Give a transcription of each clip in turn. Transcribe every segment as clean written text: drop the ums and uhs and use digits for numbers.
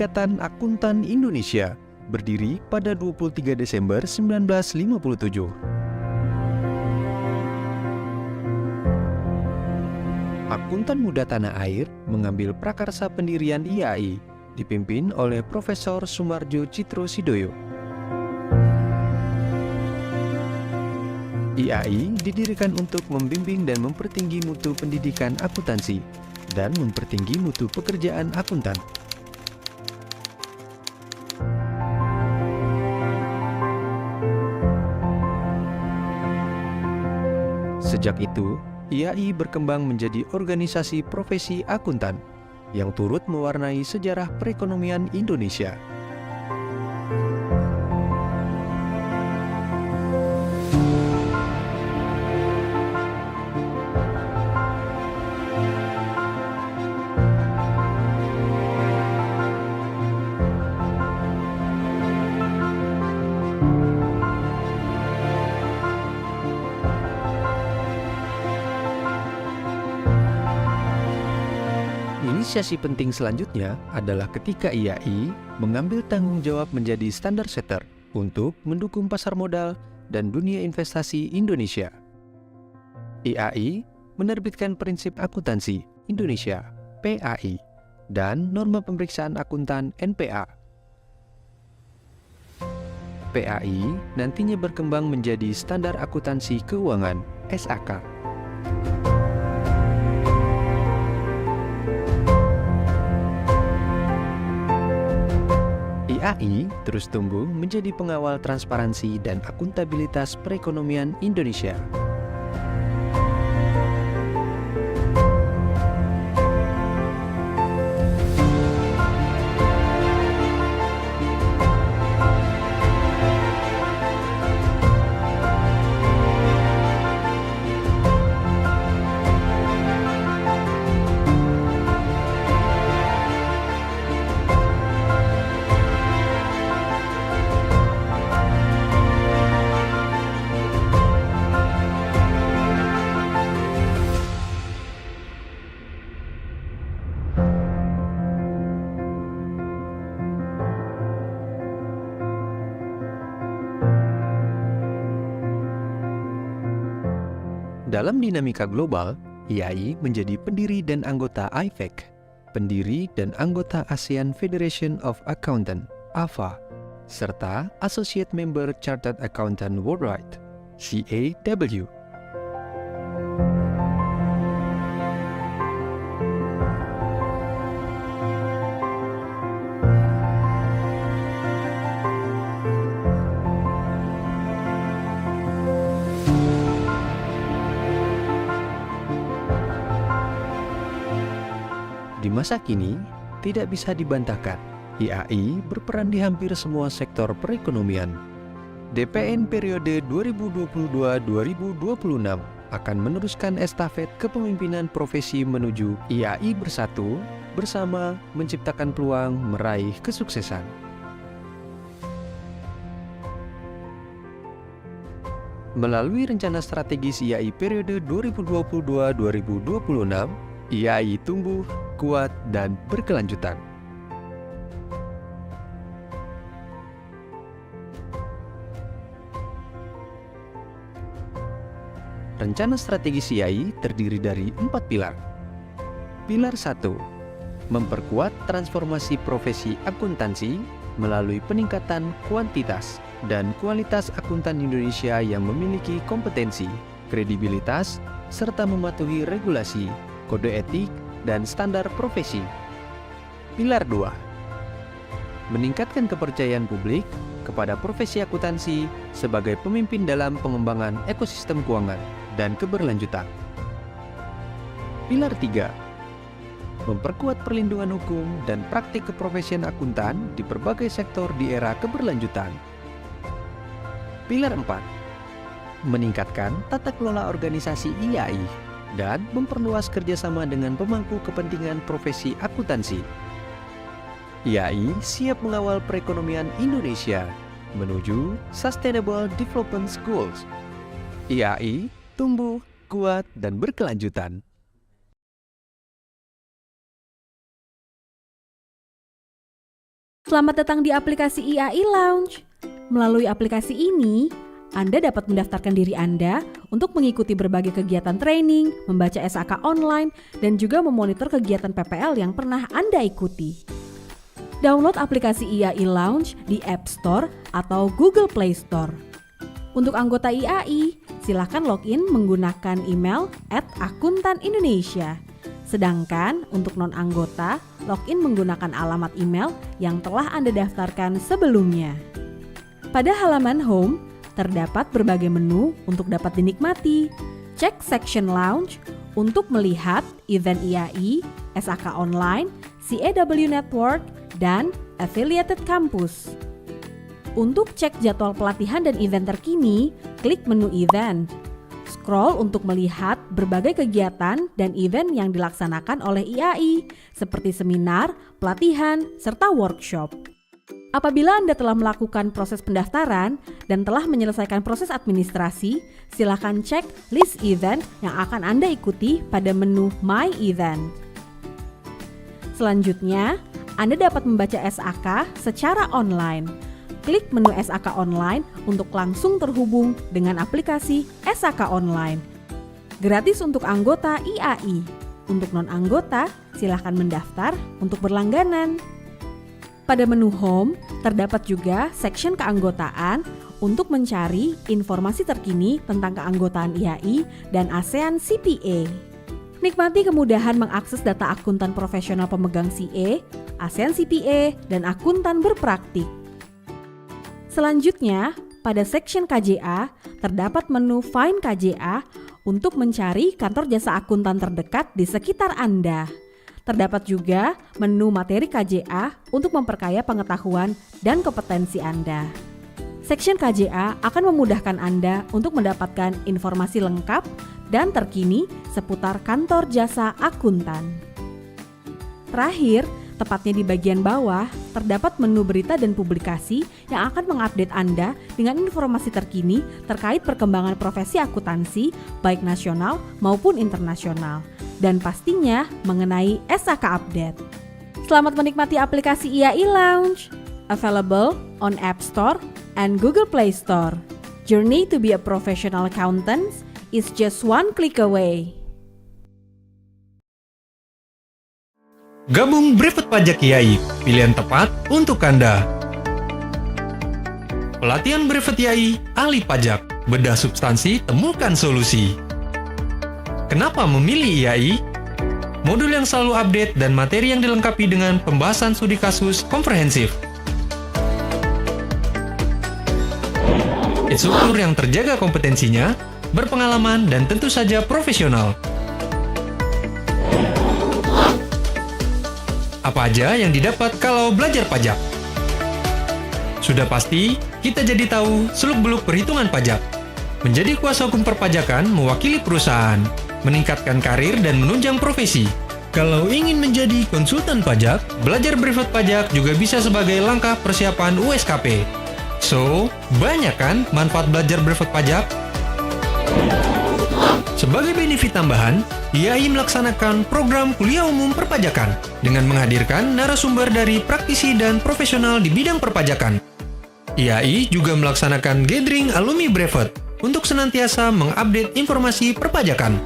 Ikatan Akuntan Indonesia berdiri pada 23 Desember 1957. Akuntan muda tanah air mengambil prakarsa pendirian IAI, dipimpin oleh Profesor Sumarjo Citro Sidoyo. IAI didirikan untuk membimbing dan mempertinggi mutu pendidikan akuntansi dan mempertinggi mutu pekerjaan akuntan. Sejak itu, IAI berkembang menjadi organisasi profesi akuntan yang turut mewarnai sejarah perekonomian Indonesia. Inisiasi penting selanjutnya adalah ketika IAI mengambil tanggung jawab menjadi standar setter untuk mendukung pasar modal dan dunia investasi Indonesia. IAI menerbitkan prinsip akuntansi Indonesia (PAI) dan norma pemeriksaan akuntan (NPA). PAI nantinya berkembang menjadi standar akuntansi keuangan (SAK). IAI terus tumbuh menjadi pengawal transparansi dan akuntabilitas perekonomian Indonesia. Dalam dinamika global, IAI menjadi pendiri dan anggota IFAC, pendiri dan anggota ASEAN Federation of Accountant (AFA), serta Associate Member Chartered Accountant Worldwide (CAW). Di masa kini, tidak bisa dibantahkan, IAI berperan di hampir semua sektor perekonomian. DPN periode 2022-2026 akan meneruskan estafet kepemimpinan profesi menuju IAI bersatu bersama menciptakan peluang meraih kesuksesan. Melalui rencana strategis IAI periode 2022-2026, IAI tumbuh, kuat, dan berkelanjutan. Rencana strategis IAI terdiri dari 4 pilar. Pilar 1, memperkuat transformasi profesi akuntansi melalui peningkatan kuantitas dan kualitas akuntan Indonesia yang memiliki kompetensi, kredibilitas, serta mematuhi regulasi, kode etik, dan standar profesi. Pilar 2, meningkatkan kepercayaan publik kepada profesi akuntansi sebagai pemimpin dalam pengembangan ekosistem keuangan dan keberlanjutan. Pilar 3, memperkuat perlindungan hukum dan praktik keprofesian akuntan di berbagai sektor di era keberlanjutan. Pilar 4, meningkatkan tata kelola organisasi IAI dan memperluas kerjasama dengan pemangku kepentingan profesi akuntansi. IAI siap mengawal perekonomian Indonesia menuju Sustainable Development Goals. IAI tumbuh, kuat, dan berkelanjutan. Selamat datang di aplikasi IAI Lounge. Melalui aplikasi ini, Anda dapat mendaftarkan diri Anda untuk mengikuti berbagai kegiatan training, membaca SAK online, dan juga memonitor kegiatan PPL yang pernah Anda ikuti. Download aplikasi IAI Lounge di App Store atau Google Play Store. Untuk anggota IAI, silakan login menggunakan email @akuntanindonesia. Sedangkan untuk non-anggota, login menggunakan alamat email yang telah Anda daftarkan sebelumnya. Pada halaman home, terdapat berbagai menu untuk dapat dinikmati. Cek section Lounge untuk melihat event IAI, SAK Online, CAW Network, dan Affiliated Campus. Untuk cek jadwal pelatihan dan event terkini, klik menu Event. Scroll untuk melihat berbagai kegiatan dan event yang dilaksanakan oleh IAI, seperti seminar, pelatihan, serta workshop. Apabila Anda telah melakukan proses pendaftaran dan telah menyelesaikan proses administrasi, silakan cek list event yang akan Anda ikuti pada menu My Event. Selanjutnya, Anda dapat membaca SAK secara online. Klik menu SAK Online untuk langsung terhubung dengan aplikasi SAK Online. Gratis untuk anggota IAI. Untuk non-anggota, silakan mendaftar untuk berlangganan. Pada menu Home, terdapat juga section keanggotaan untuk mencari informasi terkini tentang keanggotaan IAI dan ASEAN CPA. Nikmati kemudahan mengakses data akuntan profesional pemegang CA, ASEAN CPA, dan akuntan berpraktik. Selanjutnya, pada section KJA, terdapat menu Find KJA untuk mencari kantor jasa akuntan terdekat di sekitar Anda. Terdapat juga menu materi KJA untuk memperkaya pengetahuan dan kompetensi Anda. Section KJA akan memudahkan Anda untuk mendapatkan informasi lengkap dan terkini seputar kantor jasa akuntan. Terakhir, tepatnya di bagian bawah, terdapat menu berita dan publikasi yang akan mengupdate Anda dengan informasi terkini terkait perkembangan profesi akuntansi baik nasional maupun internasional. Dan pastinya mengenai SAK Update. Selamat menikmati aplikasi IAI Lounge, available on App Store and Google Play Store. Journey to be a professional accountant is just one click away. Gabung Brevet Pajak IAI, pilihan tepat untuk Anda. Pelatihan Brevet IAI, ahli pajak, bedah substansi, temukan solusi. Kenapa memilih IAI? Modul yang selalu update dan materi yang dilengkapi dengan pembahasan studi kasus komprehensif. Instruktur yang terjaga kompetensinya, berpengalaman dan tentu saja profesional. Apa aja yang didapat kalau belajar pajak? Sudah pasti, kita jadi tahu seluk-beluk perhitungan pajak. Menjadi kuasa hukum perpajakan mewakili perusahaan, meningkatkan karir dan menunjang profesi. Kalau ingin menjadi konsultan pajak, belajar brevet pajak juga bisa sebagai langkah persiapan USKP. So, banyak kan manfaat belajar brevet pajak? Sebagai benefit tambahan, IAI melaksanakan program kuliah umum perpajakan dengan menghadirkan narasumber dari praktisi dan profesional di bidang perpajakan. IAI juga melaksanakan gathering alumni brevet untuk senantiasa mengupdate informasi perpajakan.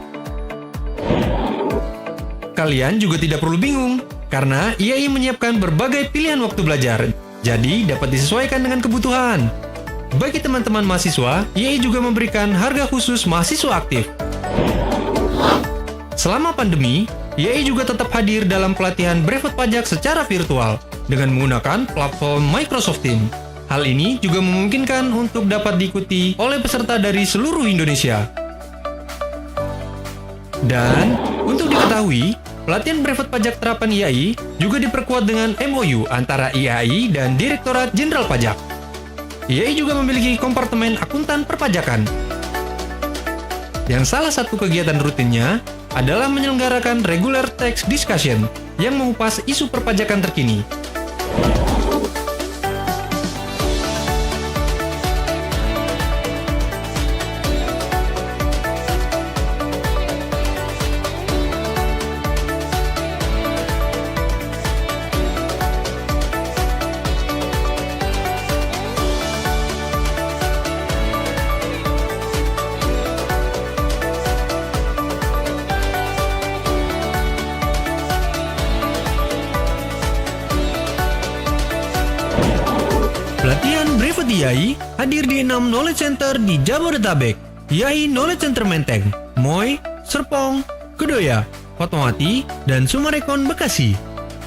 Kalian juga tidak perlu bingung, karena IAI menyiapkan berbagai pilihan waktu belajar, jadi dapat disesuaikan dengan kebutuhan. Bagi teman-teman mahasiswa, IAI juga memberikan harga khusus mahasiswa aktif. Selama pandemi, IAI juga tetap hadir dalam pelatihan brevet pajak secara virtual dengan menggunakan platform Microsoft Teams. Hal ini juga memungkinkan untuk dapat diikuti oleh peserta dari seluruh Indonesia. Dan, untuk diketahui, pelatihan brevet pajak terapan IAI juga diperkuat dengan MOU antara IAI dan Direktorat Jenderal Pajak. IAI juga memiliki kompartemen akuntan perpajakan. Yang salah satu kegiatan rutinnya adalah menyelenggarakan regular tax discussion yang mengupas isu perpajakan terkini. Pelatihan brevet IAI hadir di 6 knowledge center di Jabodetabek. IAI Knowledge Center Menteng, Moy, Serpong, Kedoya, Fatmawati, dan Sumarekon Bekasi.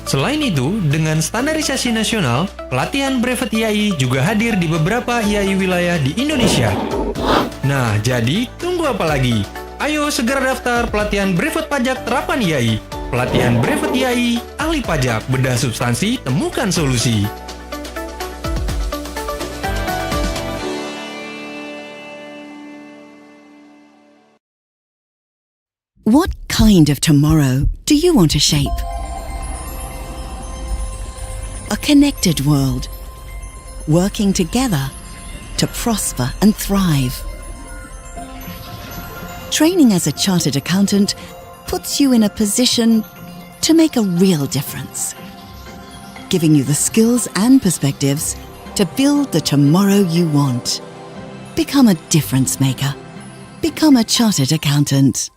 Selain itu, dengan standarisasi nasional, pelatihan brevet IAI juga hadir di beberapa IAI wilayah di Indonesia. Nah, jadi tunggu apa lagi? Ayo segera daftar pelatihan brevet pajak terapan IAI. Pelatihan brevet IAI, ahli pajak, bedah substansi, temukan solusi. What kind of tomorrow do you want to shape? A connected world, working together to prosper and thrive. Training as a chartered accountant puts you in a position to make a real difference, giving you the skills and perspectives to build the tomorrow you want. Become a difference maker. Become a chartered accountant.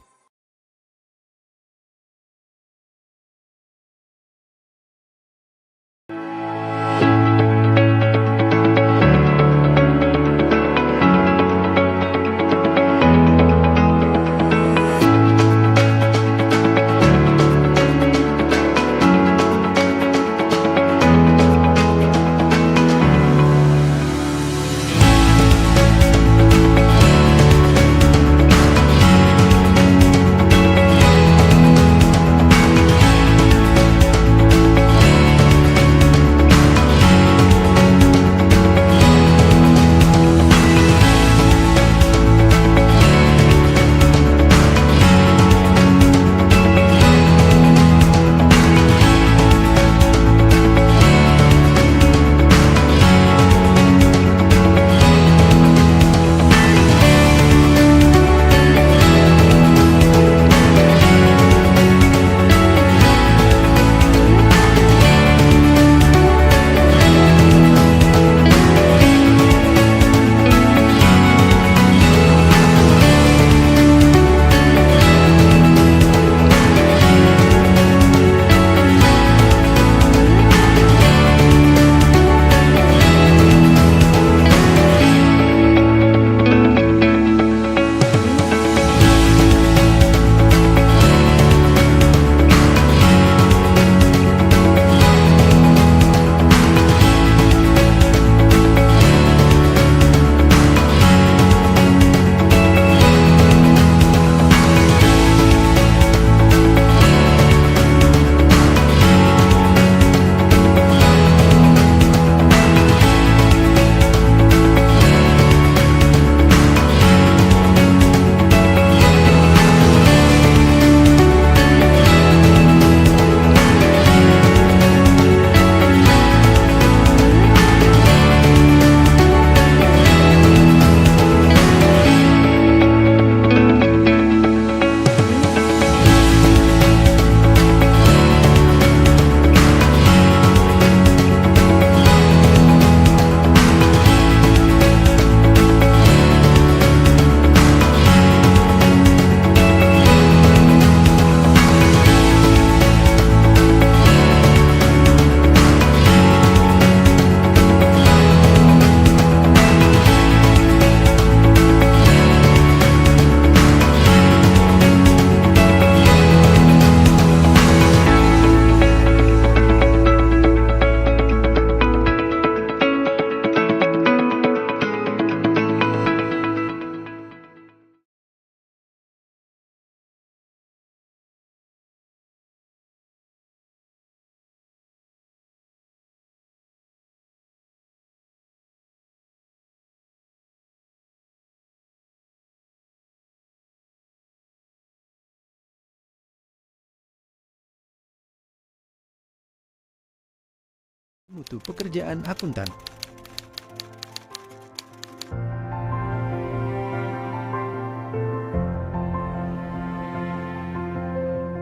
mutu pekerjaan akuntan.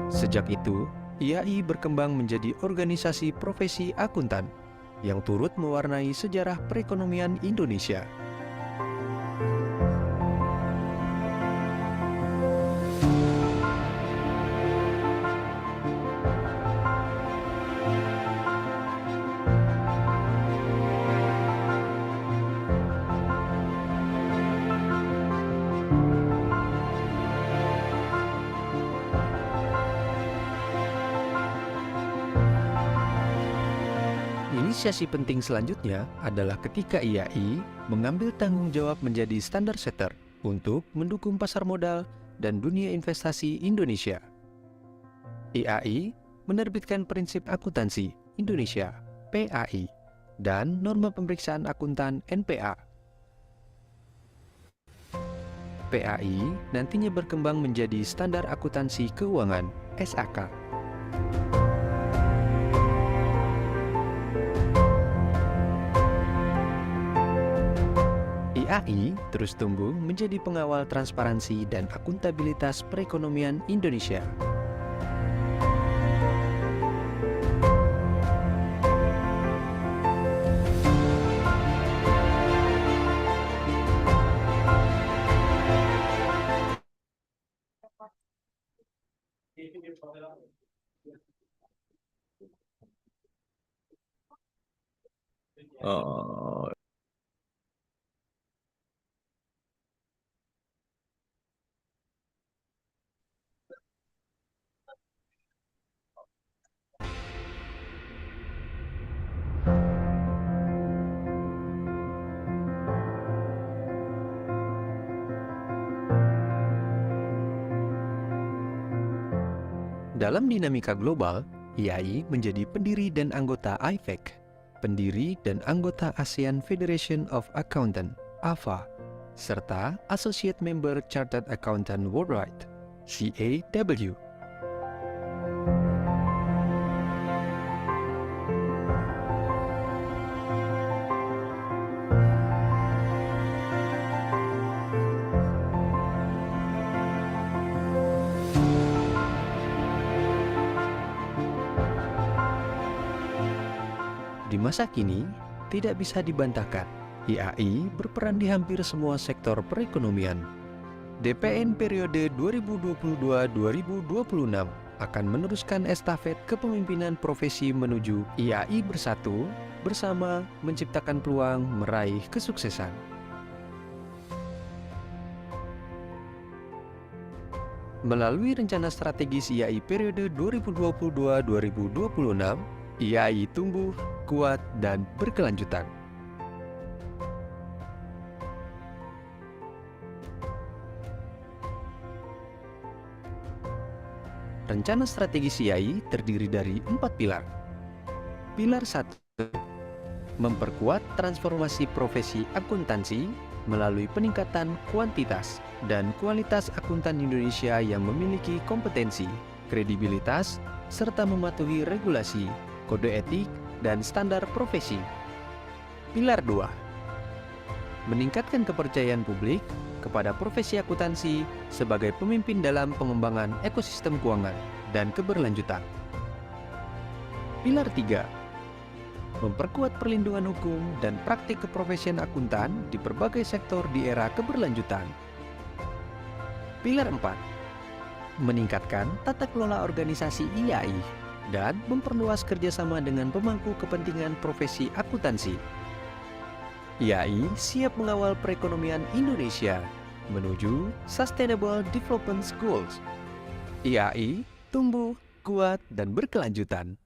Sejak itu, IAI berkembang menjadi organisasi profesi akuntan yang turut mewarnai sejarah perekonomian Indonesia. Inisiasi penting selanjutnya adalah ketika IAI mengambil tanggung jawab menjadi standar setter untuk mendukung pasar modal dan dunia investasi Indonesia. IAI menerbitkan prinsip akuntansi Indonesia (PAI) dan norma pemeriksaan akuntan NPA. PAI nantinya berkembang menjadi standar akuntansi keuangan (SAK). IAI terus tumbuh menjadi pengawal transparansi dan akuntabilitas perekonomian Indonesia. Dalam dinamika global, IAI menjadi pendiri dan anggota IFAC, pendiri dan anggota ASEAN Federation of Accountant (AFA), serta Associate Member Chartered Accountant Worldwide (CAW). Di masa kini, tidak bisa dibantahkan, IAI berperan di hampir semua sektor perekonomian. DPN periode 2022-2026 akan meneruskan estafet kepemimpinan profesi menuju IAI bersatu bersama menciptakan peluang meraih kesuksesan. Melalui rencana strategis IAI periode 2022-2026, IAI tumbuh, kuat, dan berkelanjutan. Rencana strategi IAI terdiri dari 4 pilar. Pilar 1, memperkuat transformasi profesi akuntansi melalui peningkatan kuantitas dan kualitas akuntan Indonesia yang memiliki kompetensi, kredibilitas, serta mematuhi regulasi, kode etik, dan standar profesi. Pilar 2, meningkatkan kepercayaan publik kepada profesi akuntansi sebagai pemimpin dalam pengembangan ekosistem keuangan dan keberlanjutan. Pilar 3, memperkuat perlindungan hukum dan praktik keprofesian akuntan di berbagai sektor di era keberlanjutan. Pilar 4, meningkatkan tata kelola organisasi IAI dan memperluas kerjasama dengan pemangku kepentingan profesi akuntansi. IAI siap mengawal perekonomian Indonesia menuju Sustainable Development Goals. IAI tumbuh, kuat, dan berkelanjutan.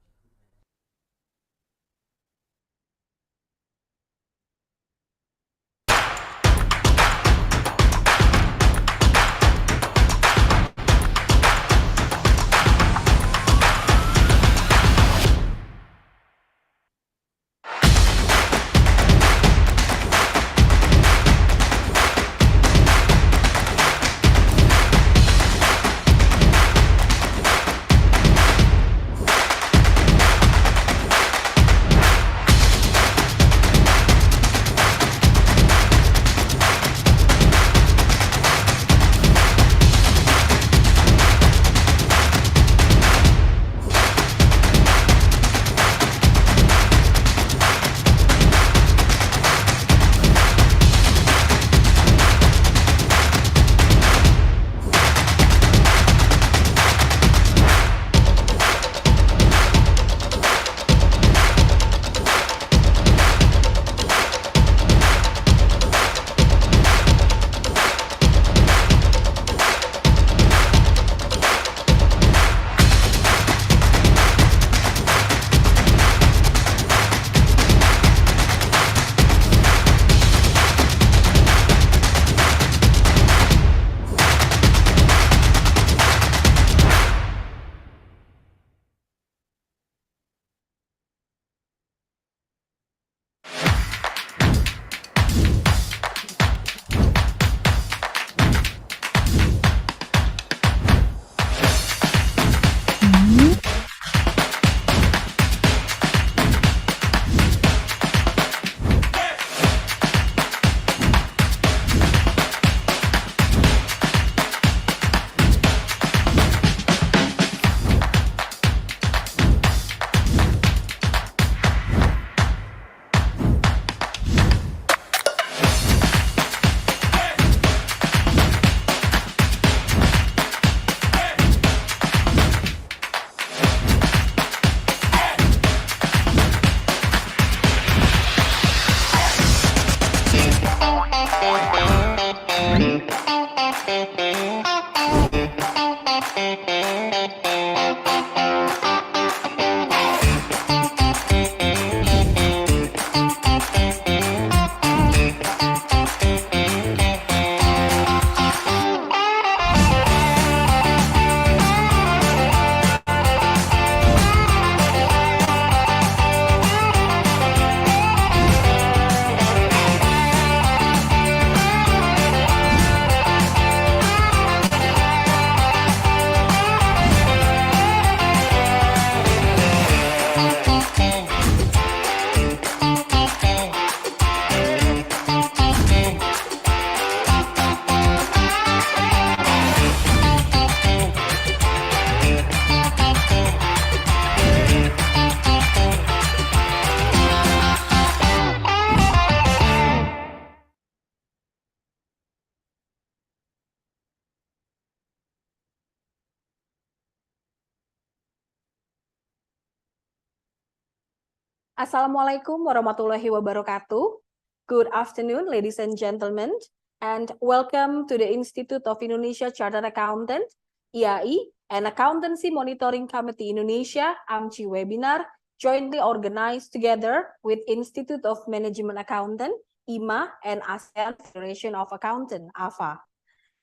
Assalamualaikum warahmatullahi wabarakatuh. Good afternoon, ladies and gentlemen, and welcome to the Institute of Indonesia Chartered Accountant, IAI, and Accountancy Monitoring Committee Indonesia, AMCI webinar, jointly organized together with Institute of Management Accountant, IMA, and ASEAN Federation of Accountant, AFA.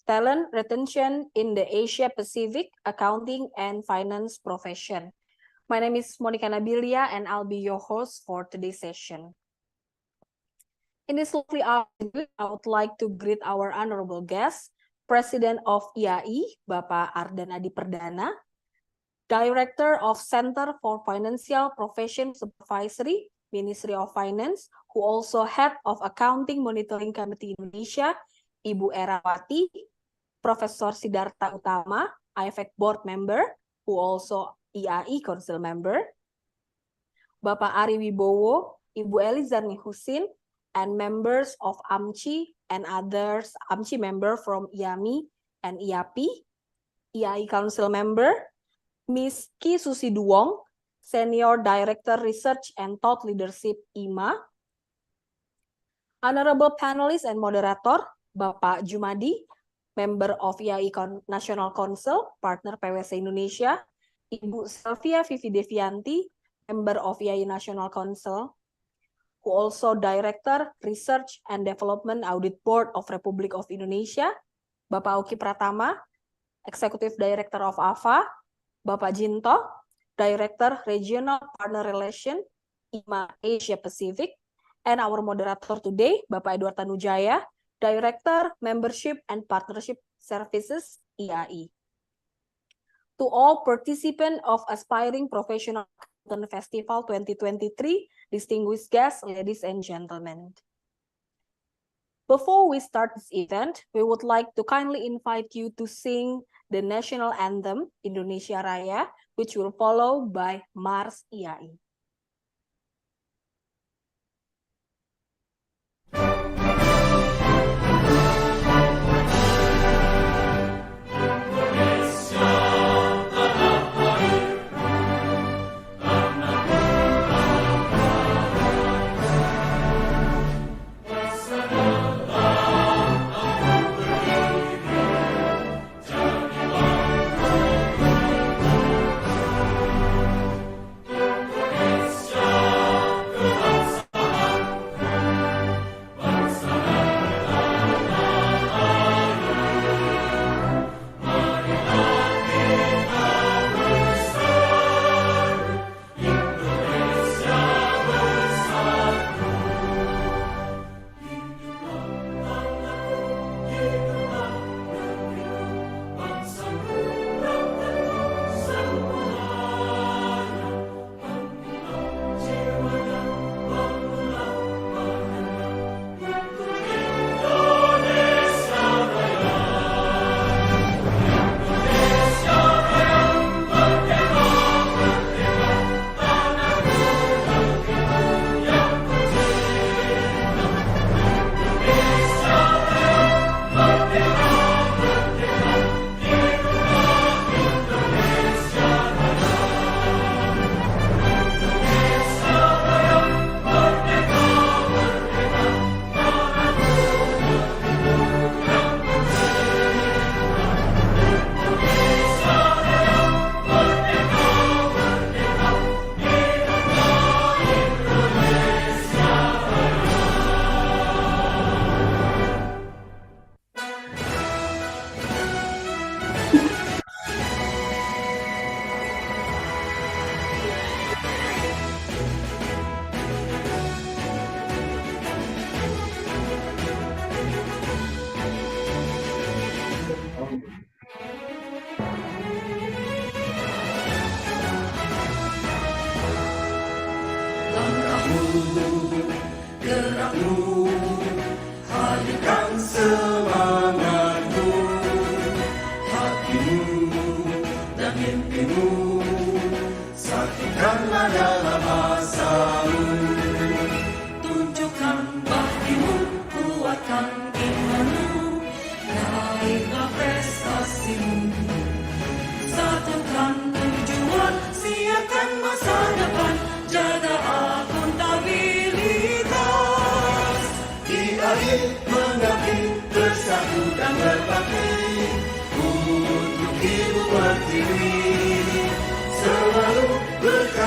Talent Retention in the Asia Pacific Accounting and Finance Profession. My name is Monica Nabilia, and I'll be your host for today's session. In this lovely afternoon, I would like to greet our honorable guest, President of IAI, Bapak Ardan Adi Perdana, Director of Center for Financial Profession Supervisory, Ministry of Finance, who also Head of Accounting Monitoring Committee Indonesia, Ibu Erawati, Profesor Siddhartha Utama, IFAC Board Member, who also IAI Council Member, Bapak Ari Wibowo, Ibu Elizarni Husin, and members of AMCI and others AMCI member from IAMI and IAPI, IAI Council Member, Ms. Ki Susi Duong, Senior Director Research and Thought Leadership IMA, Honorable Panelists and Moderator, Bapak Jumadi, Member of IAI National Council, Partner PwC Indonesia, Ibu Sylvia Vivi Devianti, Member of IAI National Council, who also Director Research and Development Audit Board of Republic of Indonesia, Bapak Uki Pratama, Executive Director of AFA, Bapak Jinto, Director Regional Partner Relation, IMA Asia Pacific, and our moderator today, Bapak Edward Tanujaya, Director Membership and Partnership Services, IAI. To all participants of Aspiring Professional Accountant Festival 2023, distinguished guests, ladies and gentlemen. Before we start this event, we would like to kindly invite you to sing the national anthem, Indonesia Raya, which will follow by Mars IAI.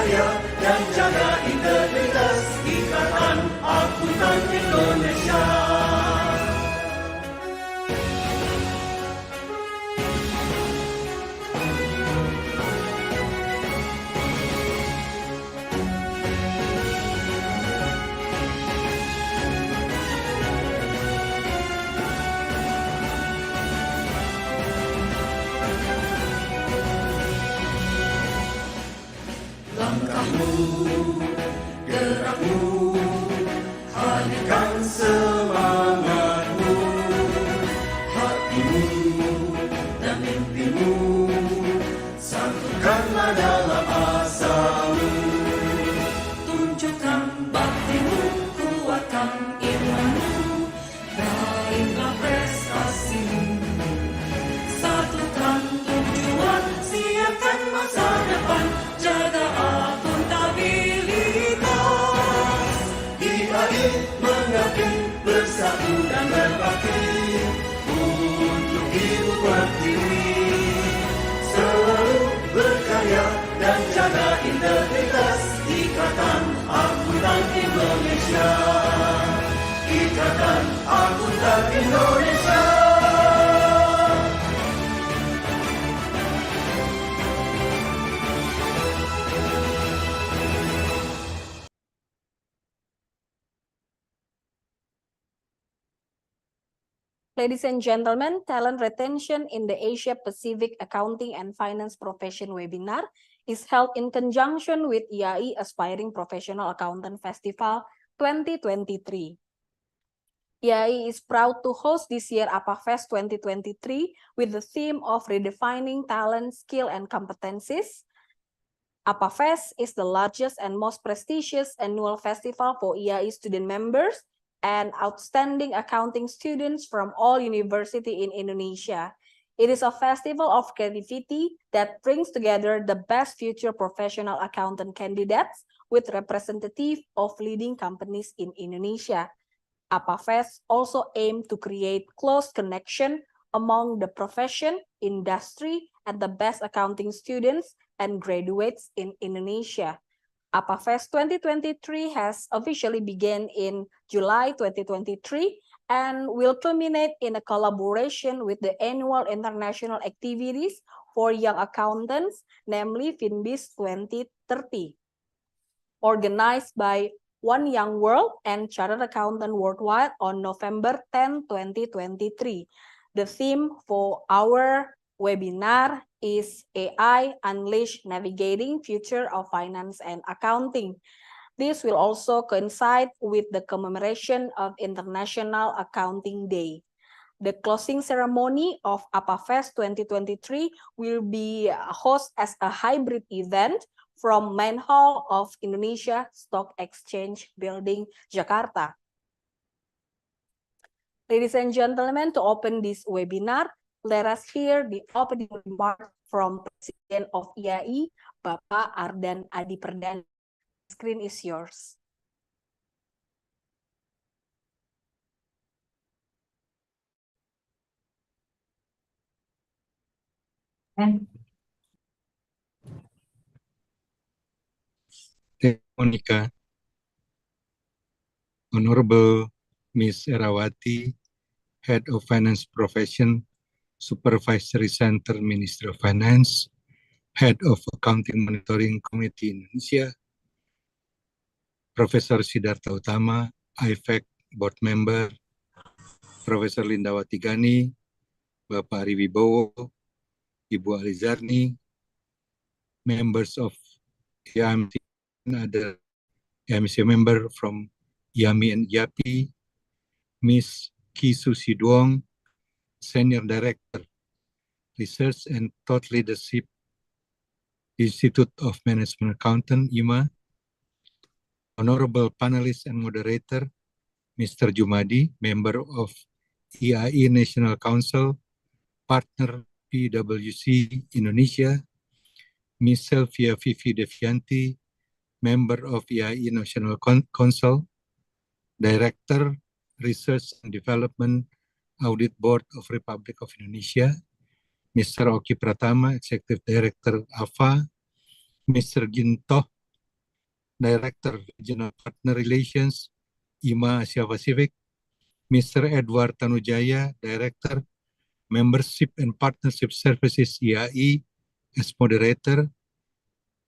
berkarya dan jaga integritas Ikatan Akuntan Indonesia. Langkahmu, gerakmu, hadirkan semangatmu, hatimu dan mimpimu, satukanlah dalam asamu. Tunjukkan baktimu, kuatkan imanmu, raihlah prestasimu. Satukan tujuan, siapkan masa depan, jaga akuntabilitas. IAI mengabdi, bersatu dan berbakti untuk Ibu Pertiwi. Selalu berkarya dan jaga integritas Ikatan Akuntan Indonesia. Ikatan Akuntan Indonesia. Ladies and gentlemen, Talent Retention in the Asia Pacific Accounting and Finance Profession webinar is held in conjunction with IAI Aspiring Professional Accountant Festival 2023. IAI is proud to host this year APAFest 2023 with the theme of redefining talent, skill, and competencies. APAFest is the largest and most prestigious annual festival for IAI student members and outstanding accounting students from all universities in Indonesia. It is a festival of creativity that brings together the best future professional accountant candidates with representatives of leading companies in Indonesia. APAFest also aims to create close connection among the profession, industry, and the best accounting students and graduates in Indonesia. APAFest 2023 has officially begun in July 2023 and will culminate in a collaboration with the annual international activities for young accountants, namely FinBiz 2030, organized by One Young World and Chartered Accountant Worldwide on November 10, 2023. The theme for our webinar is AI Unleash Navigating Future of Finance and Accounting. This will also coincide with the commemoration of International Accounting Day. The closing ceremony of APAFest 2023 will be hosted as a hybrid event from Main Hall of Indonesia Stock Exchange Building, Jakarta. Ladies and gentlemen, to open this webinar, let us hear the opening remarks from President of IAI, Bapak Ardan Adi Perdana. The screen is yours. Monica, Honorable Ms. Erawati, Head of Finance Profession, Supervisory Center, Ministry of Finance, Head of Accounting Monitoring Committee Indonesia, Profesor Siddhartha Utama, IFAC Board Member, Profesor Lindawati Gani, Bapak Ari Wibowo, Ibu Alizarni, members of IAMC and other IAMC member from IAMI and IAPI, Ms. Kisu Siduong, Senior Director, Research and Thought Leadership, Institute of Management Accountant, IMA, Honorable Panelist and Moderator, Mr. Jumadi, Member of IAI National Council, Partner PwC Indonesia, Ms. Sylvia Vivi Devianti, Member of IAI National Council, Director, Research and Development, Audit Board of Republic of Indonesia, Mr. Oki Pratama, Executive Director AFA, Mr. Gintoh, Director Regional Partner Relations, IMA Asia Pacific, Mr. Edward Tanujaya, Director, Membership and Partnership Services IAI, as moderator,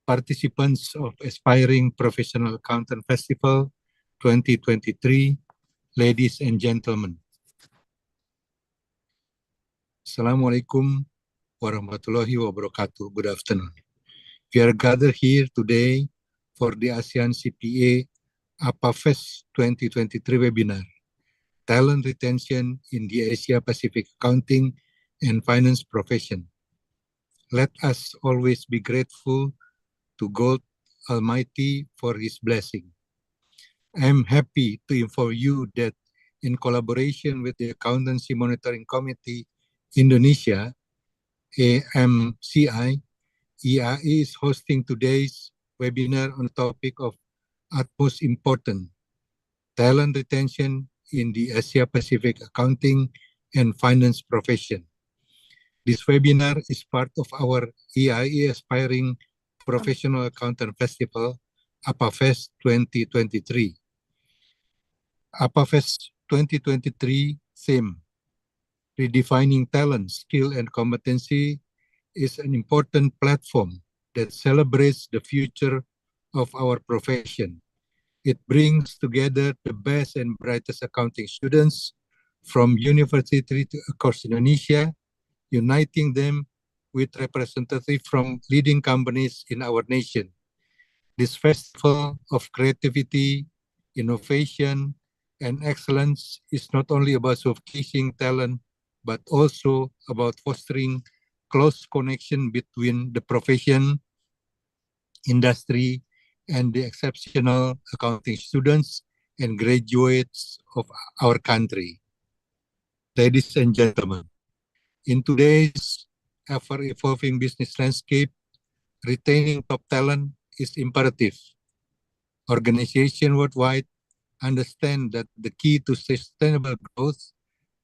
participants of Aspiring Professional Accountant Festival 2023, ladies and gentlemen. Assalamualaikum warahmatullahi wabarakatuh. Good afternoon. We are gathered here today for the ASEAN CPA APA Fest 2023 webinar, Talent Retention in the Asia Pacific Accounting and Finance Profession. Let us always be grateful to God Almighty for His blessing. I am happy to inform you that in collaboration with the Accountancy Monitoring Committee Indonesia, AMCI, EAI is hosting today's webinar on the topic of utmost important talent retention in the Asia Pacific Accounting and Finance Profession. This webinar is part of our EIE Aspiring Professional Accountant Festival, APA Fest 2023. APA Fest 2023 theme, Redefining Talent, Skill and Competency, is an important platform that celebrates the future of our profession. It brings together the best and brightest accounting students from universities across Indonesia, uniting them with representatives from leading companies in our nation. This festival of creativity, innovation, and excellence is not only about showcasing talent, but also about fostering close connection between the profession, industry, and the exceptional accounting students and graduates of our country. Ladies and gentlemen, in today's ever-evolving business landscape, retaining top talent is imperative. Organizations worldwide understand that the key to sustainable growth,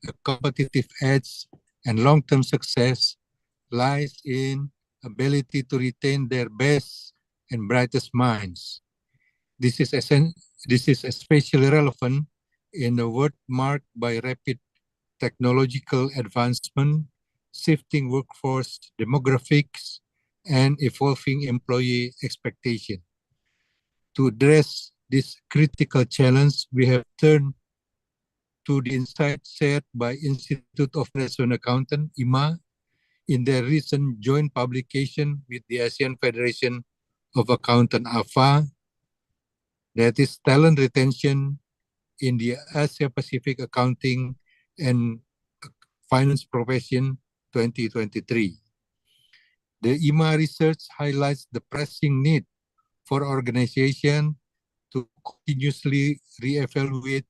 a competitive edge, and long-term success lies in ability to retain their best and brightest minds. This is especially relevant in a world marked by rapid technological advancement, shifting workforce demographics, and evolving employee expectation. To address this critical challenge, we have turned to the insights shared by Institute of National Accountant, IMA, in their recent joint publication with the ASEAN Federation of Accountant AFA, that is Talent Retention in the Asia Pacific Accounting and Finance Profession 2023. The IMA research highlights the pressing need for organizations to continuously reevaluate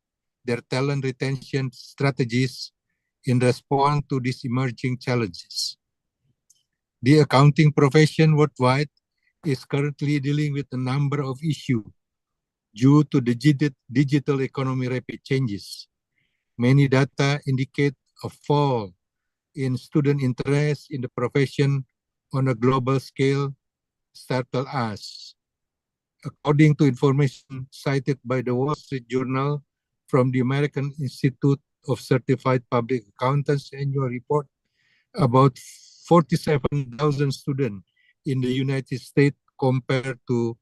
their talent retention strategies in response to these emerging challenges. The accounting profession worldwide is currently dealing with a number of issues due to the digital economy rapid changes. Many data indicate a fall in student interest in the profession on a global scale, startle us. According to information cited by the Wall Street Journal from the American Institute of Certified Public Accountants annual report, about 47,000 students in the United States compared to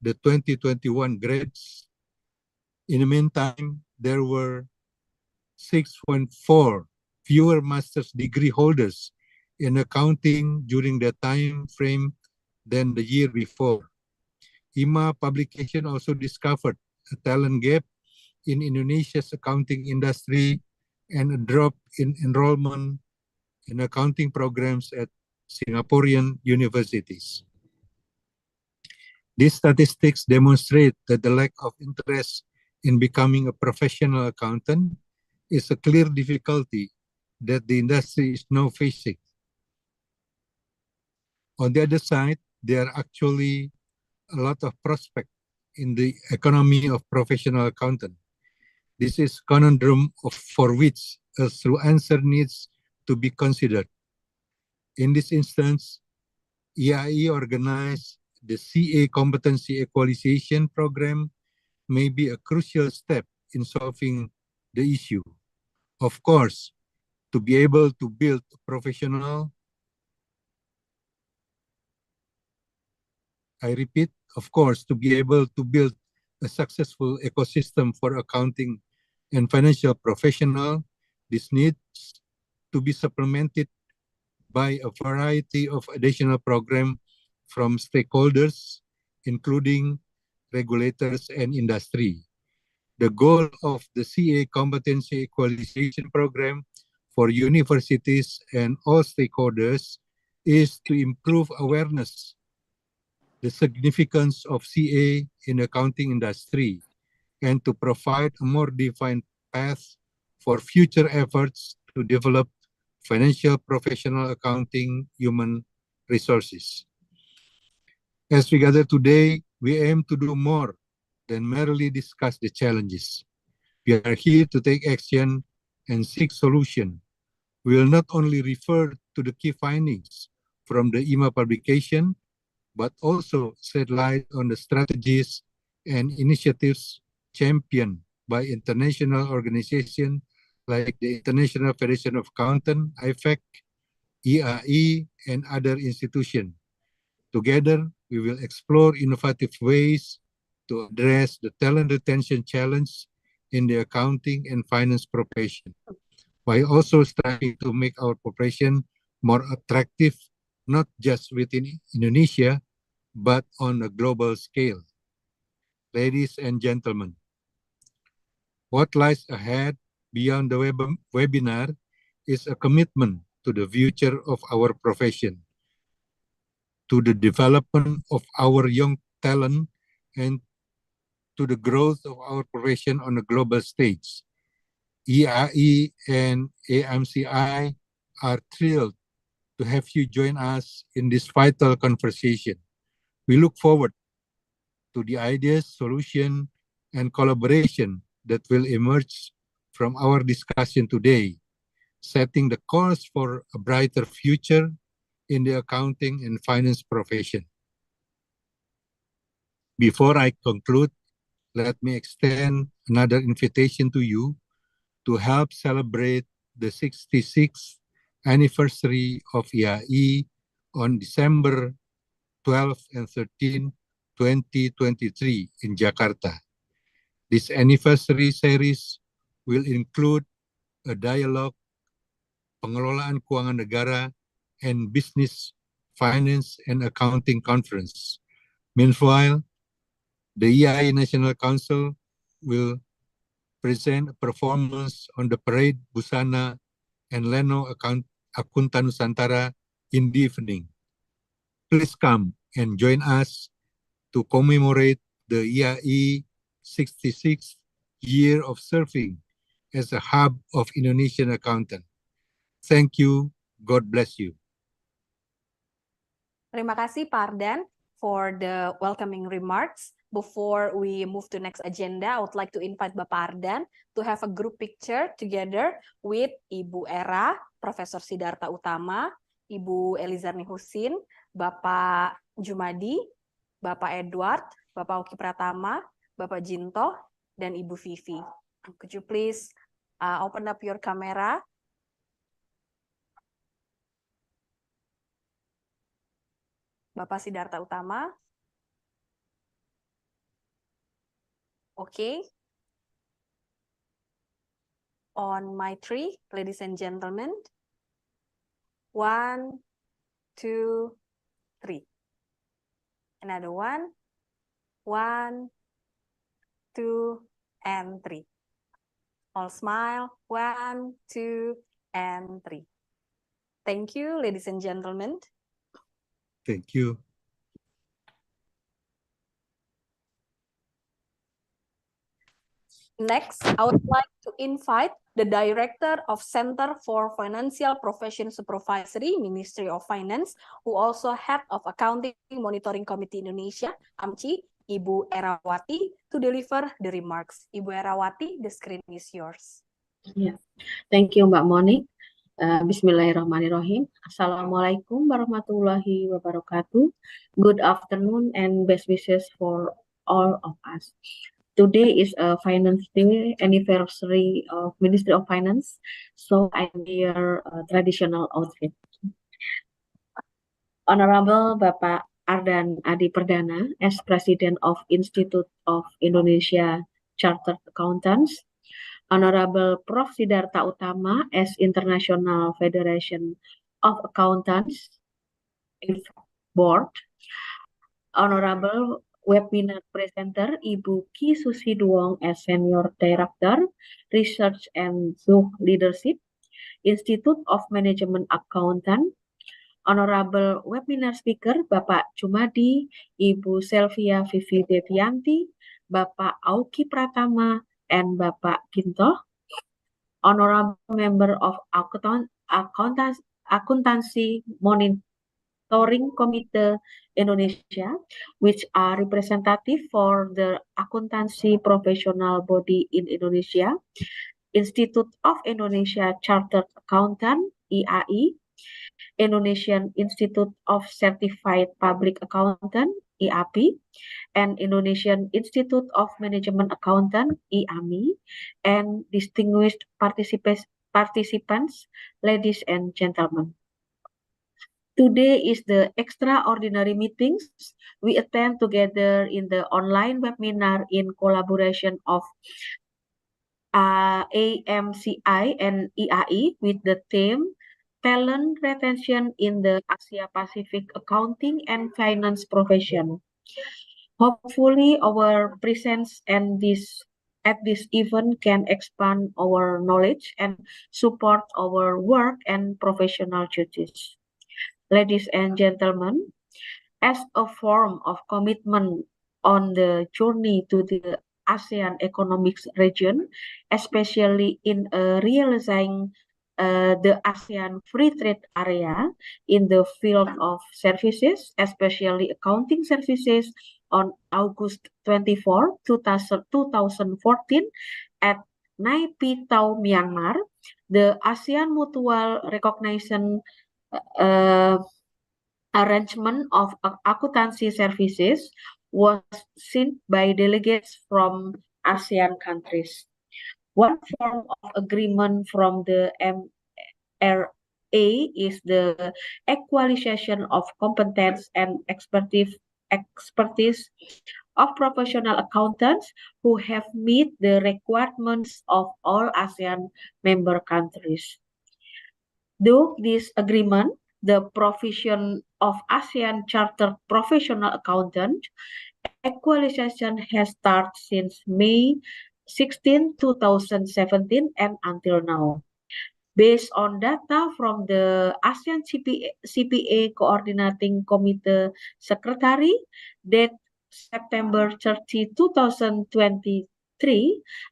the 2021 grades. In the meantime, there were 6.4 fewer master's degree holders in accounting during the time frame than the year before. IMA publication also discovered a talent gap in Indonesia's accounting industry and a drop in enrollment in accounting programs at Singaporean universities. These statistics demonstrate that the lack of interest in becoming a professional accountant is a clear difficulty that the industry is now facing. On the other side, there are actually a lot of prospects in the economy of professional accountant. This is conundrum for which a true answer needs to be considered. In this instance, EIE organized the CA Competency Equalization Program may be a crucial step in solving the issue. Of course, to be able to build a professional, I repeat, of course, to be able to build a successful ecosystem for accounting and financial professional, this needs to be supplemented by a variety of additional programs from stakeholders, including regulators and industry. The goal of the CA Competency Equalization Program for universities and all stakeholders is to improve awareness, the significance of CA in the accounting industry, and to provide a more defined path for future efforts to develop financial professional accounting human resources. As we gather today, we aim to do more than merely discuss the challenges. We are here to take action and seek solution. We will not only refer to the key findings from the IMA publication, but also shed light on the strategies and initiatives championed by international organizations like the International Federation of Accountants, IFAC, EAE, and other institutions. Together, we will explore innovative ways to address the talent retention challenge in the accounting and finance profession, while also striving to make our profession more attractive, not just within Indonesia, but on a global scale. Ladies and gentlemen, what lies ahead beyond the webinar is a commitment to the future of our profession, to the development of our young talent, and to the growth of our profession on a global stage. EAE and AMCI are thrilled to have you join us in this vital conversation. We look forward to the ideas, solution, and collaboration that will emerge from our discussion today, setting the course for a brighter future in the accounting and finance profession. Before I conclude, let me extend another invitation to you to help celebrate the 66th anniversary of EAE on December 12 and 13, 2023 in Jakarta. This anniversary series will include a dialogue, pengelolaan keuangan negara, and business, finance, and accounting conference. Meanwhile, the EAE National Council will present a performance on the parade busana and Leno Akuntan Nusantara in the evening. Please come and join us to commemorate the EAE 66th year of serving as a hub of Indonesian accountant. Thank you. God bless you. Terima kasih Pak Ardan for the welcoming remarks. Before we move to next agenda, I would like to invite Bapak Ardan to have a group picture together with Ibu Era, Profesor Sidarta Utama, Ibu Elizarni Husin, Bapak Jumadi, Bapak Edward, Bapak Uki Pratama, Bapak Jinto, dan Ibu Vivi. Could you please open up your camera? Bapak Sidarta Utama. Okay. On my three, ladies and gentlemen. 1, 2, 3. Another one. 1, 2, and 3. All smile. 1, 2, and 3. Thank you, ladies and gentlemen. Thank you. Next, I would like to invite the Director of Center for Financial Profession Supervisory, Ministry of Finance, who also Head of Accounting Monitoring Committee Indonesia, AMCI, Ibu Erawati, to deliver the remarks. Ibu Erawati, the screen is yours. Yeah. Thank you, Mbak Moni. Bismillahirrahmanirrahim. Assalamualaikum warahmatullahi wabarakatuh. Good afternoon and best wishes for all of us. Today is a Finance Day anniversary of Ministry of Finance, so I wear a traditional outfit. Honorable Bapak Ardan Adi Perdana as President of Institute of Indonesia Chartered Accountants, Honorable Prof. Siddhartha Utama as International Federation of Accountants Board, Honorable Webinar Presenter Ibu Ki Susi Duong as Senior Director, Research and Zoom Leadership, Institute of Management Accountant, Honorable Webinar Speaker Bapak Jumadi, Ibu Selvia Vivi Devianti, Bapak Auki Pratama, and Bapak Ginto, Honorable Member of Accountancy Monitoring Committee Indonesia, which are representative for the accountancy professional body in Indonesia, Institute of Indonesia Chartered Accountant, IAI, Indonesian Institute of Certified Public Accountant, IAPI, and Indonesian Institute of Management Accountant, IAMI, and distinguished participants, ladies and gentlemen. Today is the extraordinary meetings we attend together in the online webinar in collaboration of AMCI and IAI with the theme Talent Retention in the Asia Pacific Accounting and Finance Profession. Hopefully, our presence at this event can expand our knowledge and support our work and professional duties. Ladies and gentlemen, as a form of commitment on the journey to the ASEAN economic region, especially in realizing the ASEAN free trade area in the field of services, especially accounting services, on August 24, 2014 at Naypyidaw, Myanmar, the ASEAN Mutual Recognition Arrangement of Accountancy Services was signed by delegates from ASEAN countries. One form of agreement from the MRA is the equalization of competence and expertise of professional accountants who have met the requirements of all ASEAN member countries. Through this agreement, the provision of ASEAN Chartered Professional Accountant equalization has started since May 16, 2017 and until now. Based on data from the ASEAN CPA Coordinating Committee Secretary, that September 30, 2023,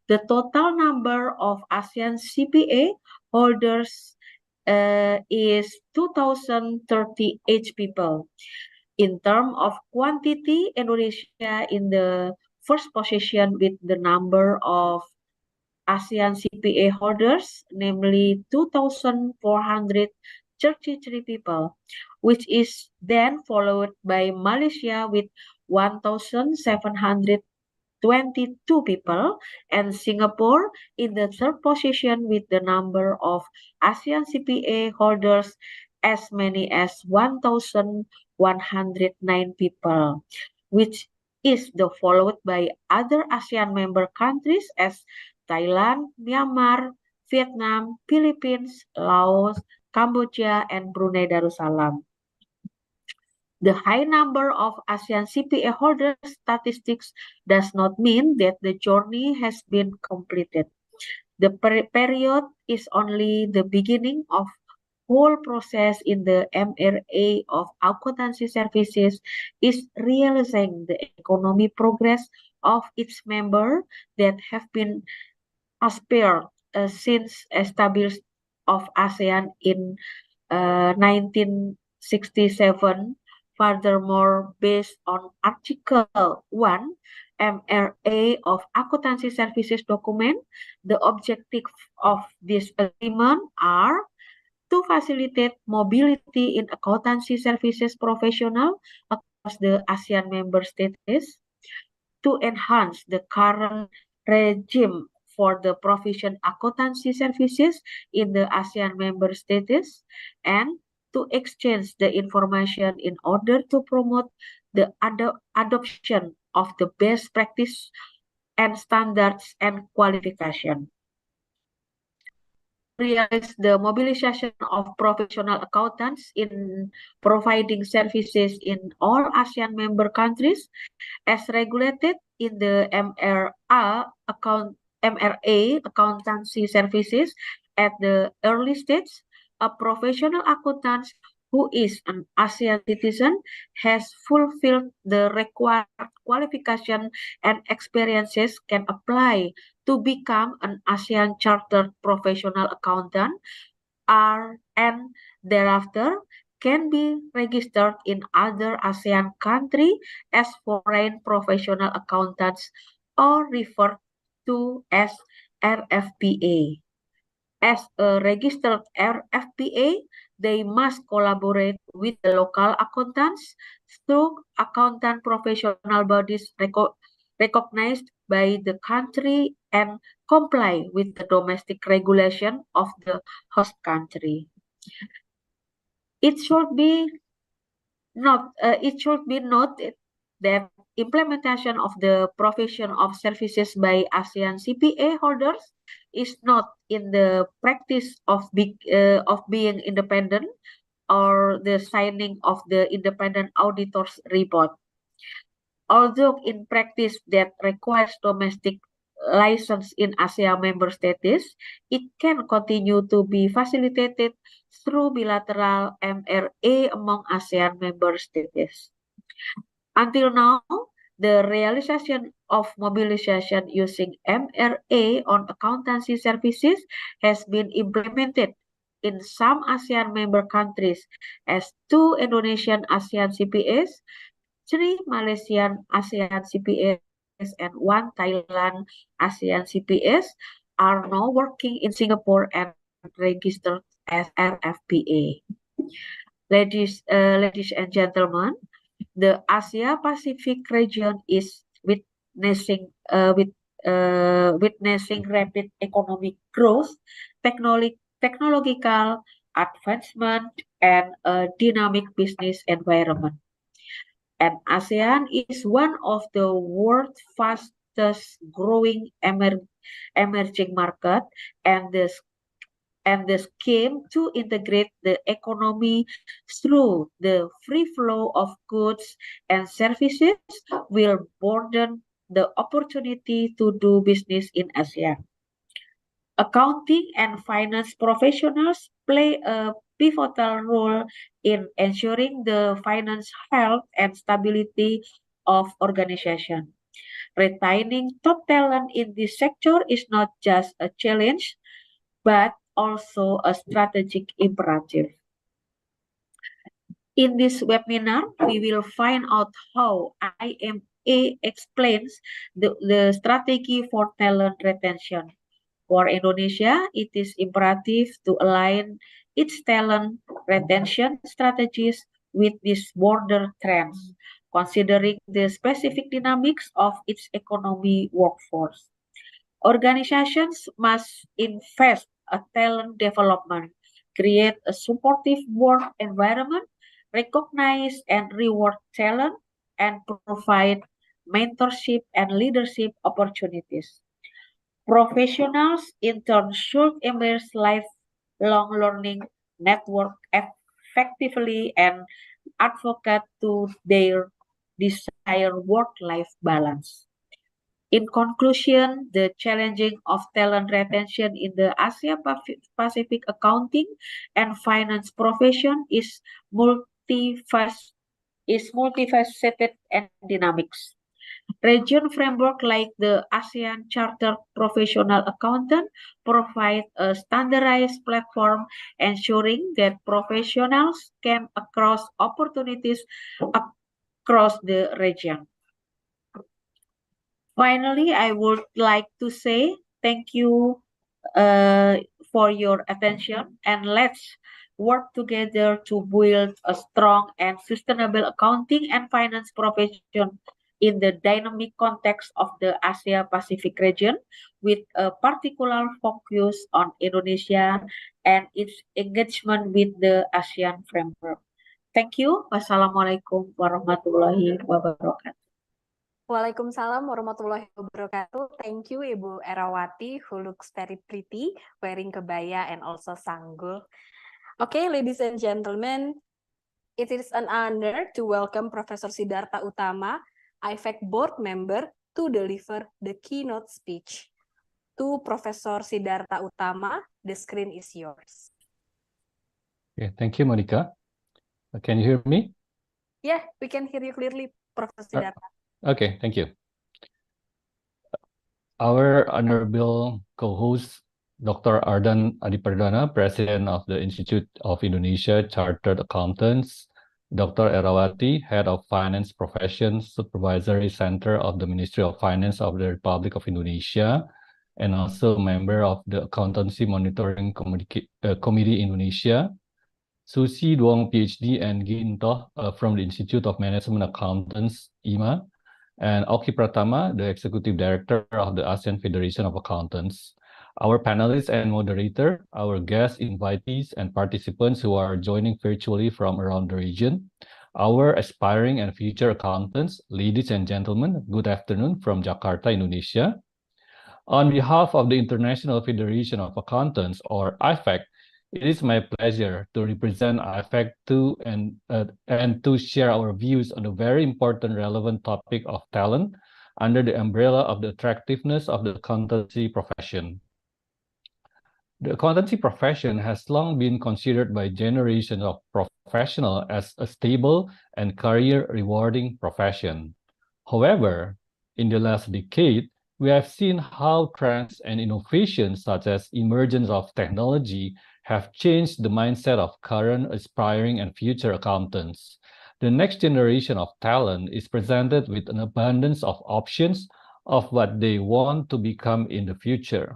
the total number of ASEAN CPA holders is 2,038 people. In terms of quantity, Indonesia in the first position with the number of ASEAN CPA holders, namely 2,433 people, which is then followed by Malaysia with 1,722 people, and Singapore in the third position with the number of ASEAN CPA holders as many as 1,109 people, which is followed by other ASEAN member countries as Thailand, Myanmar, Vietnam, Philippines, Laos, Cambodia, and Brunei Darussalam. The high number of ASEAN CPA holders statistics does not mean that the journey has been completed. The period is only the beginning of whole process in the MRA of accountancy services is realizing the economic progress of its member that have been aspired since established of ASEAN in 1967. Furthermore, based on Article 1 MRA of Accountancy Services document, the objective of this agreement are to facilitate mobility in accountancy services professional across the ASEAN member states, to enhance the current regime for the provision accountancy services in the ASEAN member states, and to exchange the information in order to promote the adoption of the best practice and standards and qualification. Realize the mobilization of professional accountants in providing services in all ASEAN member countries as regulated in the MRA accountancy services at the early stage. A professional accountant who is an ASEAN citizen has fulfilled the required qualification and experiences can apply to become an ASEAN chartered professional accountant and thereafter can be registered in other ASEAN country as foreign professional accountants or referred to as RFPA. As a registered RFPA, they must collaborate with the local accountants through accountant professional bodies recognized by the country and comply with the domestic regulation of the host country. It should be noted that implementation of the provision of services by ASEAN CPA holders is not in the practice of being independent or the signing of the independent auditor's report. Although in practice that requires domestic license in ASEAN member states, it can continue to be facilitated through bilateral MRA among ASEAN member states. Until now, the realization of mobilization using MRA on accountancy services has been implemented in some ASEAN member countries as 2 Indonesian ASEAN CPAs, 3 Malaysian ASEAN CPAs, and 1 Thailand ASEAN CPAs are now working in Singapore and registered as RFPA. Ladies and gentlemen, the Asia Pacific region is witnessing rapid economic growth, technological advancement, and a dynamic business environment. And ASEAN is one of the world's fastest growing emerging market, and the scheme to integrate the economy through the free flow of goods and services will broaden the opportunity to do business in ASEAN. Accounting and finance professionals play a pivotal role in ensuring the finance health and stability of organization. Retaining top talent in this sector is not just a challenge, but also a strategic imperative. In this webinar, we will find out how IMA explains the strategy for talent retention. For Indonesia, it is imperative to align its talent retention strategies with these border trends, considering the specific dynamics of its economy workforce. Organizations must invest in talent development, create a supportive work environment, recognize and reward talent, and provide mentorship and leadership opportunities. Professionals in turn should embrace lifelong learning, network effectively, and advocate to their desired work-life balance. In conclusion, the challenging of talent retention in the Asia Pacific accounting and finance profession is multifaceted and dynamics. Region framework like the ASEAN Chartered Professional Accountant provide a standardized platform ensuring that professionals can access opportunities across the region. Finally, I would like to say thank you for your attention, and let's work together to build a strong and sustainable accounting and finance profession in the dynamic context of the Asia Pacific region, with a particular focus on Indonesia and its engagement with the ASEAN framework. Thank you. Wassalamualaikum warahmatullahi wabarakatuh. Waalaikumsalam warahmatullahi wabarakatuh. Thank you, Ibu Erawati, who looks very pretty, wearing kebaya and also sanggul. Okay, ladies and gentlemen, it is an honor to welcome Professor Siddhartha Utama, IFAC board member, to deliver the keynote speech. To Professor Siddhartha Utama, the screen is yours. Okay, thank you, Monica. Can you hear me? Yeah, we can hear you clearly, Professor Siddhartha. Okay, thank you. Our honorable co-host, Dr. Ardan Adipardana, President of the Institute of Indonesia Chartered Accountants, Dr. Erawati, Head of Finance Profession Supervisory Center of the Ministry of Finance of the Republic of Indonesia, and also member of the Accountancy Monitoring Committee Indonesia, Susi Duong, PhD, and Gintoh from the Institute of Management Accountants, IMA, and Oki Pratama, the Executive Director of the ASEAN Federation of Accountants. Our panelists and moderator, our guest invitees and participants who are joining virtually from around the region, our aspiring and future accountants, ladies and gentlemen, good afternoon from Jakarta, Indonesia. On behalf of the International Federation of Accountants, or IFAC, it is my pleasure to represent IFAC and to share our views on the very important relevant topic of talent under the umbrella of the attractiveness of the accountancy profession. The accountancy profession has long been considered by generations of professionals as a stable and career-rewarding profession. However, in the last decade, we have seen how trends and innovations such as emergence of technology have changed the mindset of current, aspiring, and future accountants. The next generation of talent is presented with an abundance of options of what they want to become in the future.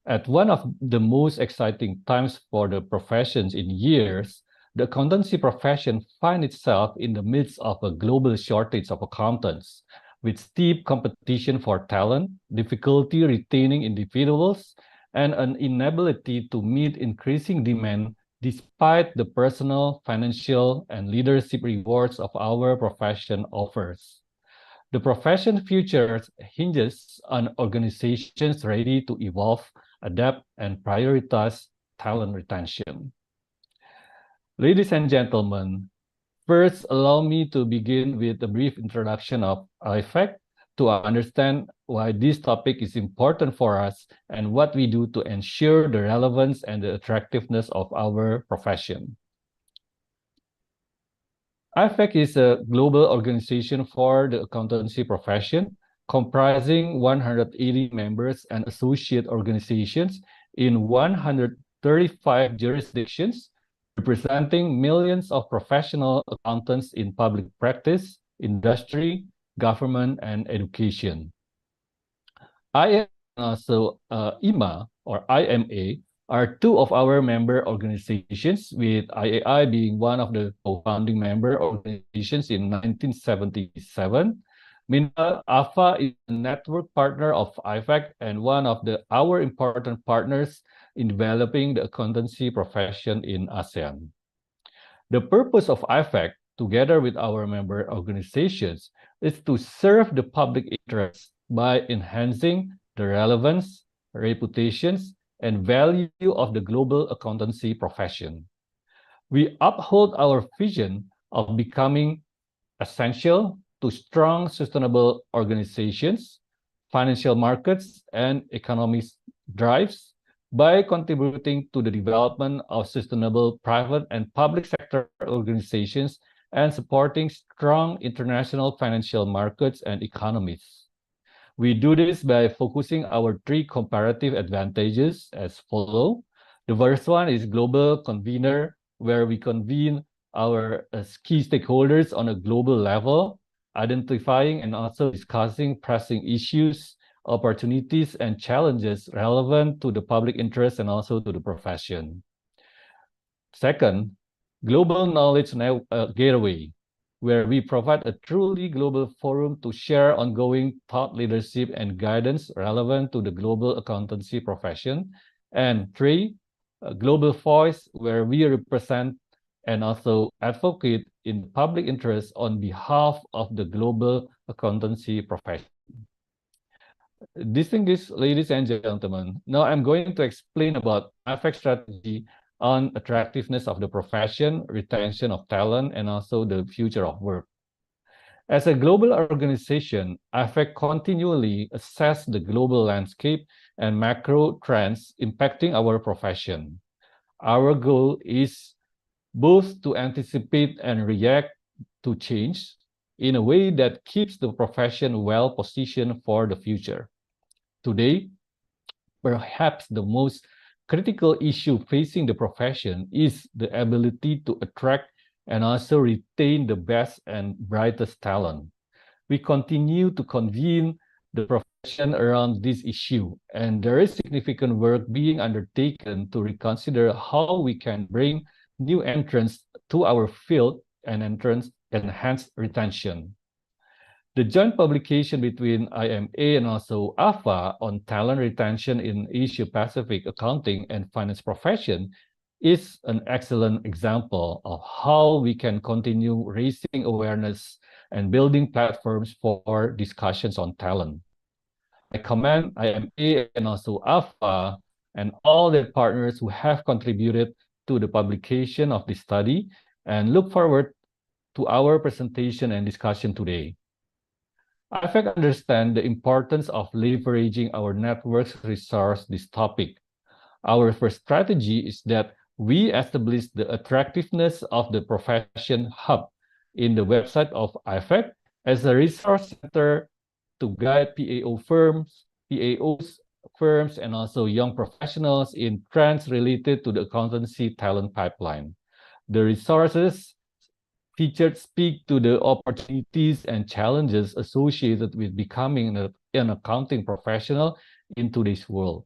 At one of the most exciting times for the professions in years, the accountancy profession finds itself in the midst of a global shortage of accountants, with steep competition for talent, difficulty retaining individuals, and an inability to meet increasing demand despite the personal, financial, and leadership rewards of our profession offers. The profession future hinges on organizations ready to evolve, adapt, and prioritize talent retention. Ladies and gentlemen, first allow me to begin with a brief introduction of IFAC to understand why this topic is important for us and what we do to ensure the relevance and the attractiveness of our profession. IFAC is a global organization for the accountancy profession, comprising 180 members and associate organizations in 135 jurisdictions, representing millions of professional accountants in public practice, industry, government, and education. IM and also IMA, or IMA, are two of our member organizations, with IAI being one of the co-founding member organizations in 1977. Meanwhile, AFA is a network partner of IFAC and one of our important partners in developing the accountancy profession in ASEAN. The purpose of IFAC, together with our member organizations, is to serve the public interest by enhancing the relevance, reputations, and value of the global accountancy profession. We uphold our vision of becoming essential to strong, sustainable organizations, financial markets, and economic drives by contributing to the development of sustainable private and public sector organizations and supporting strong international financial markets and economies. We do this by focusing our three comparative advantages as follow. The first one is global convener, where we convene our key stakeholders on a global level, identifying and also discussing pressing issues, opportunities, and challenges relevant to the public interest and also to the profession. Second, Global Knowledge Gateway, where we provide a truly global forum to share ongoing thought leadership and guidance relevant to the global accountancy profession. And three, Global Voice, where we represent and also advocate in public interest on behalf of the global accountancy profession. Distinguished ladies and gentlemen, now I'm going to explain about IFAC strategy on attractiveness of the profession, retention of talent, and also the future of work. As a global organization, IFAC continually assess the global landscape and macro trends impacting our profession. Our goal is both to anticipate and react to change in a way that keeps the profession well positioned for the future. Today, perhaps the most critical issue facing the profession is the ability to attract and also retain the best and brightest talent. We continue to convene the profession around this issue, and there is significant work being undertaken to reconsider how we can bring new entrants to our field and enhance retention. The joint publication between IMA and also AFA on talent retention in Asia Pacific accounting and finance profession is an excellent example of how we can continue raising awareness and building platforms for discussions on talent. I commend IMA and also AFA and all their partners who have contributed to the publication of this study and look forward to our presentation and discussion today. IFAC understands the importance of leveraging our network's resource this topic. Our first strategy is that we establish the attractiveness of the profession hub in the website of IFAC as a resource center to guide PAOs firms, and also young professionals in trends related to the accountancy talent pipeline. The resources featured speak to the opportunities and challenges associated with becoming an accounting professional in today's world.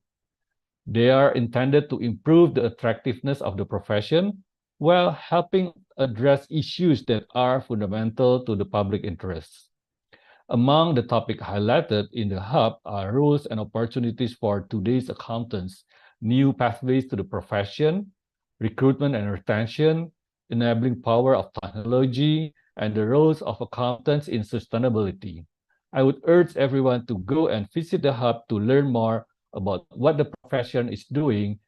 They are intended to improve the attractiveness of the profession while helping address issues that are fundamental to the public interest. Among the topics highlighted in the hub are rules and opportunities for today's accountants, new pathways to the profession, recruitment and retention, enabling power of technology, and the roles of accountants in sustainability. I would urge everyone to go and visit the hub to learn more about what the profession is doing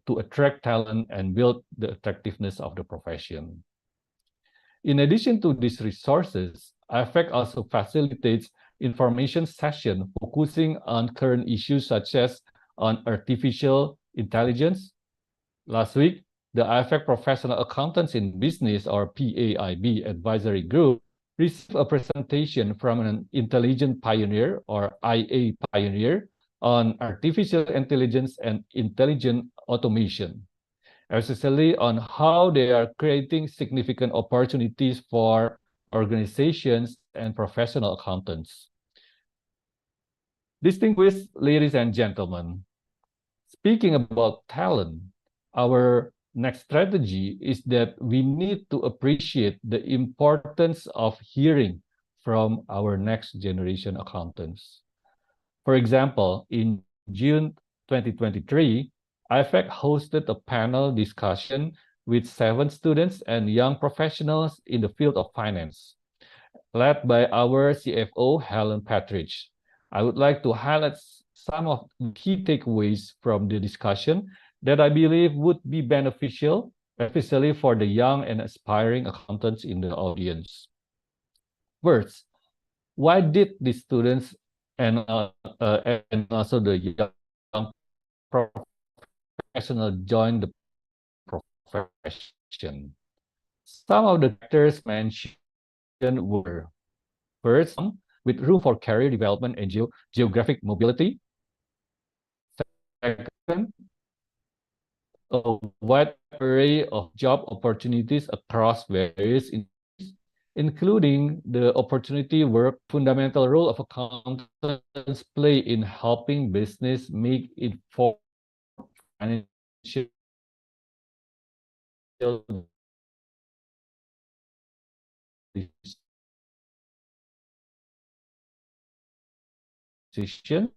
to attract talent and build the attractiveness of the profession. In addition to these resources, IFAC also facilitates information sessions focusing on current issues such as on artificial intelligence. Last week, the IFAC Professional Accountants in Business, or PAIB Advisory Group, received a presentation from an intelligent pioneer, or IA pioneer, on artificial intelligence and intelligent automation, especially on how they are creating significant opportunities for organizations and professional accountants. Distinguished ladies and gentlemen, speaking about talent, our next strategy is that we need to appreciate the importance of hearing from our next generation accountants. For example, in June 2023, IFAC hosted a panel discussion with 7 students and young professionals in the field of finance, led by our CFO, Helen Patridge. I would like to highlight some of the key takeaways from the discussion that I believe would be beneficial, especially for the young and aspiring accountants in the audience. First, why did the students and also the young professional join the profession? Some of the factors mentioned were: first, with room for career development and geographic mobility. Second, a wide array of job opportunities across various industries, including the opportunity work fundamental role of accountants play in helping business make informed financial decisions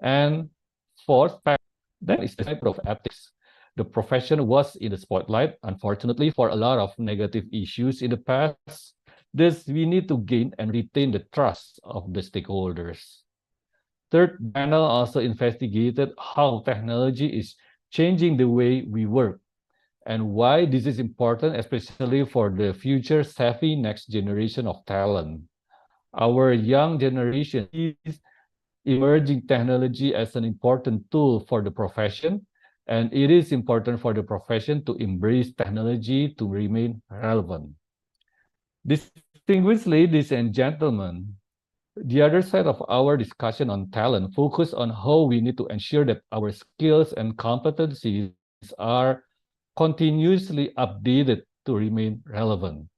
and fourth then is the type of ethics. The profession was in the spotlight, unfortunately, for a lot of negative issues in the past. Thus, we need to gain and retain the trust of the stakeholders. Third panel also investigated how technology is changing the way we work and why this is important, especially for the future savvy next generation of talent. Our young generation sees emerging technology as an important tool for the profession, and it is important for the profession to embrace technology to remain relevant. Distinguished ladies and gentlemen, the other side of our discussion on talent focus on how we need to ensure that our skills and competencies are continuously updated to remain relevant.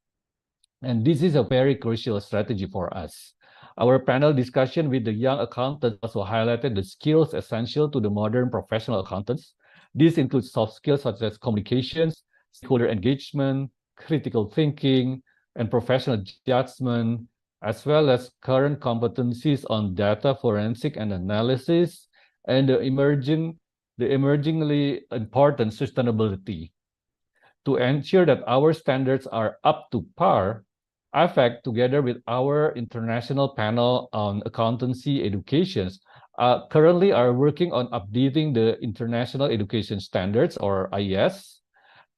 And this is a very crucial strategy for us. Our panel discussion with the young accountants also highlighted the skills essential to the modern professional accountants. These include soft skills such as communications, stakeholder engagement, critical thinking, and professional judgment, as well as current competencies on data forensic and analysis, and the emergingly important sustainability. To ensure that our standards are up to par, IFAC, together with our international panel on accountancy educations, currently are working on updating the International Education Standards, or IES,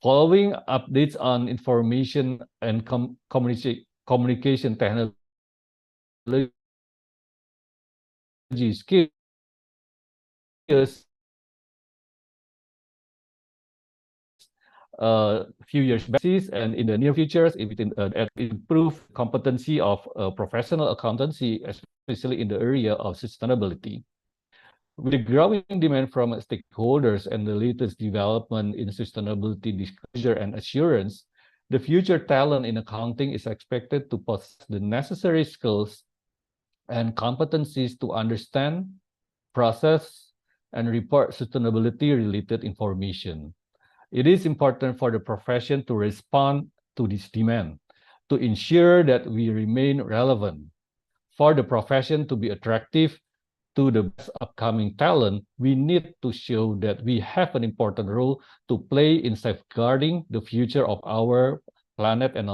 following updates on information and communication technology skills few years back, and in the near future, it improve competency of professional accountancy, especially in the area of sustainability. With the growing demand from stakeholders and the latest development in sustainability disclosure and assurance, the future talent in accounting is expected to possess the necessary skills and competencies to understand, process, and report sustainability-related information. It is important for the profession to respond to this demand, to ensure that we remain relevant. For the profession to be attractive to the best upcoming talent, we need to show that we have an important role to play in safeguarding the future of our planet and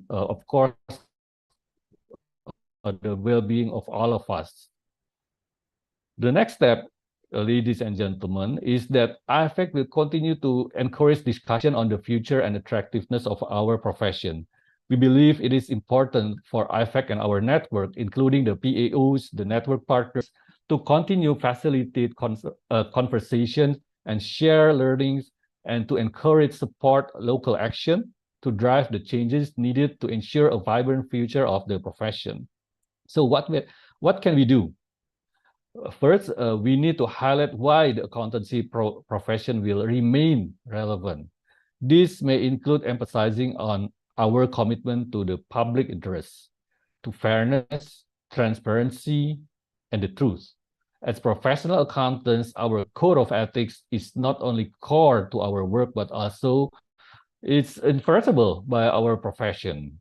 of course, the well-being of all of us. The next step, ladies and gentlemen, is that IFAC will continue to encourage discussion on the future and attractiveness of our profession. We believe it is important for IFAC and our network, including the PAOs, the network partners, to continue facilitate conversation and share learnings, and to encourage support local action to drive the changes needed to ensure a vibrant future of the profession. So what can we do? First, we need to highlight why the accountancy profession will remain relevant. This may include emphasizing on our commitment to the public interest, to fairness, transparency, and the truth. As professional accountants, our code of ethics is not only core to our work, but also it's enforceable by our profession.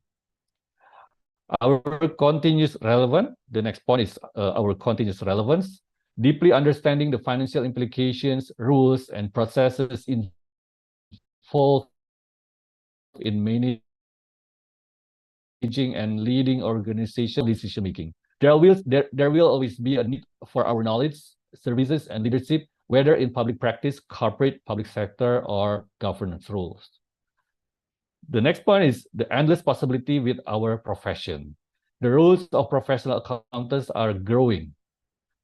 Our continuous relevance, the next point is our continuous relevance, deeply understanding the financial implications, rules, and processes involved in managing and leading organizational decision-making. There will always be a need for our knowledge, services, and leadership, whether in public practice, corporate, public sector, or governance roles. The next point is the endless possibility with our profession. The roles of professional accountants are growing.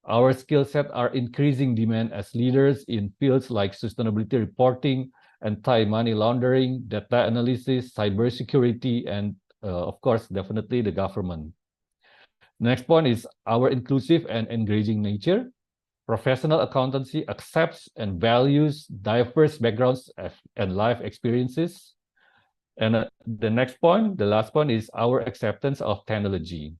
Our skill set are increasing demand as leaders in fields like sustainability reporting, anti-money laundering, data analysis, cybersecurity, and of course, definitely the government. Next point is our inclusive and engaging nature. Professional accountancy accepts and values diverse backgrounds and life experiences. And the next point, the last point, is our acceptance of technology.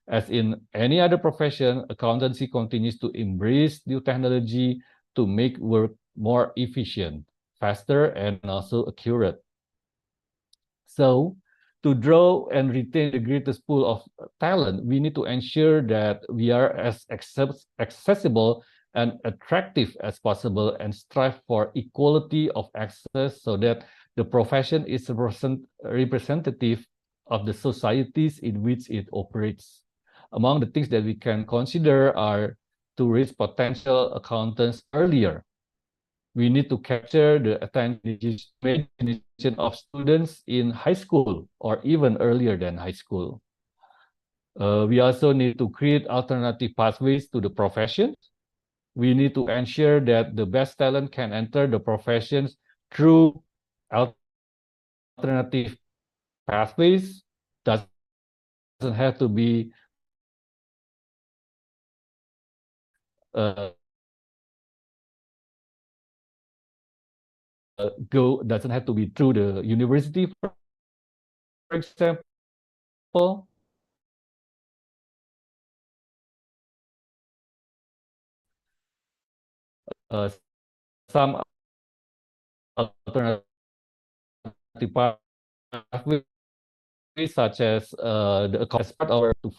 As in any other profession, accountancy continues to embrace new technology to make work more efficient, faster, and also accurate. So, to draw and retain the greatest pool of talent, we need to ensure that we are as accessible and attractive as possible and strive for equality of access so that the profession is representative of the societies in which it operates. Among the things that we can consider are to reach potential accountants earlier. We need to capture the imagination of students in high school or even earlier than high school. We also need to create alternative pathways to the profession. We need to ensure that the best talent can enter the professions through alternative pathways. Doesn't have to be doesn't have to be through the university, for example. Some alternative pathways such as the account part or to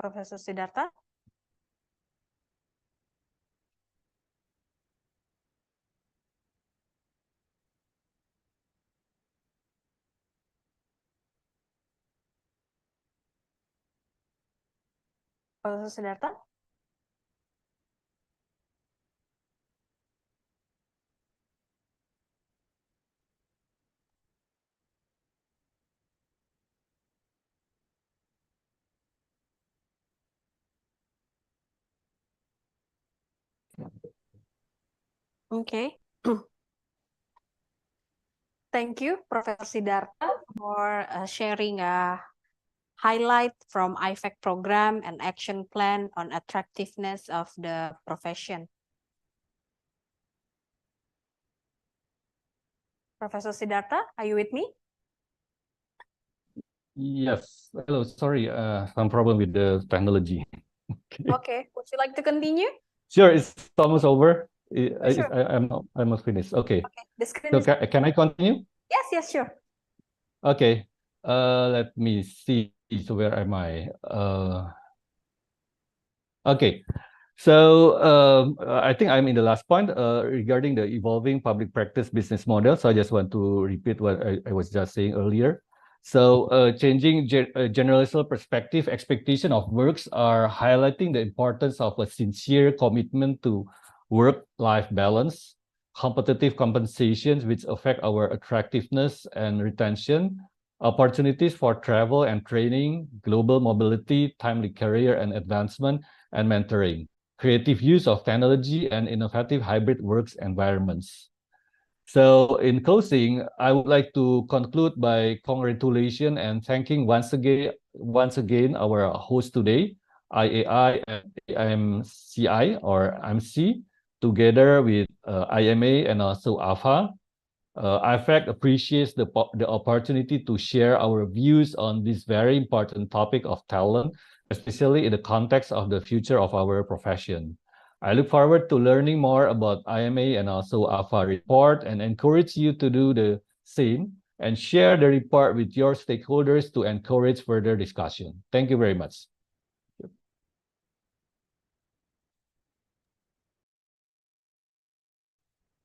Profesor Siddhartha. Profesor Siddhartha. Okay. Thank you, Professor Siddhartha, for sharing a highlight from IFAC program and action plan on attractiveness of the profession. Professor Siddhartha, are you with me? Yes. Hello. Sorry, some problem with the technology. Okay. Would you like to continue? Sure, it's almost over. Sure. I'm almost finished. Okay. Okay. The screen So is... can I continue? Yes, yes, sure. Okay. Let me see. So where am I? Okay. So I think I'm in the last point regarding the evolving public practice business model. So I just want to repeat what I was just saying earlier. So changing generational perspective, expectation of works are highlighting the importance of a sincere commitment to work-life balance, competitive compensations which affect our attractiveness and retention, opportunities for travel and training, global mobility, timely career and advancement, and mentoring, creative use of technology, and innovative hybrid works environments. So in closing, I would like to conclude by congratulating and thanking once again our host today, IAI and IMCI or IMC, together with IMA and also AFA. IFAC appreciates the opportunity to share our views on this very important topic of talent, especially in the context of the future of our profession. I look forward to learning more about IMA and also AFA report and encourage you to do the same and share the report with your stakeholders to encourage further discussion. Thank you very much.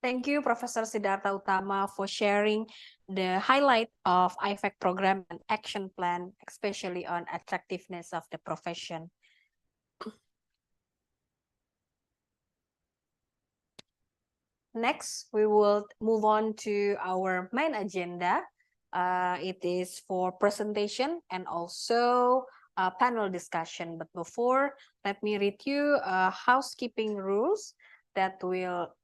Thank you, Professor Siddhartha Utama, for sharing the highlight of IFAC program and action plan, especially on attractiveness of the profession. Next, we will move on to our main agenda. It is for presentation and also panel discussion. But before, let me read you housekeeping rules that will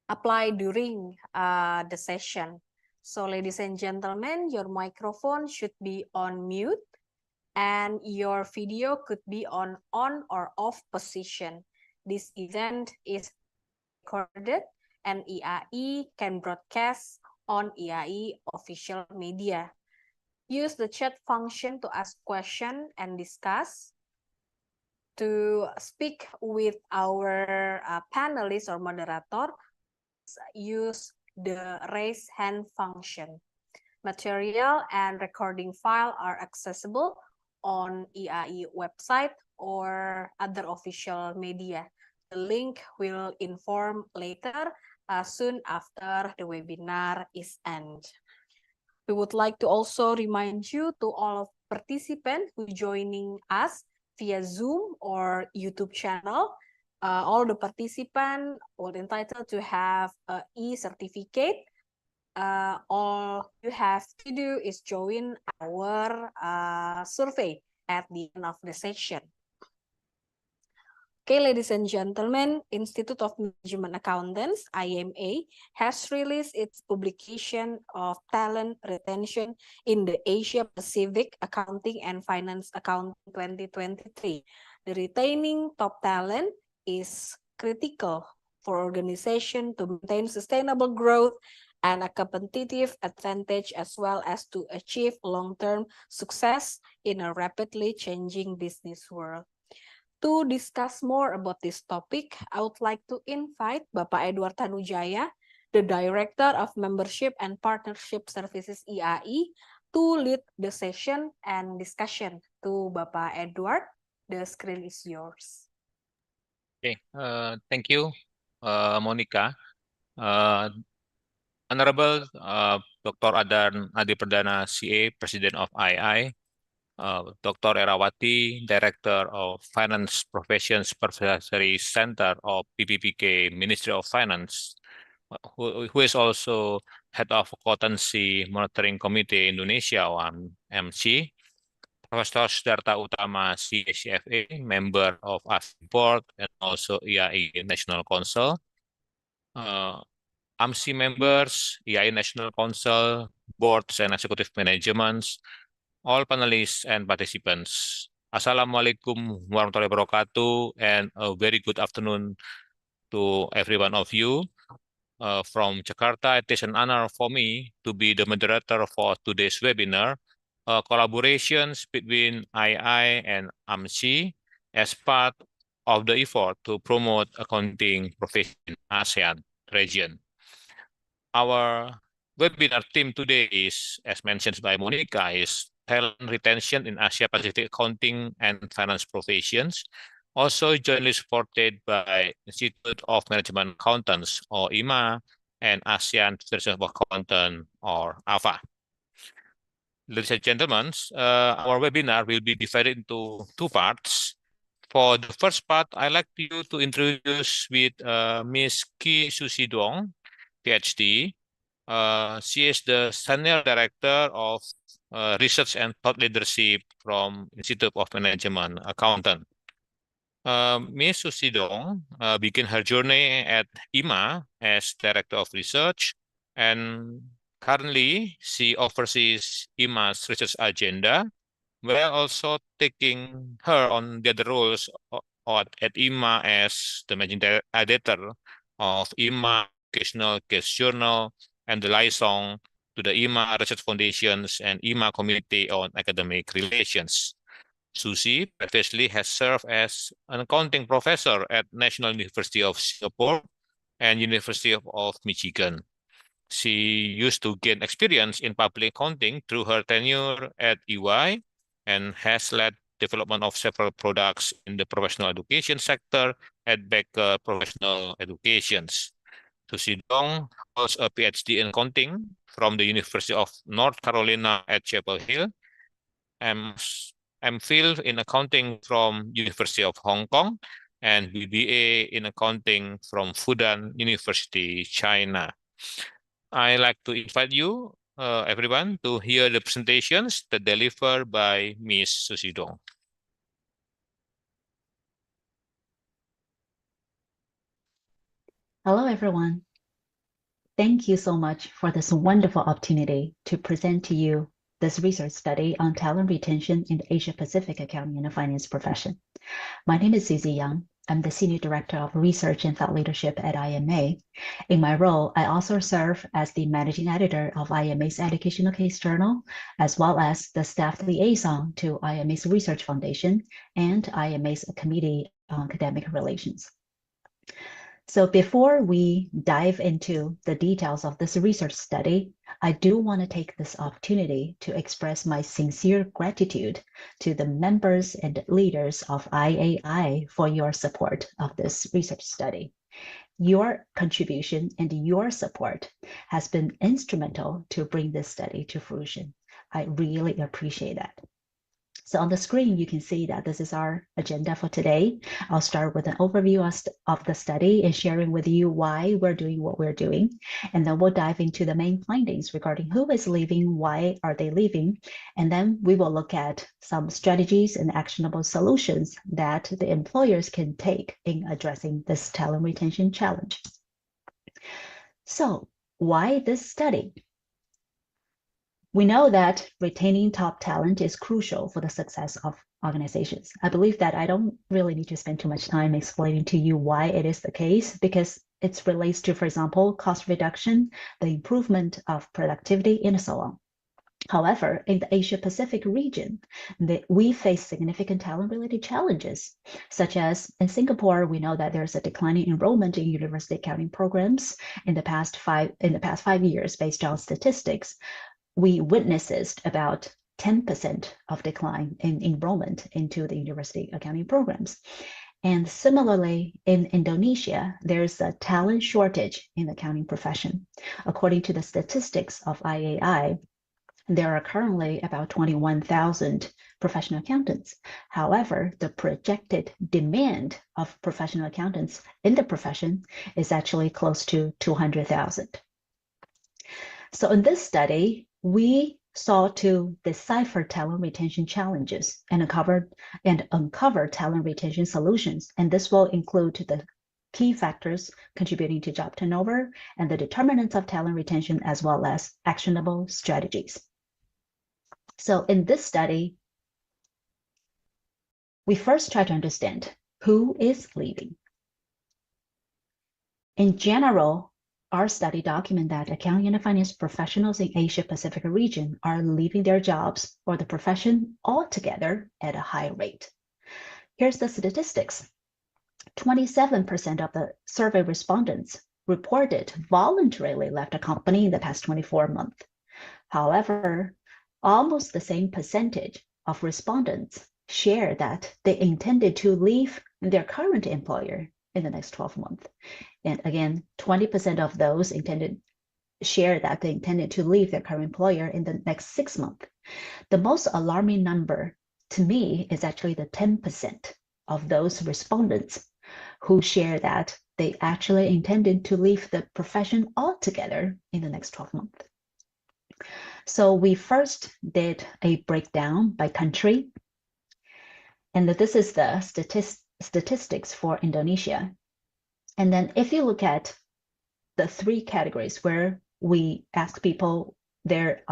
apply during the session. So ladies and gentlemen, your microphone should be on mute and your video could be on or off position. This event is recorded and IAI can broadcast on IAI official media. Use the chat function to ask questions and discuss. To speak with our panelists or moderator, use the raise hand function. Material and recording file are accessible on IAI website or other official media. The link will inform later, soon after the webinar is end. We would like to also remind you to all of participants who joining us via Zoom or YouTube channel. All the participants are entitled to have an e-certificate. All you have to do is join our survey at the end of the session. Okay, ladies and gentlemen, Institute of Management Accountants, IMA, has released its publication of Talent Retention in the Asia Pacific Accounting and Finance Accounting 2023. The retaining top talent is critical for organization to maintain sustainable growth and a competitive advantage, as well as to achieve long-term success in a rapidly changing business world. To discuss more about this topic, I would like to invite Bapak Edward Tanujaya, the Director of Membership and Partnership Services IAI, to lead the session and discussion. To Bapak Edward, the screen is yours. Okay, thank you, Monica. Honorable Dr. Adan Adi Perdana, CA, President of II, Dr. Erawati, Director of Finance Profession Supervisory Center of PPPK, Ministry of Finance, who is also Head of Accountancy Monitoring Committee Indonesia, MC, Professor Sudarta Utama, CFA, Member of AFI Board and also IAI National Council, AMSI members, IAI National Council, boards and executive managements, all panelists and participants. Assalamualaikum warahmatullahi wabarakatuh, and a very good afternoon to every one of you. From Jakarta, it is an honor for me to be the moderator for today's webinar, collaborations between II and AMSI as part of the effort to promote accounting profession in ASEAN region. Our webinar theme today is, as mentioned by Monica, is talent retention in Asia Pacific accounting and finance professions, also jointly supported by Institute of Management Accountants, or IMA, and ASEAN Federation of Accountants, or AFA. Ladies and gentlemen, our webinar will be divided into two parts. For the first part, I'd like you to introduce with Ms. Ki Susidong, PhD. She is the Senior Director of Research and Thought Leadership from Institute of Management Accountant. Ms. Susidong began her journey at IMA as Director of Research, and currently she oversees IMA's research agenda, while also taking her on the other roles at IMA as the Managing Editor of IMA Educational Case Journal and the liaison to the IMA Research Foundations and IMA Committee on Academic Relations. Susi previously has served as an accounting professor at National University of Singapore and University of Michigan. She used to gain experience in public accounting through her tenure at EY and has led development of several products in the professional education sector at Becker Professional Educations. Susidong holds a PhD in accounting from the University of North Carolina at Chapel Hill, MPhil in accounting from University of Hong Kong, and BBA in accounting from Fudan University, China. I like to invite you, everyone, to hear the presentations that delivered by Ms. Susidong. Hello, everyone. Thank you so much for this wonderful opportunity to present to you this research study on talent retention in the Asia-Pacific accounting and finance profession. My name is Susie Young. I'm the Senior Director of Research and Thought Leadership at IMA. In my role, I also serve as the Managing Editor of IMA's Educational Case Journal, as well as the Staff Liaison to IMA's Research Foundation and IMA's Committee on Academic Relations. So before we dive into the details of this research study, I do want to take this opportunity to express my sincere gratitude to the members and leaders of IAI for your support of this research study. Your contribution and your support has been instrumental to bring this study to fruition. I really appreciate that. So on the screen, you can see that this is our agenda for today. I'll start with an overview of the study and sharing with you why we're doing what we're doing. And then we'll dive into the main findings regarding who is leaving, why are they leaving. And then we will look at some strategies and actionable solutions that the employers can take in addressing this talent retention challenge. So why this study? We know that retaining top talent is crucial for the success of organizations. I believe that I don't really need to spend too much time explaining to you why it is the case, because it relates to, for example, cost reduction, the improvement of productivity, and so on. However, in the Asia-Pacific region, we face significant talent-related challenges, such as in Singapore, we know that there's a declining enrollment in university accounting programs in the past 5 years based on statistics. We witnessed about 10% of decline in enrollment into the university accounting programs. And similarly, in Indonesia, there's a talent shortage in the accounting profession. According to the statistics of IAI, there are currently about 21,000 professional accountants. However, the projected demand of professional accountants in the profession is actually close to 200,000. So in this study, we sought to decipher talent retention challenges and uncover talent retention solutions. And this will include the key factors contributing to job turnover and the determinants of talent retention, as well as actionable strategies. So in this study, we first try to understand who is leaving. In general, our study documents that accounting and finance professionals in Asia-Pacific region are leaving their jobs or the profession altogether at a high rate. Here's the statistics. 27% of the survey respondents reported voluntarily left a company in the past 24 months. However, almost the same percentage of respondents share that they intended to leave their current employer in the next 12 months. And again, 20% of those share that they intended to leave their current employer in the next 6 months. The most alarming number to me is actually the 10% of those respondents who share that they actually intended to leave the profession altogether in the next 12 months. So we first did a breakdown by country. And this is the statistics for Indonesia. And then if you look at the 3 categories where we ask people their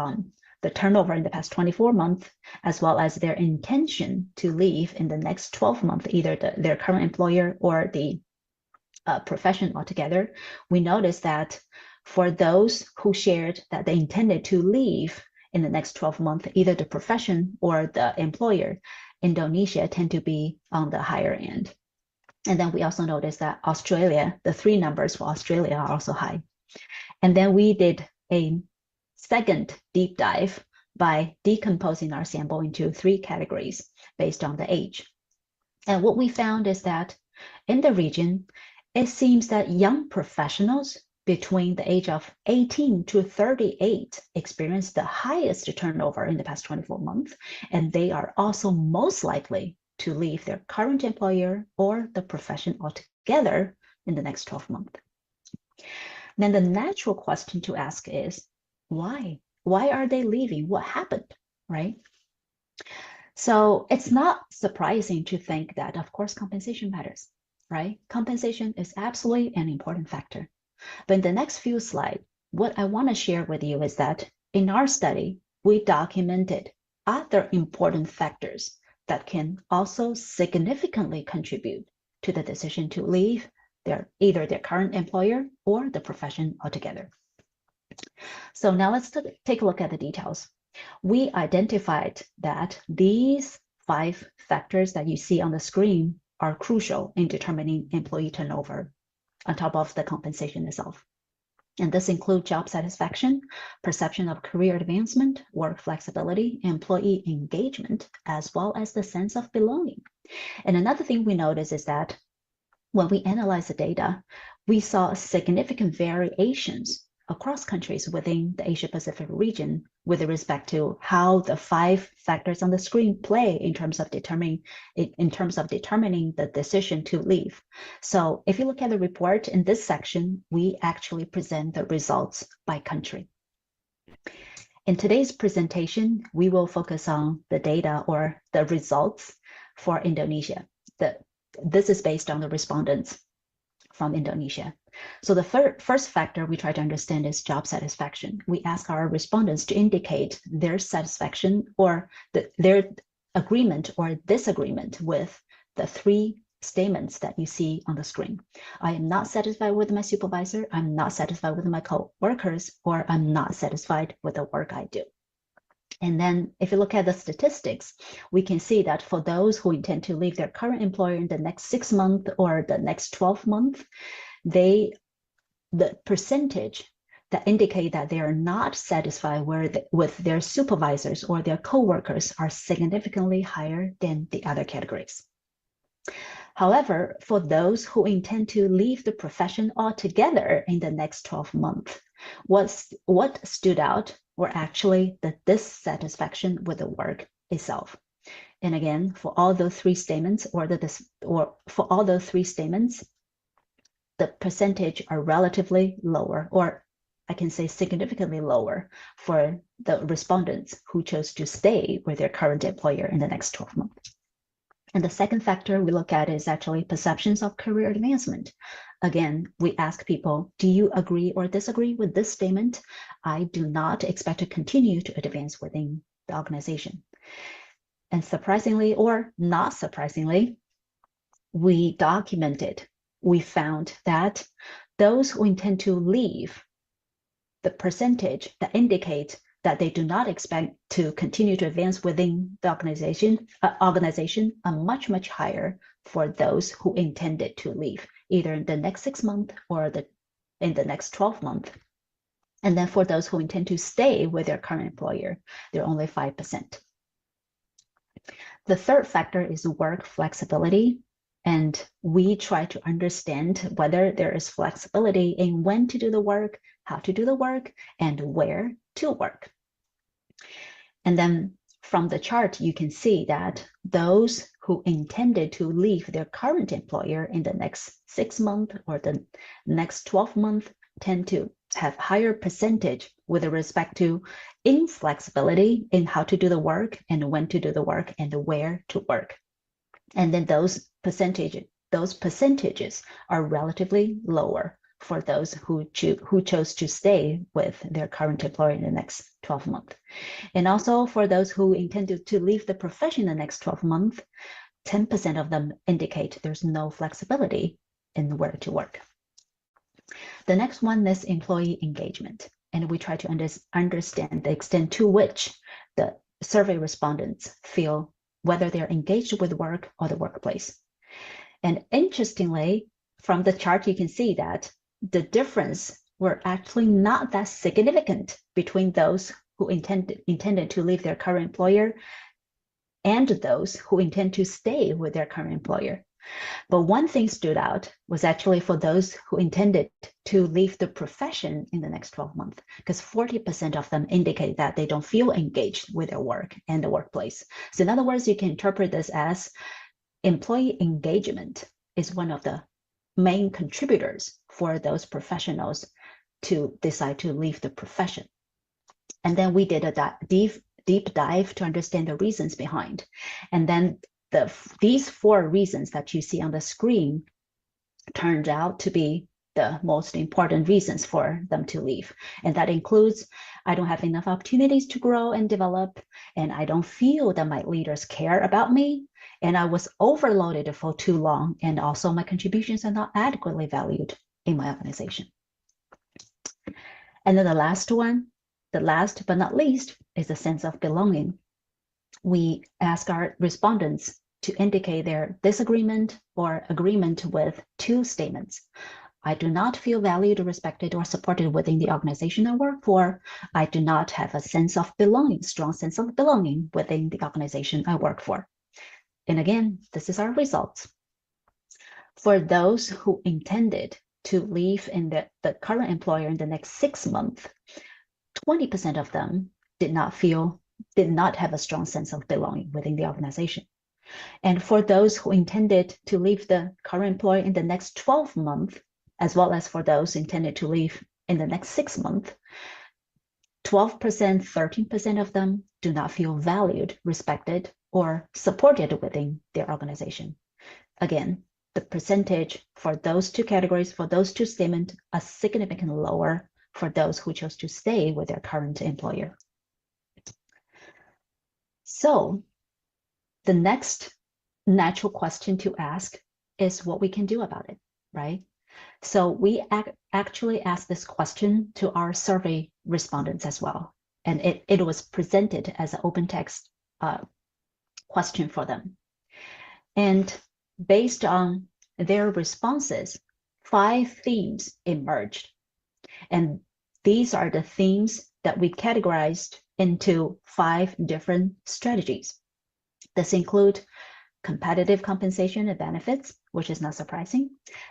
the turnover in the past 24 months, as well as their intention to leave in the next 12 months, either their current employer or the profession altogether, we noticed that for those who shared that they intended to leave in the next 12 months, either the profession or the employer, Indonesia tend to be on the higher end. And then we also noticed that Australia, the 3 numbers for Australia are also high. And then we did a second deep dive by decomposing our sample into 3 categories based on the age. And what we found is that in the region, it seems that young professionals between the age of 18 to 38 experienced the highest turnover in the past 24 months, and they are also most likely to leave their current employer or the profession altogether in the next 12 months. Then the natural question to ask is, why? Why are they leaving? What happened, right? So it's not surprising to think that, of course, compensation matters, right? Compensation is absolutely an important factor. But in the next few slides, what I want to share with you is that in our study, we documented other important factors that can also significantly contribute to the decision to leave either their current employer or the profession altogether. So now let's take a look at the details. We identified that these 5 factors that you see on the screen are crucial in determining employee turnover on top of the compensation itself. And this includes job satisfaction, perception of career advancement, work flexibility, employee engagement, as well as the sense of belonging. And another thing we noticed is that when we analyze the data, we saw significant variations across countries within the Asia Pacific region with respect to how the 5 factors on the screen play in terms of determining the decision to leave. So if you look at the report in this section, we actually present the results by country. In today's presentation, we will focus on the data or the results for Indonesia. This is based on the respondents from Indonesia. So the first factor we try to understand is job satisfaction. We ask our respondents to indicate their satisfaction or their agreement or disagreement with the 3 statements that you see on the screen. I am not satisfied with my supervisor, I'm not satisfied with my co-workers, or I'm not satisfied with the work I do. And then if you look at the statistics, we can see that for those who intend to leave their current employer in the next 6 months or the next 12 months, the percentage that indicate that they are not satisfied with their supervisors or their co-workers are significantly higher than the other categories. However, for those who intend to leave the profession altogether in the next 12 months, what stood out were actually the dissatisfaction with the work itself. And again, for all those 3 statements the percentage are relatively lower, or I can say significantly lower for the respondents who chose to stay with their current employer in the next 12 months. And the second factor we look at is actually perceptions of career advancement. Again, we ask people, do you agree or disagree with this statement? I do not expect to continue to advance within the organization. And surprisingly or not surprisingly, we found that those who intend to leave, the percentage that indicate that they do not expect to continue to advance within the organization are much, much higher for those who intended to leave, either in the next 6 months or in the next 12 months. And then for those who intend to stay with their current employer, they're only 5%. The third factor is work flexibility. And we try to understand whether there is flexibility in when to do the work, how to do the work, and where to work. And then from the chart, you can see that those who intended to leave their current employer in the next 6 months or the next 12 months tend to have higher percentage with respect to inflexibility in how to do the work and when to do the work and where to work. And then those percentages are relatively lower for those who chose to stay with their current employer in the next 12 months. And also for those who intended to leave the profession in the next 12 months, 10% of them indicate there's no flexibility in where to work. The next one is employee engagement. And we try to understand the extent to which the survey respondents feel whether they're engaged with work or the workplace. And interestingly, from the chart, you can see that the difference were actually not that significant between those who intended to leave their current employer and those who intend to stay with their current employer. But one thing stood out was actually for those who intended to leave the profession in the next 12 months, because 40% of them indicate that they don't feel engaged with their work and the workplace. So in other words, you can interpret this as employee engagement is one of the main contributors for those professionals to decide to leave the profession. And then we did a deep dive to understand the reasons behind. And then these 4 reasons that you see on the screen turned out to be the most important reasons for them to leave. And that includes, I don't have enough opportunities to grow and develop, and I don't feel that my leaders care about me, and I was overloaded for too long, and also my contributions are not adequately valued in my organization. And then the last one, the last but not least, is a sense of belonging. We ask our respondents to indicate their disagreement or agreement with 2 statements. I do not feel valued, respected, or supported within the organization I work for. I do not have a sense of belonging, strong sense of belonging within the organization I work for. And again, this is our results. For those who intended to leave in the current employer in the next 6 months, 20% of them did not have a strong sense of belonging within the organization. And for those who intended to leave the current employer in the next 12 months, as well as for those intended to leave in the next 6 months, 12%, 13% of them do not feel valued, respected, or supported within their organization. Again, the percentage for those 2 categories, for those 2 statements, are significantly lower for those who chose to stay with their current employer. So the next natural question to ask is what we can do about it, right? So we actually asked this question to our survey respondents as well. And it was presented as an open text question for them. And based on their responses, 5 themes emerged. And these are the themes that we categorized into 5 different strategies. This include competitive compensation and benefits, which is not surprising,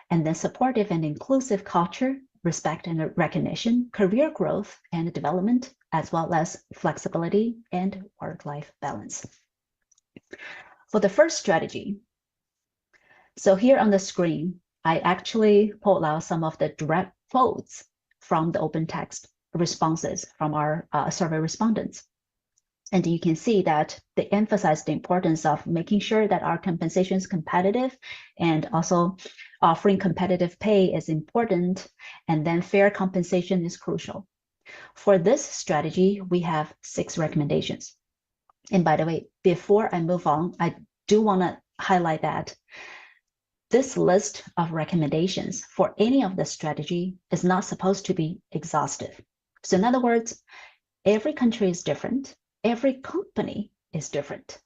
and then supportive and inclusive culture, respect and recognition, career growth and development, as well as flexibility and work-life balance. For the first strategy, so here on the screen, I actually pulled out some of the direct quotes from the open text responses from our survey respondents. And you can see that they emphasize the importance of making sure that our compensation is competitive, and also offering competitive pay is important, and then fair compensation is crucial. For this strategy, we have 6 recommendations. And by the way, before I move on, I do want to highlight that this list of recommendations for any of the strategy is not supposed to be exhaustive. So in other words, every country is different. Every company is different.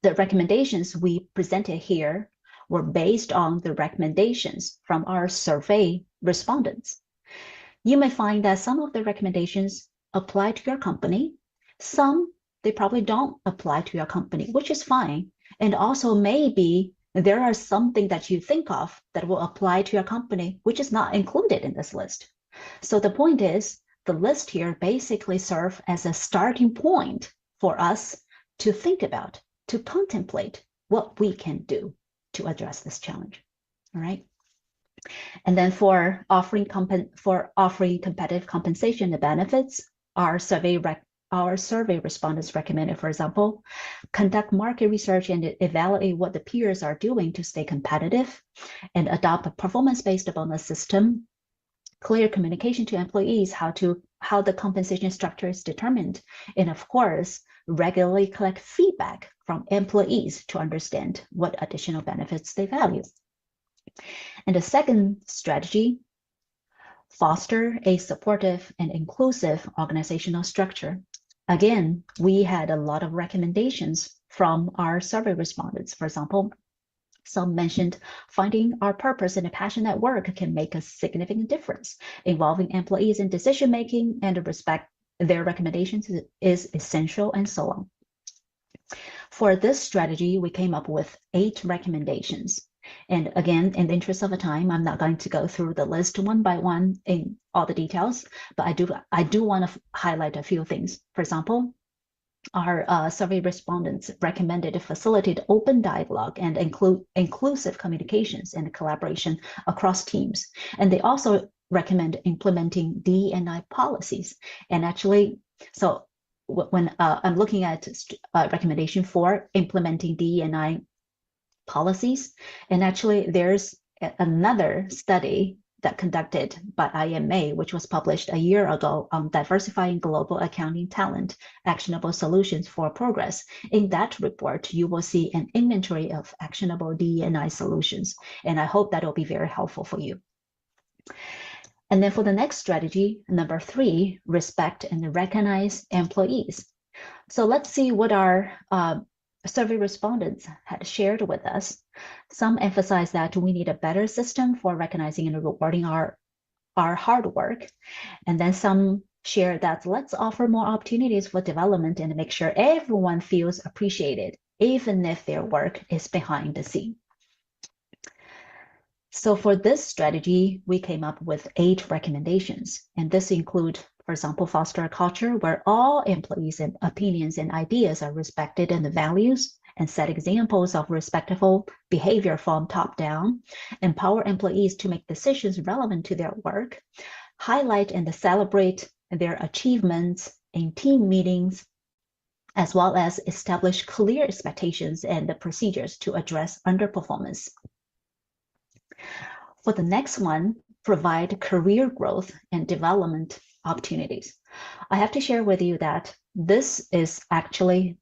The recommendations we presented here were based on the recommendations from our survey respondents. You may find that some of the recommendations apply to your company. Some, they probably don't apply to your company, which is fine. And also maybe there are something that you think of that will apply to your company, which is not included in this list. So the point is, the list here basically serves as a starting point for us to think about, to contemplate what we can do to address this challenge. All right. And then for offering competitive compensation and benefits, our survey respondents recommended, for example, conduct market research and evaluate what the peers are doing to stay competitive, and adopt a performance-based bonus system, clear communication to employees how the compensation structure is determined, and of course, regularly collect feedback from employees to understand what additional benefits they value. And the second strategy, foster a supportive and inclusive organizational structure. Again, we had a lot of recommendations from our survey respondents. For example, some mentioned finding our purpose and a passion at work can make a significant difference. Involving employees in decision-making and respect their recommendations is essential, and so on. For this strategy, we came up with 8 recommendations. And again, in the interest of time, I'm not going to go through the list one by one in all the details, but I do want to highlight a few things. For example, our survey respondents recommended to facilitate open dialogue and inclusive communications and collaboration across teams. And they also recommend implementing D&I policies. And actually, so when I'm looking at recommendation 4, implementing D&I policies, and actually there's another study that conducted by IMA, which was published a year ago on diversifying global accounting talent, actionable solutions for progress. In that report, you will see an inventory of actionable D&I solutions, and I hope that will be very helpful for you. And then for the next strategy, number 3, respect and recognize employees. So let's see what our survey respondents had shared with us. Some emphasize that we need a better system for recognizing and rewarding our hard work. And then some share that let's offer more opportunities for development and make sure everyone feels appreciated, even if their work is behind the scene. So for this strategy, we came up with 8 recommendations, and this include, for example, foster a culture where all employees' opinions and ideas are respected and values, and set examples of respectful behavior from top down, empower employees to make decisions relevant to their work, highlight and celebrate their achievements in team meetings, as well as establish clear expectations and the procedures to address underperformance. For the next one, provide career growth and development opportunities. I have to share with you that this is actually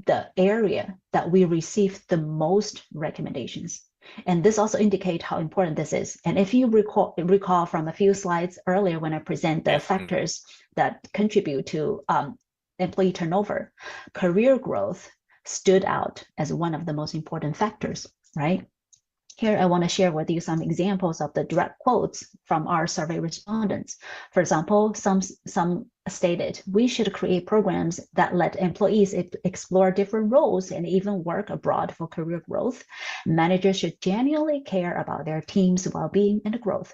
the area that we received the most recommendations. And this also indicates how important this is. And if you recall from a few slides earlier when I present the factors that contribute to employee turnover, career growth stood out as one of the most important factors, right? Here, I want to share with you some examples of the direct quotes from our survey respondents. For example, some stated, we should create programs that let employees explore different roles and even work abroad for career growth. Managers should genuinely care about their team's well-being and growth.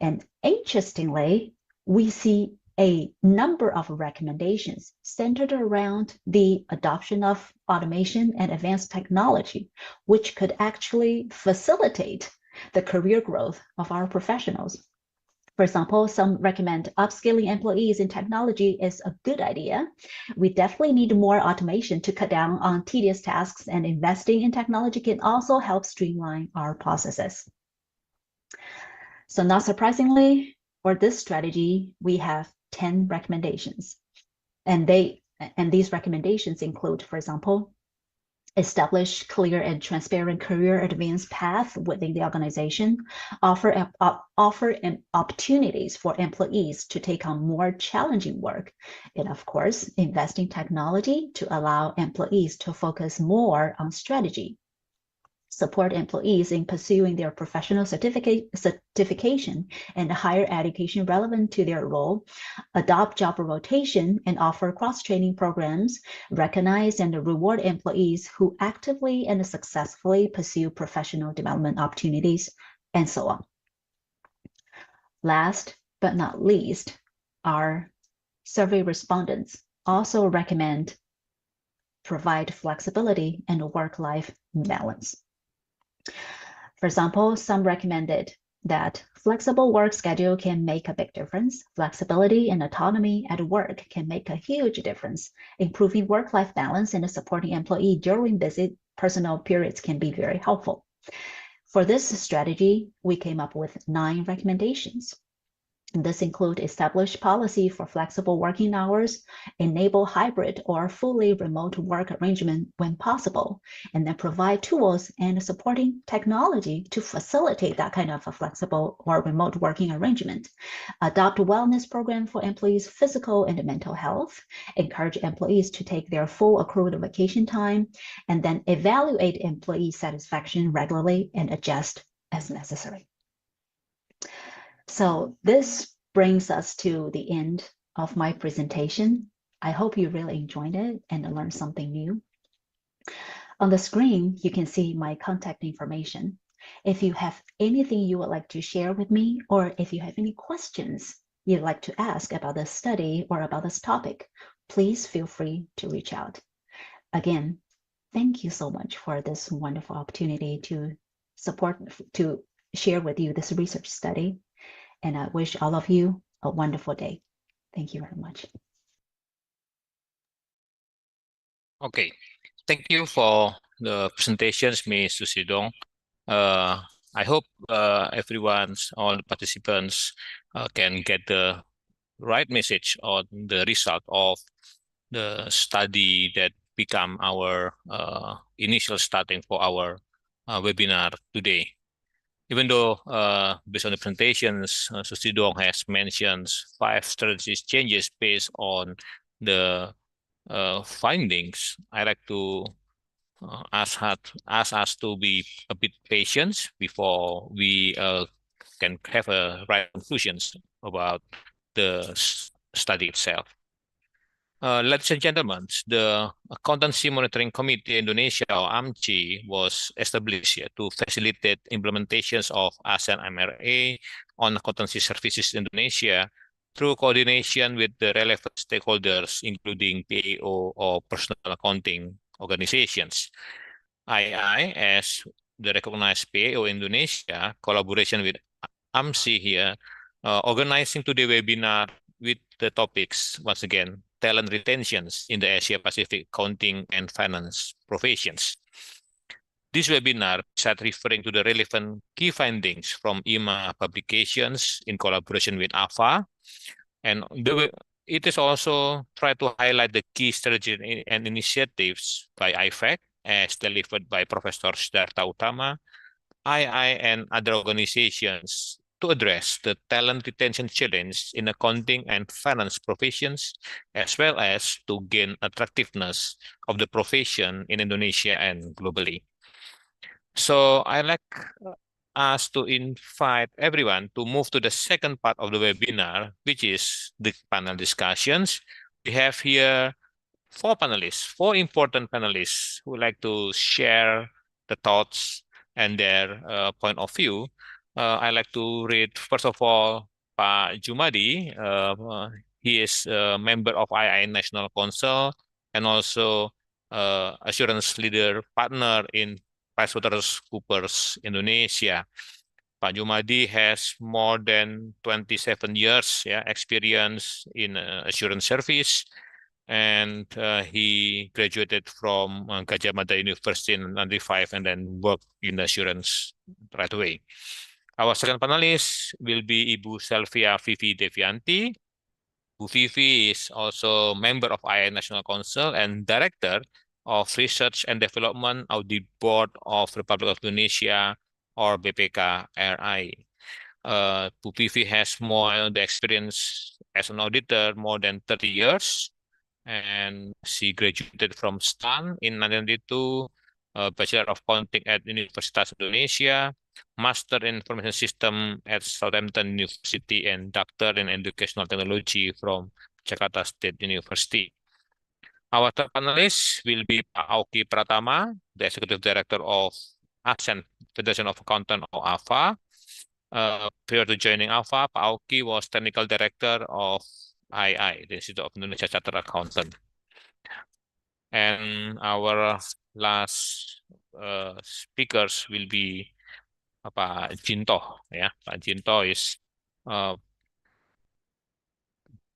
And interestingly, we see a number of recommendations centered around the adoption of automation and advanced technology, which could actually facilitate the career growth of our professionals. For example, some recommend upskilling employees in technology is a good idea. We definitely need more automation to cut down on tedious tasks, and investing in technology can also help streamline our processes. So not surprisingly, for this strategy, we have 10 recommendations. And these recommendations include, for example, establish clear and transparent career advance path within the organization, offer opportunities for employees to take on more challenging work, and of course, invest in technology to allow employees to focus more on strategy. Support employees in pursuing their professional certification and higher education relevant to their role, adopt job rotation and offer cross-training programs, recognize and reward employees who actively and successfully pursue professional development opportunities, and so on. Last but not least, our survey respondents also recommend provide flexibility and work-life balance. For example, some recommended that flexible work schedule can make a big difference. Flexibility and autonomy at work can make a huge difference. Improving work-life balance and supporting employee during busy personal periods can be very helpful. For this strategy, we came up with 9 recommendations. This includes establish policy for flexible working hours, enable hybrid or fully remote work arrangement when possible, and then provide tools and supporting technology to facilitate that kind of a flexible or remote working arrangement. Adopt a wellness program for employees' physical and mental health, encourage employees to take their full accrued vacation time, and then evaluate employee satisfaction regularly and adjust as necessary. So this brings us to the end of my presentation. I hope you really enjoyed it and learned something new. On the screen, you can see my contact information. If you have anything you would like to share with me, or if you have any questions you'd like to ask about this study or about this topic, please feel free to reach out. Again, thank you so much for this wonderful opportunity to share with you this research study. And I wish all of you a wonderful day. Thank you very much. Okay, thank you for the presentations, Ms. Susidong. I hope all the participants can get the right message on the result of the study that become our initial starting for our webinar today. Even though based on the presentations, Susidong has mentioned 5 strategies changes based on the findings, I like to ask us to be a bit patient before we can have a right conclusions about the study itself. Ladies and gentlemen, the Accountancy Monitoring Committee Indonesia, or AMCI, was established to facilitate implementations of ASEAN MRA on accountancy services in Indonesia through coordination with the relevant stakeholders, including PAO or personal accounting organizations. II, as the recognized PAO Indonesia, collaboration with AMCI here, organizing today webinar with the topics, once again, talent retentions in the Asia Pacific accounting and finance professions. This webinar is referring to the relevant key findings from IMA publications in collaboration with AFA, and it is also try to highlight the key strategies and initiatives by IFAC as delivered by Professor Siddhartha Utama, II, and other organizations to address the talent retention challenge in accounting and finance professions, as well as to gain attractiveness of the profession in Indonesia and globally. So I like us to invite everyone to move to the second part of the webinar, which is the panel discussions. We have here 4 panelists, 4 important panelists who would like to share the thoughts and their point of view. I like to read, first of all, Pak Jumadi. He is a member of II National Council and also assurance leader partner in PricewaterhouseCoopers Indonesia. Pak Jumadi has more than 27 years experience in assurance service, and he graduated from Gajah Mada University in 1995 and then worked in assurance right away. Our second panelist will be Ibu Selvia Vivi Devianti. Bu Vivi is also member of II National Council and Director of Research and Development of the Board of Republic of Indonesia, or BPK RI. Bu Vivi has more the experience as an auditor, more than 30 years, and she graduated from STAN in 1992, Bachelor of Accounting at Universitas Indonesia, Master in Information System at Southampton University, and Doctor in Educational Technology from Jakarta State University. Our third panelist will be Pak Auki Pratama, the Executive Director of ASEAN Federation of Accountants, or AFA. Prior to joining AFA, Pak Auki was Technical Director of II, the Institute of Indonesia Chartered Accountant. And our last speakers will be Pak Jinto. Pak Jinto is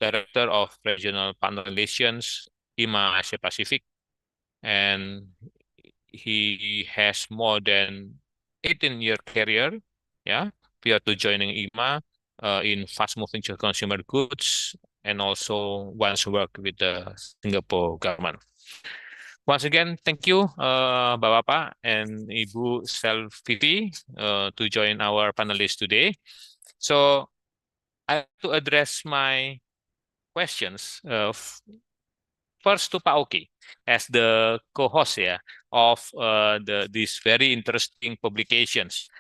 Director of Regional Partner Relations, IMA Asia Pacific, and he has more than 18-year career, prior to joining IMA in fast-moving consumer goods, and also once worked with the Singapore government. Once again, thank you, Bapak and Ibu Selvivi, to join our panelists today. So I have to address my questions first to Pak Oki as the co-host of these very interesting publications.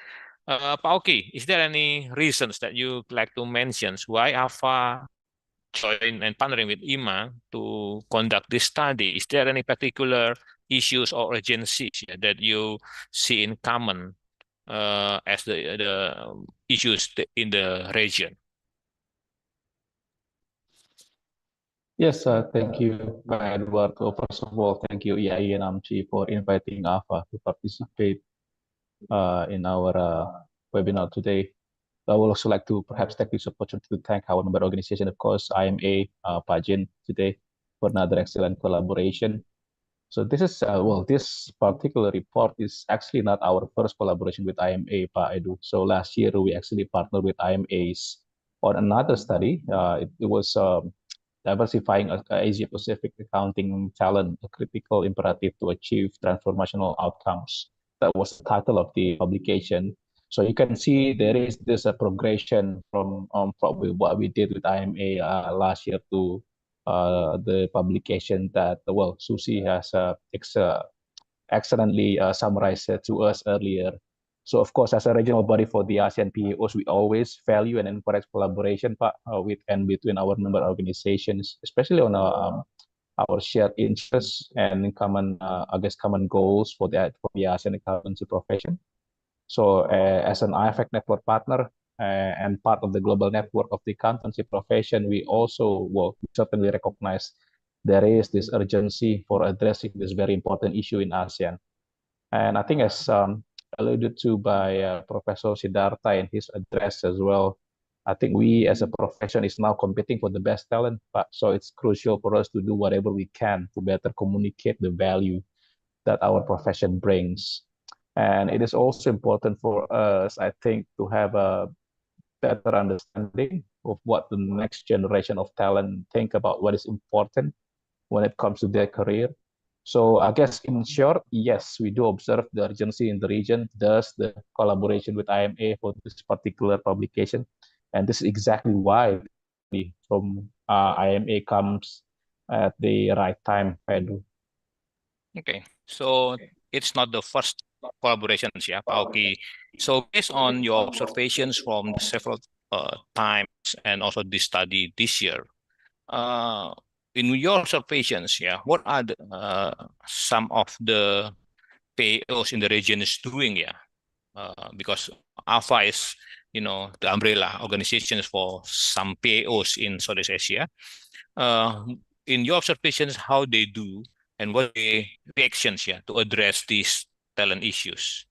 Pak Oki, is there any reasons that you'd like to mention why AFA joined and partnering with IMA to conduct this study? Is there any particular issues or urgencies that you see in common as the issues in the region? Yes, thank you, Edward. So first of all, thank you, EIE and AMCI, for inviting AFA to participate in our webinar today. I would also like to perhaps take this opportunity to thank our member organization, of course, IMA, Pak Jin, today, for another excellent collaboration. So this is, this particular report is actually not our first collaboration with IMA, Pak Edu. So last year, we actually partnered with IMAs on another study. It was diversifying Asia Pacific accounting talent, a critical imperative to achieve transformational outcomes. That was the title of the publication. So you can see there is this progression from probably what we did with IMA last year to the publication that, Susi has excellently summarized to us earlier. So, of course, as a regional body for the ASEAN PAOs, we always value and encourage collaboration, Pak, with and between our member organizations, especially on our shared interests and common, common goals for the ASEAN accountancy profession. So, as an IFAC network partner and part of the global network of the accountancy profession, we also certainly recognize there is this urgency for addressing this very important issue in ASEAN. And I think as alluded to by Professor Siddhartha in his address as well, I think we as a profession is now competing for the best talent, but so it's crucial for us to do whatever we can to better communicate the value that our profession brings. And it is also important for us, I think, to have a better understanding of what the next generation of talent think about what is important when it comes to their career. So I guess in short, yes, we do observe the urgency in the region, thus the collaboration with IMA for this particular publication. And this is exactly why from IMA comes at the right time, Pedro. Okay, so it's not the first collaborations, yeah, Pak Oki. So based on your observations from the several times and also this study this year, in your observations, yeah, what are some of the PAOs in the region is doing, yeah? Because AFA is, the umbrella organizations for some PAOs in Southeast Asia. In your observations, how they do and what the reactions, yeah, to address these talent issues?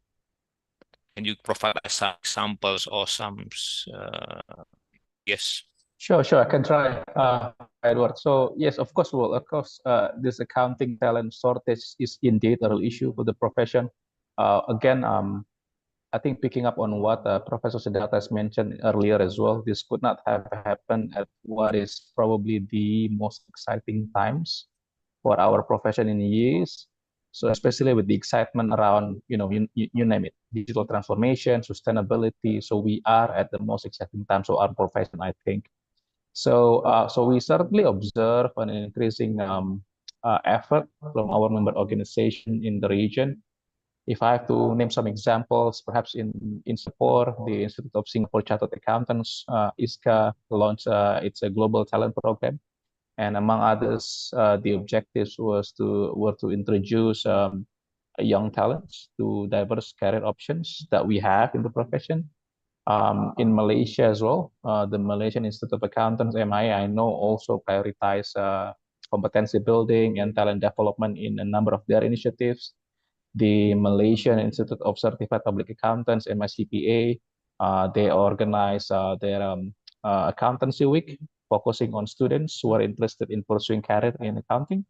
Can you provide us some examples or some, yes? Sure, I can try, Edward. So yes, of course, this accounting talent shortage is indeed a real issue for the profession. Again, I think picking up on what Professor Siddhartha has mentioned earlier as well, this could not have happened at what is probably the most exciting times for our profession in years. So especially with the excitement around, you name it, digital transformation, sustainability. So we are at the most exciting times of our profession, I think. So, we certainly observe an increasing effort from our member organization in the region. If I have to name some examples, perhaps in Singapore, the Institute of Singapore Chartered Accountants, ISCA, launched its a global talent program, and among others, the objectives were to introduce young talents to diverse career options that we have in the profession. In Malaysia as well, the Malaysian Institute of Accountants (MIA) I know also prioritize competency building and talent development in a number of their initiatives. The Malaysian Institute of Certified Public Accountants (MICPA) they organize their accountancy week, focusing on students who are interested in pursuing career in accounting.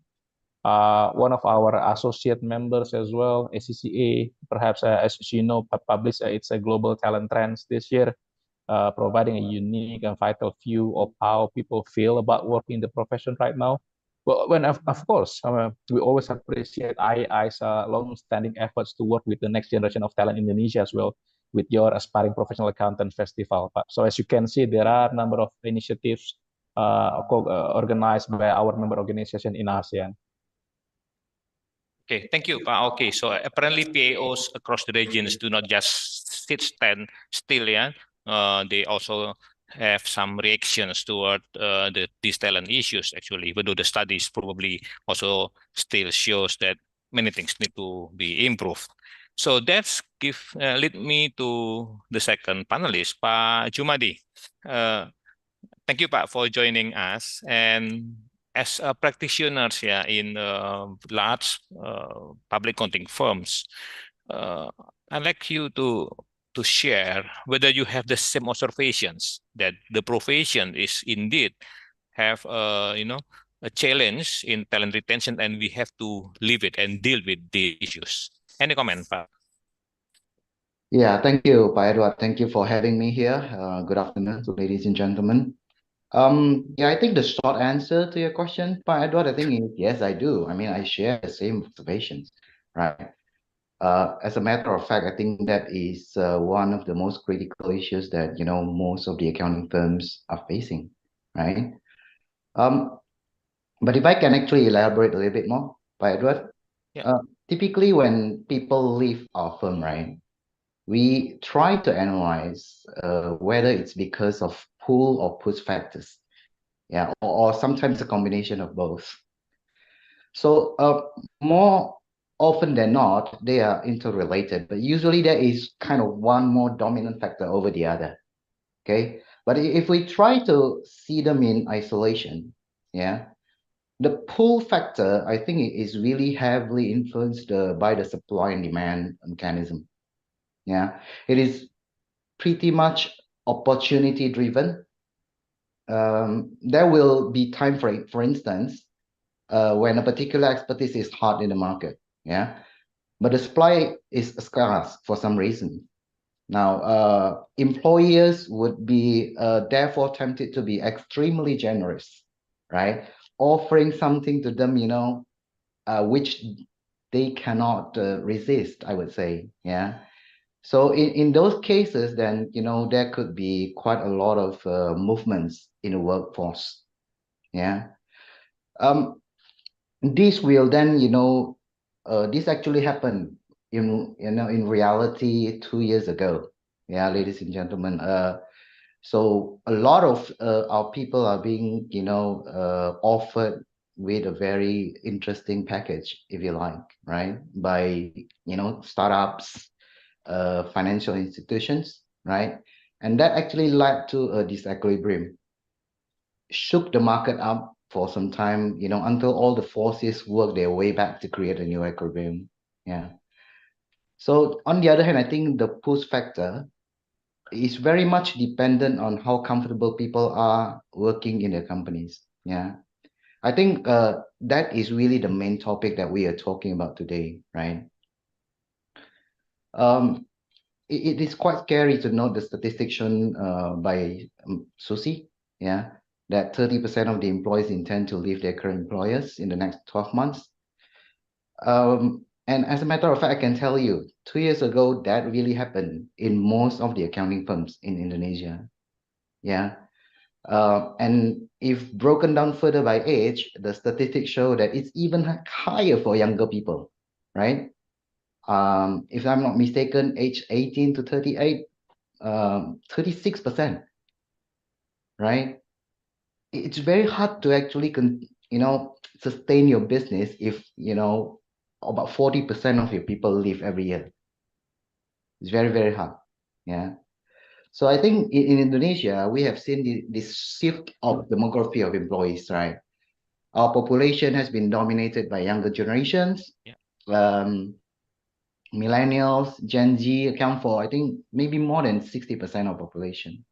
One of our associate members as well, ACCA, perhaps as you know, published its global talent trends this year, providing a unique and vital view of how people feel about working in the profession right now. But of course, we always appreciate IAI's long-standing efforts to work with the next generation of talent in Indonesia as well, with your Aspiring Professional Accountant Festival. So as you can see, there are a number of initiatives organized by our member organization in ASEAN. Okay, thank you, Pak. Okay, so apparently PAOs across the regions do not just stand still, yeah. They also have some reactions toward these talent issues, actually, even though the studies probably also still shows that many things need to be improved. So that's lead me to the second panelist, Pak Jumadi. Thank you, Pak, for joining us. And as a practitioners, in large public accounting firms, I'd like you to share whether you have the same observations that the profession is indeed have a challenge in talent retention, and we have to live it and deal with the issues. Any comment, Pak? Yeah, thank you, Pak Edward. Thank you for having me here. Good afternoon, ladies and gentlemen. Yeah, I think the short answer to your question, Pak Edward, I think is yes, I do. I mean, I share the same observations, right? As a matter of fact, I think that is one of the most critical issues that most of the accounting firms are facing, right? But if I can actually elaborate a little bit more, Pak Edward, Yeah. typically when people leave our firm, right, we try to analyze whether it's because of pull or push factors, yeah, or sometimes a combination of both. So more often than not, they are interrelated, but usually there is kind of one more dominant factor over the other. Okay, but if we try to see them in isolation, yeah, the pull factor, I think it is really heavily influenced by the supply and demand mechanism. Yeah, it is pretty much opportunity driven. There will be time frame, for instance, when a particular expertise is hot in the market, yeah, but the supply is scarce for some reason. Now, employers would be therefore tempted to be extremely generous, right? Offering something to them, which they cannot resist, I would say, yeah. So in those cases, then, there could be quite a lot of movements in the workforce. Yeah. This will then, this actually happened in reality 2 years ago. Yeah, ladies and gentlemen. So a lot of our people are being, offered with a very interesting package, if you like, right? By, startups, financial institutions, right? And that actually led to a disequilibrium, shook the market up for some time, until all the forces work their way back to create a new equilibrium. Yeah. So on the other hand, I think the push factor is very much dependent on how comfortable people are working in their companies. Yeah. I think that is really the main topic that we are talking about today, right? It is quite scary to note the statistics shown by Susi, yeah, that 30% of the employees intend to leave their current employers in the next 12 months. And as a matter of fact, I can tell you, 2 years ago, that really happened in most of the accounting firms in Indonesia. Yeah. And if broken down further by age, the statistics show that it's even higher for younger people, right? If I'm not mistaken, age 18 to 38, 36%, right? It's very hard to actually, sustain your business if, about 40% of your people leave every year. It's very, very hard. Yeah. So I think in Indonesia, we have seen this shift of demography of employees, right? Our population has been dominated by younger generations. Yeah. Millennials, Gen Z account for, I think, maybe more than 60% of population,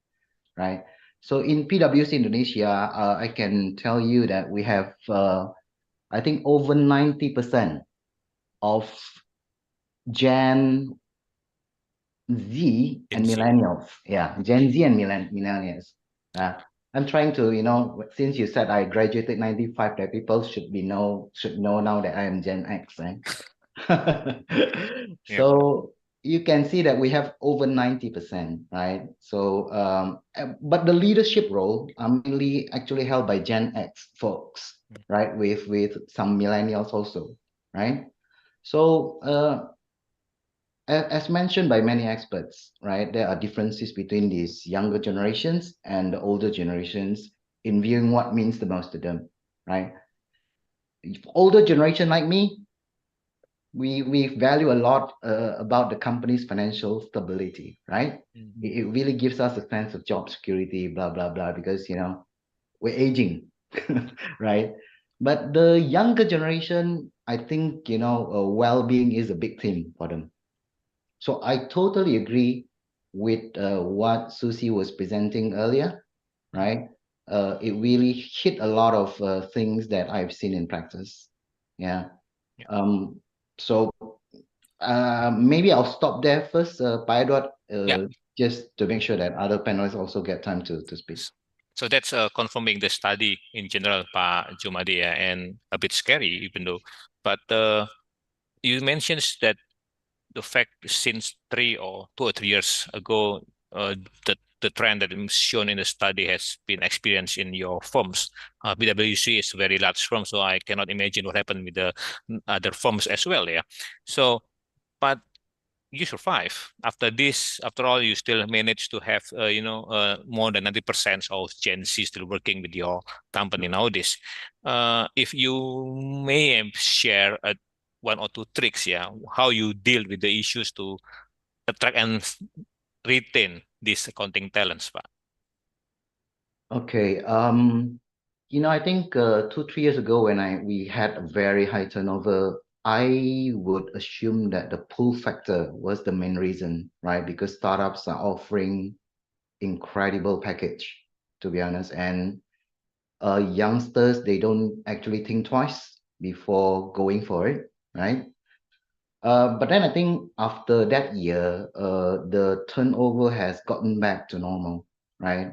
right? So in PwC Indonesia, I can tell you that we have, I think, over 90% of Gen Z and millennials. Yeah, Gen Z and millennials. I'm trying to, since you said I graduated 95, that people should know now that I am Gen X, right? So you can see that we have over 90%, right? So, but the leadership role are mainly actually held by Gen X folks, right? With some millennials also, right? So, as mentioned by many experts, right, there are differences between these younger generations and the older generations in viewing what means the most to them, right? Older generation like me, we value a lot about the company's financial stability, right? It really gives us a sense of job security, blah blah blah, because we're aging, right? But the younger generation, I think well-being is a big thing for them. So I totally agree with what Susie was presenting earlier, right? It really hit a lot of things that I've seen in practice. Yeah. So maybe I'll stop there first, Pak Edward, just to make sure that other panelists also get time to speak. So that's confirming the study in general, Pak Jumadi, and a bit scary, even though. But you mentioned that the fact since 2 or 3 years ago, the trend that is shown in the study has been experienced in your firms. PwC is a very large firm, so I cannot imagine what happened with the other firms as well. Yeah. So, but you survive after this. After all, you still manage to have more than 90% of Gen Z still working with your company nowadays. If you may share one or two tricks, how you deal with the issues to attract and retain these accounting talents, Pak. Okay. I think 2, 3 years ago when we had a very high turnover, I would assume that the pull factor was the main reason, right? Because startups are offering incredible package, to be honest, and youngsters, they don't actually think twice before going for it, right? But then I think after that year, the turnover has gotten back to normal, right?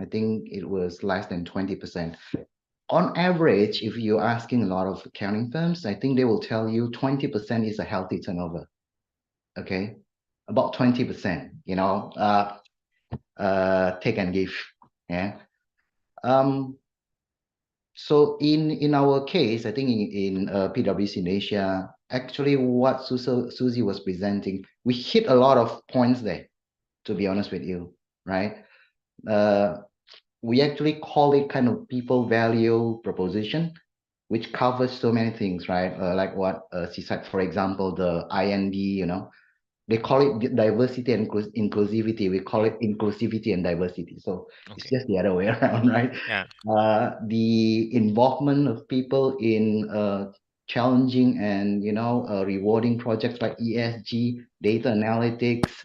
I think it was less than 20%. On average, if you're asking a lot of accounting firms, I think they will tell you 20% is a healthy turnover. Okay, about 20%, take and give. Yeah. So in our case, I think in PwC in Asia, actually what Susie was presenting, we hit a lot of points there, to be honest with you, right? We actually call it kind of people value proposition, which covers so many things, right? Like what she said, for example, the IND, they call it diversity and inclusivity. We call it inclusivity and diversity. So it's just the other way around, right? Yeah. The involvement of people in challenging and rewarding projects like ESG, data analytics,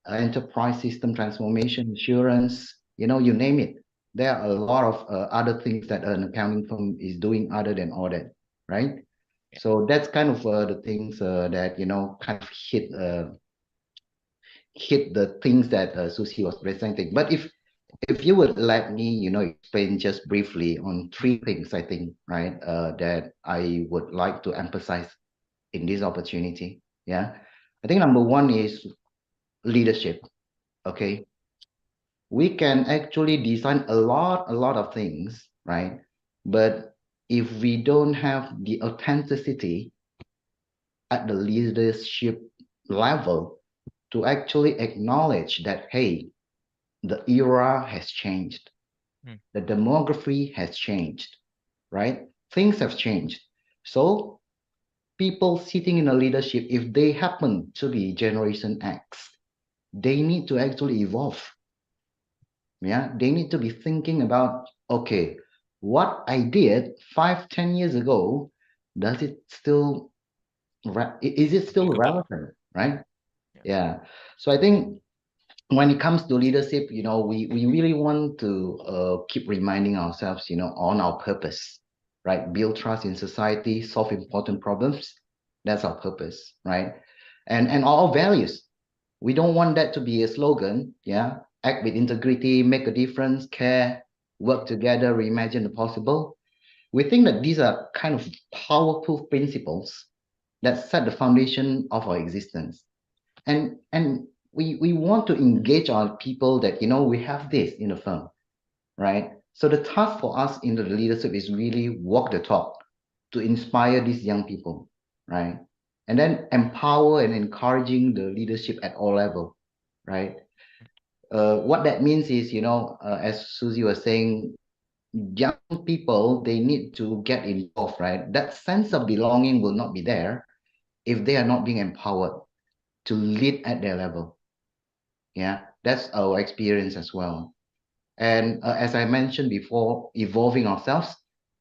enterprise system transformation, insurance, you name it. There are a lot of other things that an accounting firm is doing other than audit, right? Yeah. So that's kind of the things that kind of hit the things that Susie was presenting. But if you would let me, explain just briefly on 3 things, I think, right, that I would like to emphasize in this opportunity. Yeah, I think number 1 is leadership. Okay, we can actually design a lot of things, right? But if we don't have the authenticity at the leadership level to actually acknowledge that, hey, the era has changed, the demography has changed, right? Things have changed. So people sitting in a leadership, if they happen to be Generation X, they need to actually evolve. Yeah, they need to be thinking about, okay, what I did 5-10 years ago, is it still relevant, right? Yeah. So I think when it comes to leadership, we really want to keep reminding ourselves, on our purpose, right? Build trust in society, solve important problems. That's our purpose, right? And our values. We don't want that to be a slogan, yeah? Act with integrity, make a difference, care, work together, reimagine the possible. We think that these are kind of powerful principles that set the foundation of our existence. And we want to engage our people that, we have this in the firm, right? So the task for us in the leadership is really walk the talk to inspire these young people, right? And then empower and encouraging the leadership at all levels, right? What that means is, as Susie was saying, young people, they need to get involved, right? That sense of belonging will not be there if they are not being empowered to lead at their level. Yeah, that's our experience as well. And as I mentioned before, evolving ourselves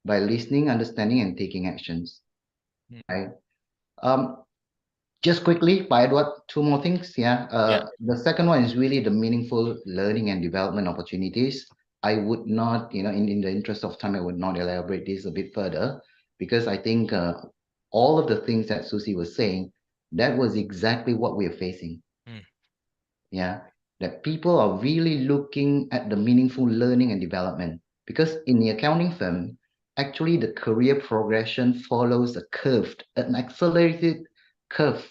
by listening, understanding, and taking actions. Right. Just quickly, by Edward, two more things. Yeah. The second one is really the meaningful learning and development opportunities. I would not, in the interest of time, I would not elaborate this a bit further because I think all of the things that Susie was saying, that was exactly what we're facing. Yeah. That people are really looking at the meaningful learning and development because in the accounting firm, actually the career progression follows a curved, an accelerated curve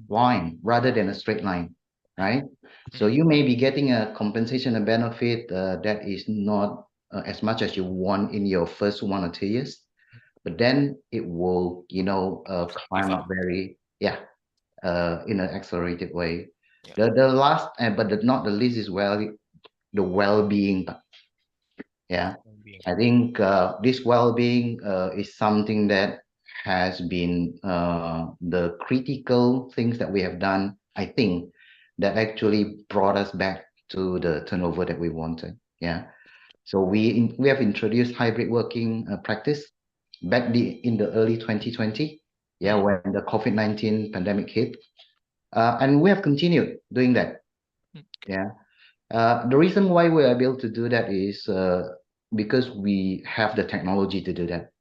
line rather than a straight line, right? So you may be getting a compensation and benefit that is not as much as you want in your first 1 or 2 years, but then it will, climb up very, in an accelerated way. The last, but not the least is the well-being. Yeah, I think this well-being is something that has been the critical things that we have done, I think, that actually brought us back to the turnover that we wanted. Yeah. So we have introduced hybrid working practice back in the early 2020. Yeah, when the COVID-19 pandemic hit. And we have continued doing that. Yeah. The reason why we're able to do that is because we have the technology to do that,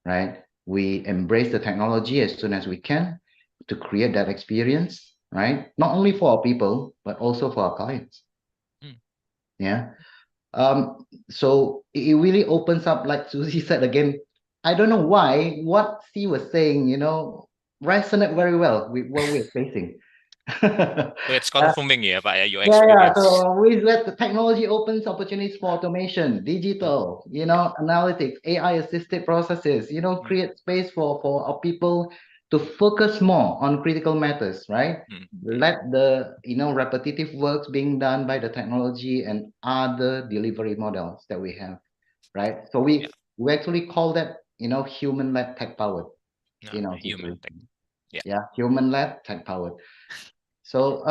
right? We embrace the technology as soon as we can to create that experience, right? Not only for our people, but also for our clients. Yeah. So it really opens up, like Susie said again, I don't know why what she was saying, resonate very well with what we're facing. So it's confirming, your Yeah, experience. so with that, the technology opens opportunities for automation, digital, analytics, AI-assisted processes, create space for our people to focus more on critical matters, right? Let the, repetitive works being done by the technology and other delivery models that we have, right? So we actually call that, human-led tech-powered, Human tech. Yeah, human-led tech-powered. So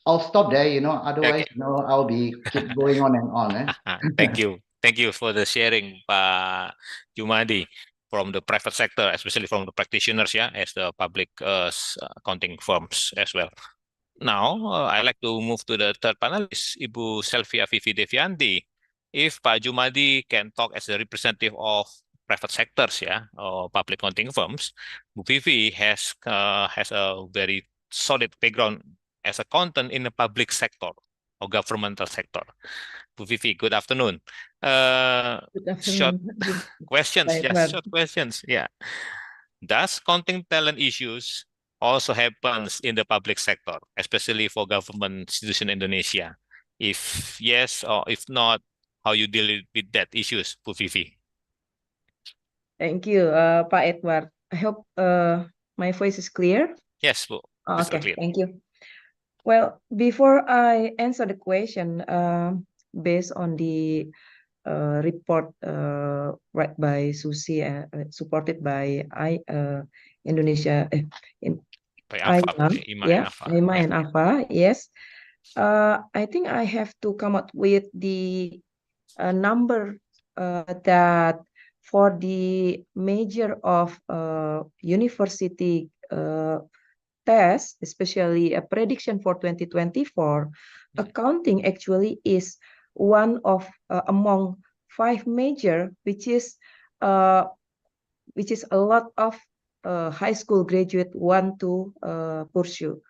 I'll stop there, otherwise, I'll be keep going on and on. Thank you. Thank you for the sharing, Pak Jumadi, from the private sector, especially from the practitioners, as the public accounting firms as well. Now, I'd like to move to the third panelist, Ibu Selvia Vivi Devianti. If Pak Jumadi can talk as a representative of private sectors, or public accounting firms, Bu Vivi has a very solid background as accountant in the public sector or governmental sector. Bu Vivi, good afternoon. Good afternoon. Short questions, short questions. Yeah. Does accounting talent issues also happens in the public sector, especially for government institution in Indonesia? If yes, or if not, how you deal with that issues, Bu Vivi? Thank you, Pak Edward. I hope my voice is clear. Yes, Bu. Okay, Clear. thank you. Well, before I answer the question, based on the report read by Susi, supported by Indonesia, IMA and AFA, yes. I think I have to come up with the number that for the major of university test, especially a prediction for 2024, accounting actually is one of among 5 major, which is a lot of high school graduate want to pursue.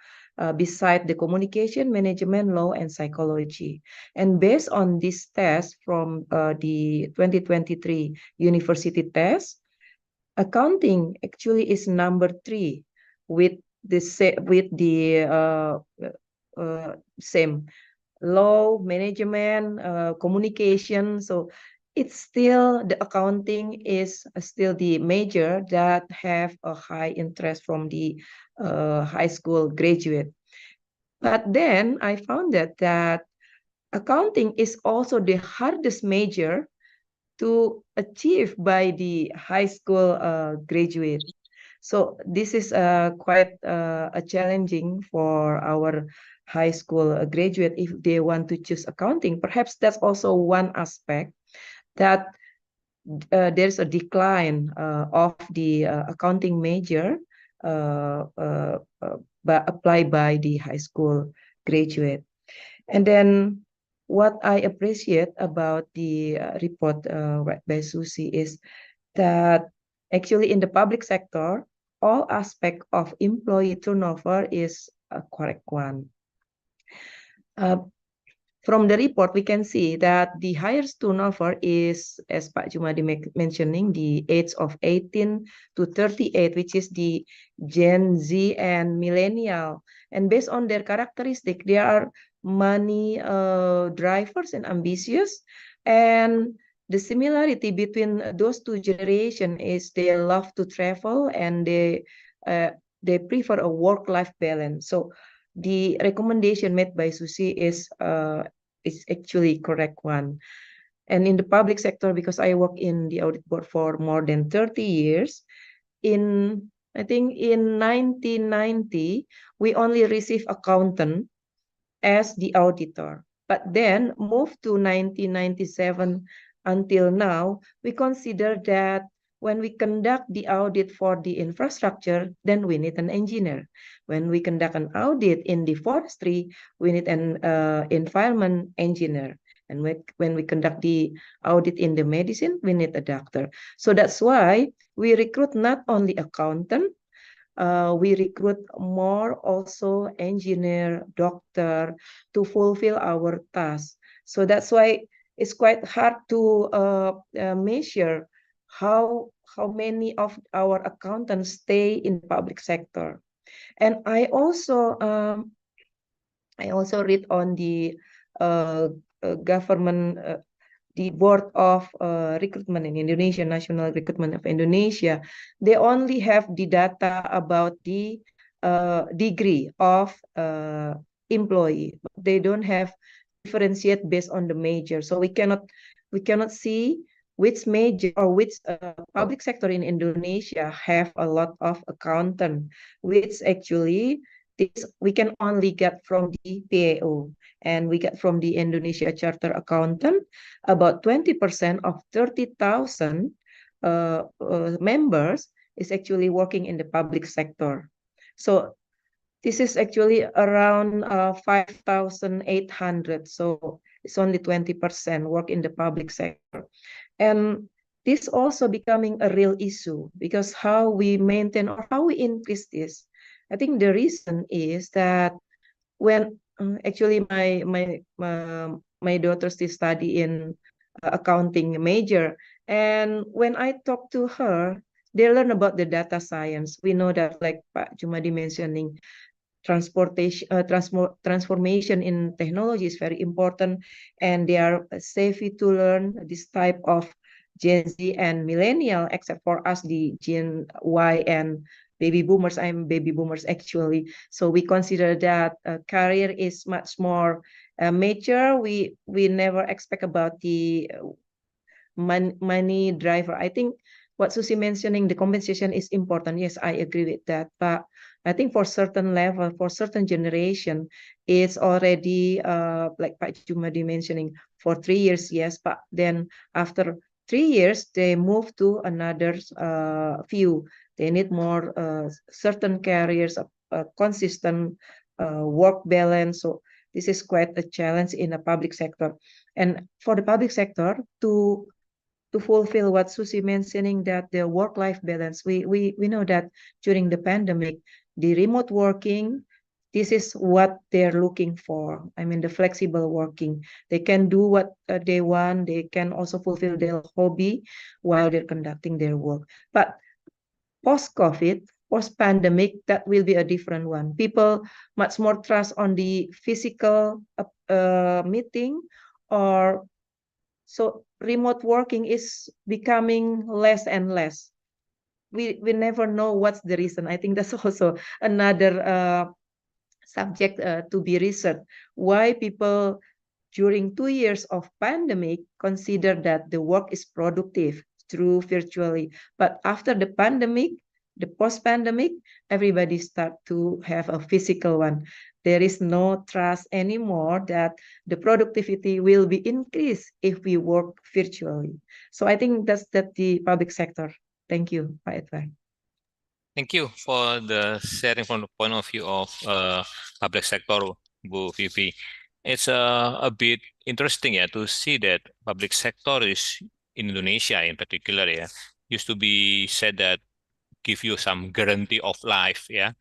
Beside the communication, management, law, and psychology. And based on this test from the 2023 university test, accounting actually is number 3 with the same law, management, communication. So it's still, the accounting is still the major that have a high interest from the high school graduate. But then I found that accounting is also the hardest major to achieve by the high school graduate. So this is quite a challenging for our high school graduate if they want to choose accounting. Perhaps that's also one aspect that there's a decline of the accounting major applied by the high school graduate. And then what I appreciate about the report read by Susie is that actually in the public sector, all aspect of employee turnover is a correct one. From the report, we can see that the highest turnover is, as Pak Jumadi mentioning, the age of 18 to 38, which is the Gen Z and millennial. And based on their characteristic, they are money drivers and ambitious. And the similarity between those two generations is they love to travel and they prefer a work-life balance. So the recommendation made by Susi is actually correct one. And in the public sector, because I work in the audit board for more than 30 years, I think in 1990, we only receive accountant as the auditor. But then moved to 1997 until now, we consider that when we conduct the audit for the infrastructure, then we need an engineer. When we conduct an audit in the forestry, we need an environment engineer. And when we conduct the audit in the medicine, we need a doctor. So that's why we recruit not only accountant, we recruit more also engineer, doctor to fulfill our task. So that's why it's quite hard to measure how many of our accountants stay in public sector. And I also read on the government, the board of recruitment in Indonesia, National Recruitment of Indonesia. They only have the data about the degree of employee. They don't have differentiate based on the major. So we cannot see which major or which public sector in Indonesia have a lot of accountant, which actually we can only get from the PAO, and we get from the Indonesia Charter Accountant about 20% of 30,000 members is actually working in the public sector. So this is actually around 5,800. So it's only 20% work in the public sector. And this also becoming a real issue because how we maintain or how we increase this. I think the reason is that when actually my daughter still study in accounting major, and when I talk to her, they learn about the data science. We know that, like Pak Jumadi mentioning, transformation in technology is very important, and they are savvy to learn this type of Gen Z and millennial, except for us, the Gen Y and baby boomers. I'm baby boomers actually. So we consider that career is much more mature. We never expect about the money driver. I think what Susi mentioning, the compensation is important. Yes, I agree with that. But I think for certain level, for certain generation, it's already like Pak Jumadi mentioning, for 3 years, yes. But then after 3 years, they move to another view. They need more certain careers, consistent work balance. So this is quite a challenge in the public sector. And for the public sector to fulfill what Susi mentioning, that the work-life balance, we know that during the pandemic, the remote working, this is what they're looking for. I mean, the flexible working. They can do what they want. They can also fulfill their hobby while they're conducting their work. But post-COVID, post-pandemic, that will be a different one. People much more trust on the physical meeting, or so remote working is becoming less and less. We never know what's the reason. I think that's also another subject to be researched. Why people during 2 years of pandemic consider that the work is productive through virtually, but after the pandemic, the post-pandemic, everybody start to have a physical one. There is no trust anymore that the productivity will be increased if we work virtually. So I think that's the public sector. Thank you, Pak Edward. Thank you for the sharing from the point of view of public sector, Bu Vivi. It's a bit interesting, yeah, to see that public sector is in Indonesia in particular, yeah, used to be said that give you some guarantee of life, yeah,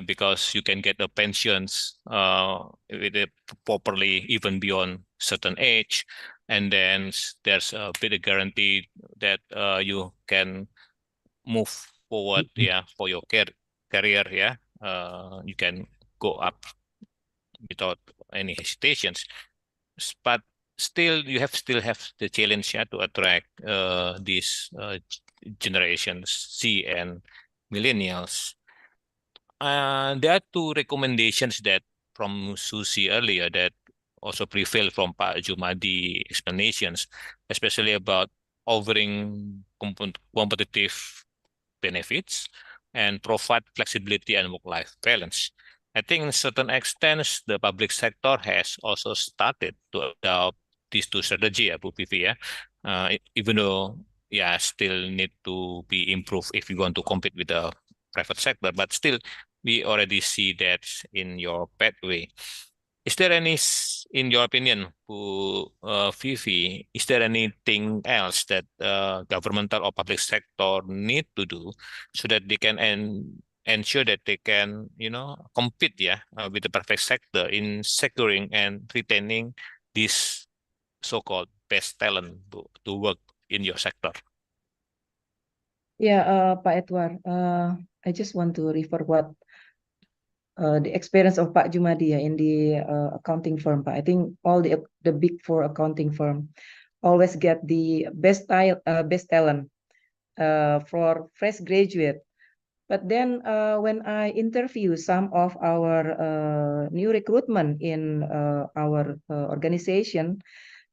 because you can get the pensions with it properly even beyond certain age, and then there's a bit of guarantee that you can move forward, yeah, for your career, yeah, you can go up without any hesitations. But still, you still have the challenge, yeah, to attract these generations C and millennials. There are two recommendations that from Susi earlier that also prevail from Pak Jumadi explanations, especially about offering competitive benefits and provide flexibility and work-life balance. I think in certain extents, the public sector has also started to adopt these two strategies, Bu Vivi, yeah. Even though, yeah, still need to be improved if you want to compete with the private sector, but still, we already see that in your pathway. Is there any, in your opinion, Vivi, is there anything else that governmental or public sector need to do so that they can ensure that they can, compete, yeah, with the private sector in securing and retaining this so-called best talent to work in your sector? Yeah, Pak Edward, I just want to refer what the experience of Pak Jumadi in the accounting firm. Pak. I think all the big four accounting firm always get the best talent for fresh graduate. But then when I interview some of our new recruitment in our organization,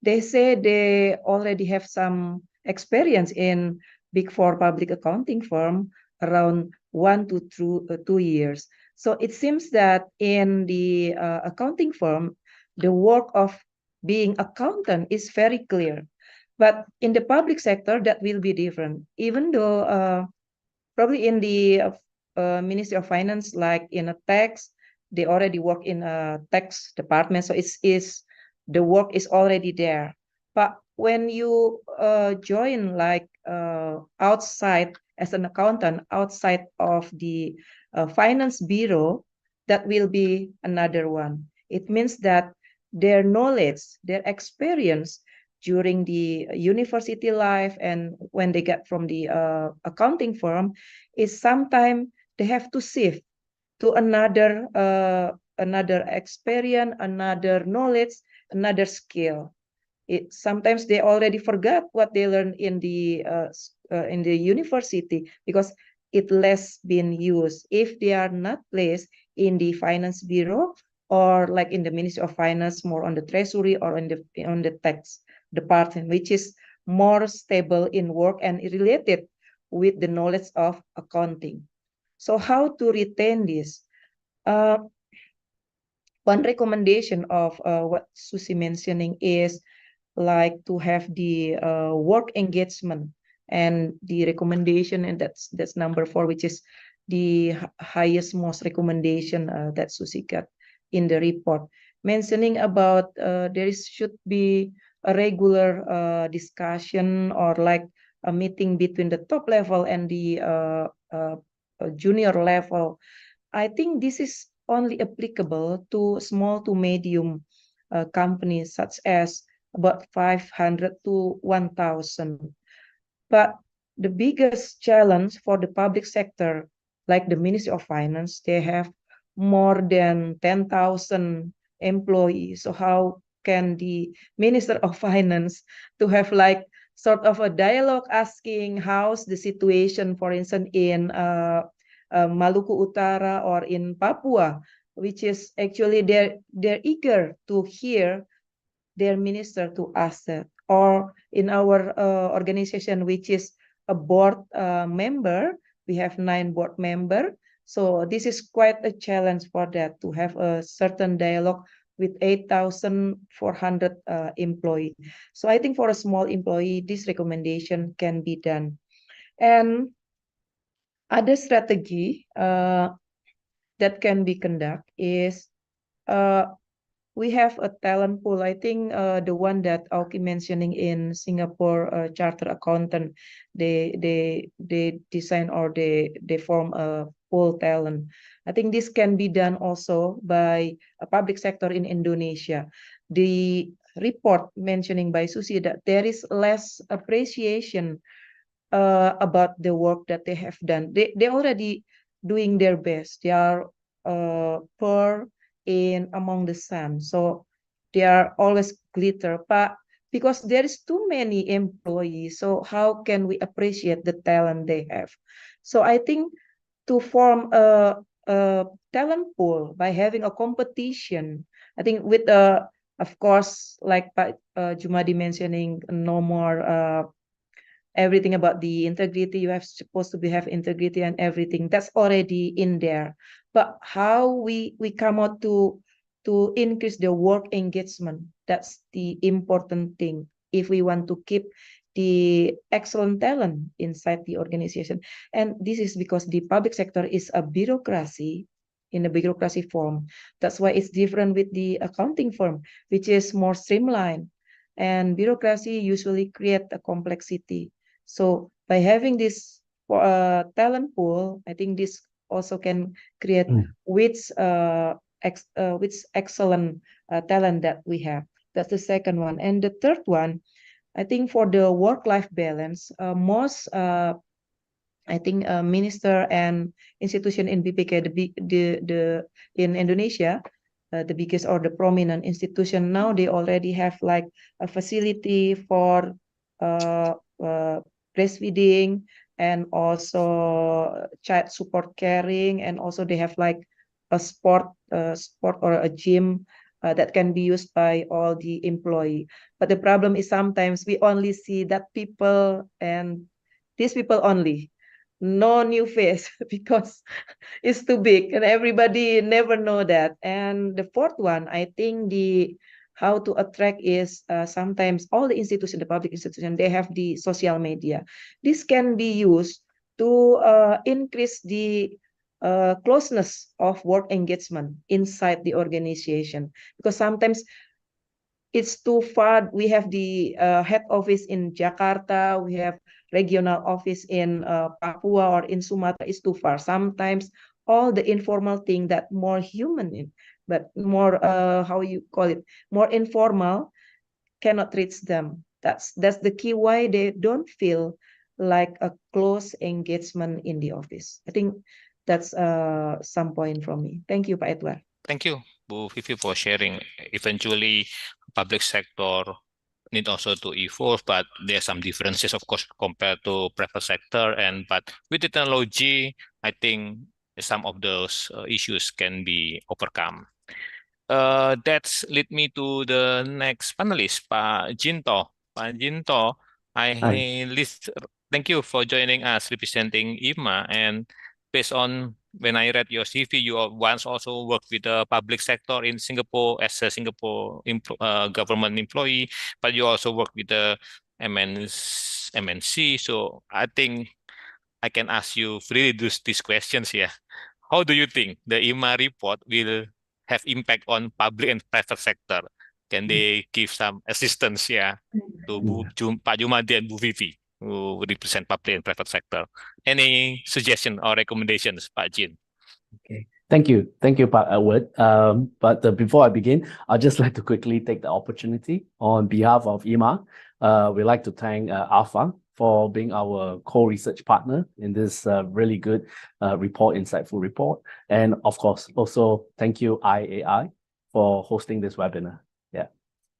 they say they already have some experience in big four public accounting firm around 1 to 2 years. So it seems that in the accounting firm, the work of being accountant is very clear. But in the public sector, that will be different. Even though probably in the Ministry of Finance, like in a tax, they already work in a tax department. So the work is already there. But when you join like outside as an accountant, outside of the finance bureau, that will be another one. It means that their knowledge, their experience during the university life and when they get from the accounting firm is sometimes they have to shift to another experience, another knowledge, another skill. Sometimes they already forgot what they learned in the university because it less been used if they are not placed in the finance bureau or like in the Ministry of Finance, more on the treasury or on the tax department, which is more stable in work and related with the knowledge of accounting. So how to retain this? One recommendation of what Susi mentioning is like to have the work engagement, and the recommendation, and that's number 4, which is the highest most recommendation that Susi got in the report, mentioning about there should be a regular discussion or like a meeting between the top level and the junior level. I think this is only applicable to small to medium companies such as about 500 to 1,000. But the biggest challenge for the public sector, like the Ministry of Finance, they have more than 10,000 employees. So how can the Minister of Finance to have like sort of a dialogue asking how's the situation, for instance, in Maluku Utara or in Papua, which is actually they're eager to hear their minister to ask that, or in our organization, which is a board member. We have 9 board members. So this is quite a challenge for that, to have a certain dialogue with 8,400 employees. So I think for a small employee, this recommendation can be done. And other strategy that can be conducted is we have a talent pool. I think the one that Auki mentioning in Singapore charter accountant, they design or they form a pool talent. I think this can be done also by a public sector in Indonesia. The report mentioning by Susi that there is less appreciation about the work that they have done. They already doing their best. They are poor in among the sun, so they are always glitter. But because there is too many employees, so how can we appreciate the talent they have? So I think to form a talent pool by having a competition, I think with of course, like Pak Jumadi mentioning, no more everything about the integrity. You have supposed to have integrity and everything that's already in there. But how we come out to increase the work engagement, that's the important thing if we want to keep the excellent talent inside the organization. And this is because the public sector is a bureaucracy, in a bureaucracy form. That's why it's different with the accounting firm, which is more streamlined. And bureaucracy usually create a complexity. So by having this talent pool, I think this also can create which excellent talent that we have. That's the second one. And the third one, I think for the work-life balance, most I think minister and institution in BPK, the in Indonesia, the biggest or the prominent institution now, they already have like a facility for breastfeeding and also child support caring, and also they have like a sport or a gym that can be used by all the employee. But the problem is sometimes we only see that people and these people only, no new face because it's too big and everybody never know that. And the fourth one, I think the how to attract is sometimes all the institution, the public institution, they have the social media. This can be used to increase the closeness of work engagement inside the organization, because sometimes it's too far. We have the head office in Jakarta, we have regional office in Papua or in Sumatra. Is too far. Sometimes all the informal thing that more human, but more how you call it, more informal, cannot reach them. That's the key why they don't feel like a close engagement in the office. I think that's some point from me. Thank you, Pak Edward. Thank you, Bu Vivi, for sharing. Eventually, public sector need also to evolve, but there are some differences, of course, compared to private sector. But with the technology, I think some of those issues can be overcome. That's lead me to the next panelist, Pak Jinto. Pak Jinto, thank you for joining us representing IMA. And based on when I read your CV, you once also worked with the public sector in Singapore as a Singapore government employee, but you also work with the MNC. So I think I can ask you freely these questions here. How do you think the IMA report will have impact on public and private sector? Can they give some assistance to Pak Jumadi and Bu Vivi, who represent public and private sector? Any suggestion or recommendations, Pak Jin? Okay. Thank you, Pak Edward. But before I begin, I'd just like to quickly take the opportunity on behalf of IMA. We'd like to thank Alpha for being our co-research partner in this really good insightful report. And of course, also thank you IAI for hosting this webinar.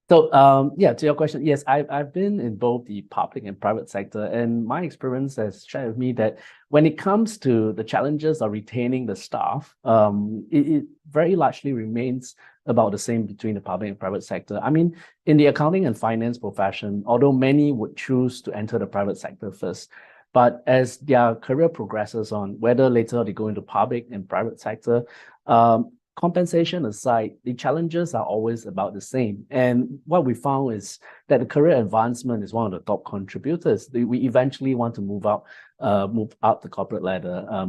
So to your question, yes, I've been in both the public and private sector, and my experience has shared with me that when it comes to the challenges of retaining the staff, it very largely remains about the same between the public and private sector. I mean, in the accounting and finance profession, although many would choose to enter the private sector first, But as their career progresses on, whether later they go into public and private sector, compensation aside, the challenges are always about the same. And what we found is that the career advancement is one of the top contributors. We eventually want to move up the corporate ladder,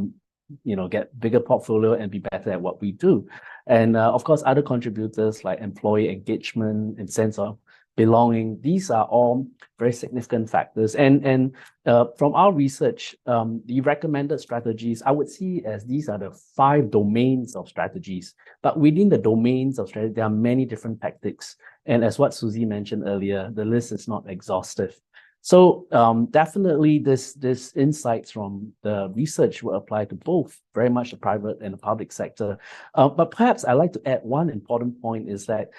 get bigger portfolio and be better at what we do. And of course, other contributors like employee engagement and sense of belonging, these are all very significant factors. And from our research, the recommended strategies, I would see as these are the 5 domains of strategies. But within the domains of strategy, there are many different tactics. And as what Susie mentioned earlier, the list is not exhaustive. So definitely this insights from the research will apply to both very much the private and the public sector. But perhaps I'd like to add one important point is that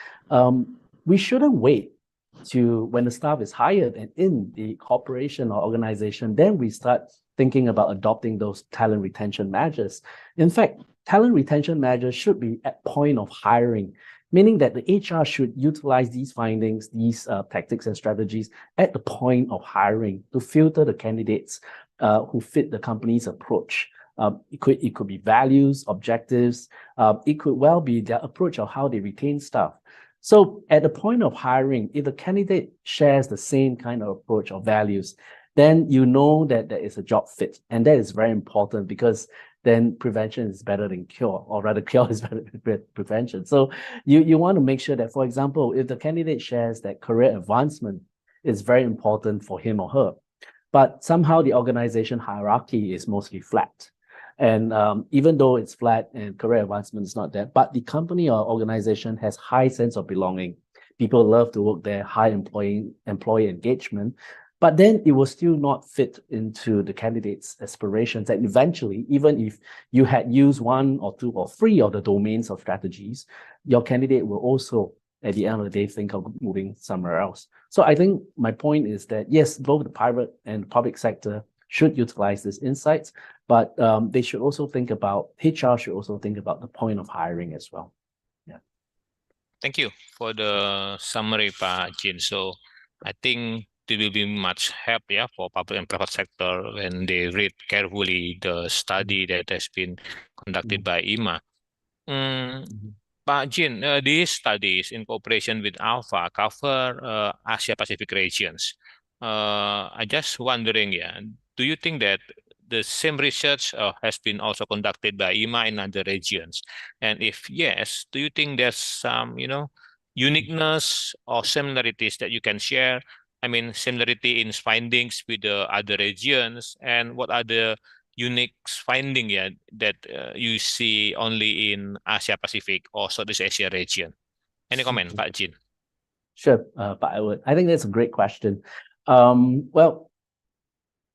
we shouldn't wait to when the staff is hired and in the corporation or organization, then we start thinking about adopting those talent retention measures. In fact, talent retention measures should be at point of hiring, meaning that the HR should utilize these findings, these tactics and strategies at the point of hiring to filter the candidates who fit the company's approach. It could be values, objectives. It could well be their approach of how they retain staff. So at the point of hiring, if the candidate shares the same kind of approach or values, then you know that there is a job fit. And that is very important because then prevention is better than cure, or rather cure is better than prevention. So you want to make sure that, for example, if the candidate shares that career advancement is very important for him or her, but somehow the organization hierarchy is mostly flat. And even though it's flat and career advancement is not there, but the company or organization has high sense of belonging. People love to work there, high employee engagement, but then it will still not fit into the candidate's aspirations. And eventually, even if you had used 1 or 2 or 3 of the domains of strategies, your candidate will also, at the end of the day, think of moving somewhere else. So I think my point is that, yes, both the private and public sector should utilize these insights, but they should also think about, HR should also think about the point of hiring as well. Yeah. Thank you for the summary, Pak Jin. So I think there will be much help for public and private sector when they read carefully the study that has been conducted by IMA. Pak Jin, these studies in cooperation with Alpha cover Asia Pacific regions. I just wondering, do you think that the same research has been also conducted by IMA in other regions? And if yes, do you think there's some, uniqueness or similarities that you can share? I mean, similarity in findings with the other regions, and what are the unique finding that you see only in Asia Pacific or Southeast Asia region? Any comment, Pak Jin? Sure, Pak Edward. I think that's a great question. Well,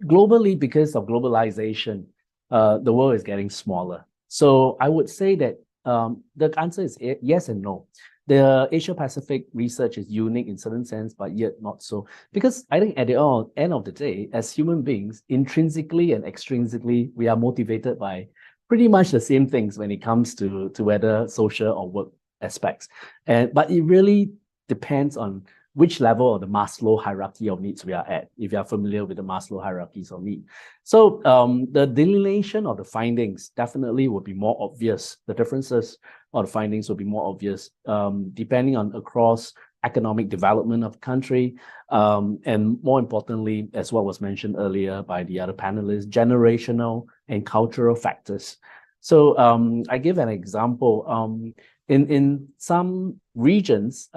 globally, because of globalization, the world is getting smaller. So I would say that the answer is yes and no. The Asia Pacific research is unique in certain sense, but yet not so. Because I think at the end of the day, as human beings, intrinsically and extrinsically, we are motivated by pretty much the same things when it comes to whether social or work aspects. But it really depends on which level of the Maslow hierarchy of needs we are at, if you are familiar with the Maslow hierarchies of need. So the delineation of the findings definitely will be more obvious. The differences or the findings will be more obvious depending on across economic development of the country, and more importantly, as what was mentioned earlier by the other panelists, generational and cultural factors. So I give an example. In some regions,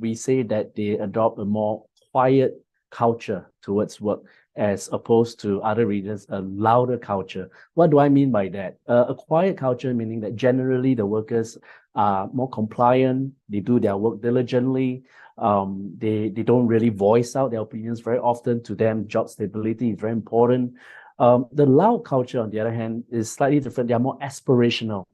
we say that they adopt a more quiet culture towards work, as opposed to other regions, a louder culture. What do I mean by that? A quiet culture meaning that generally the workers are more compliant, they do their work diligently, they don't really voice out their opinions very often. To them, job stability is very important. The loud culture, on the other hand, is slightly different. They are more aspirational.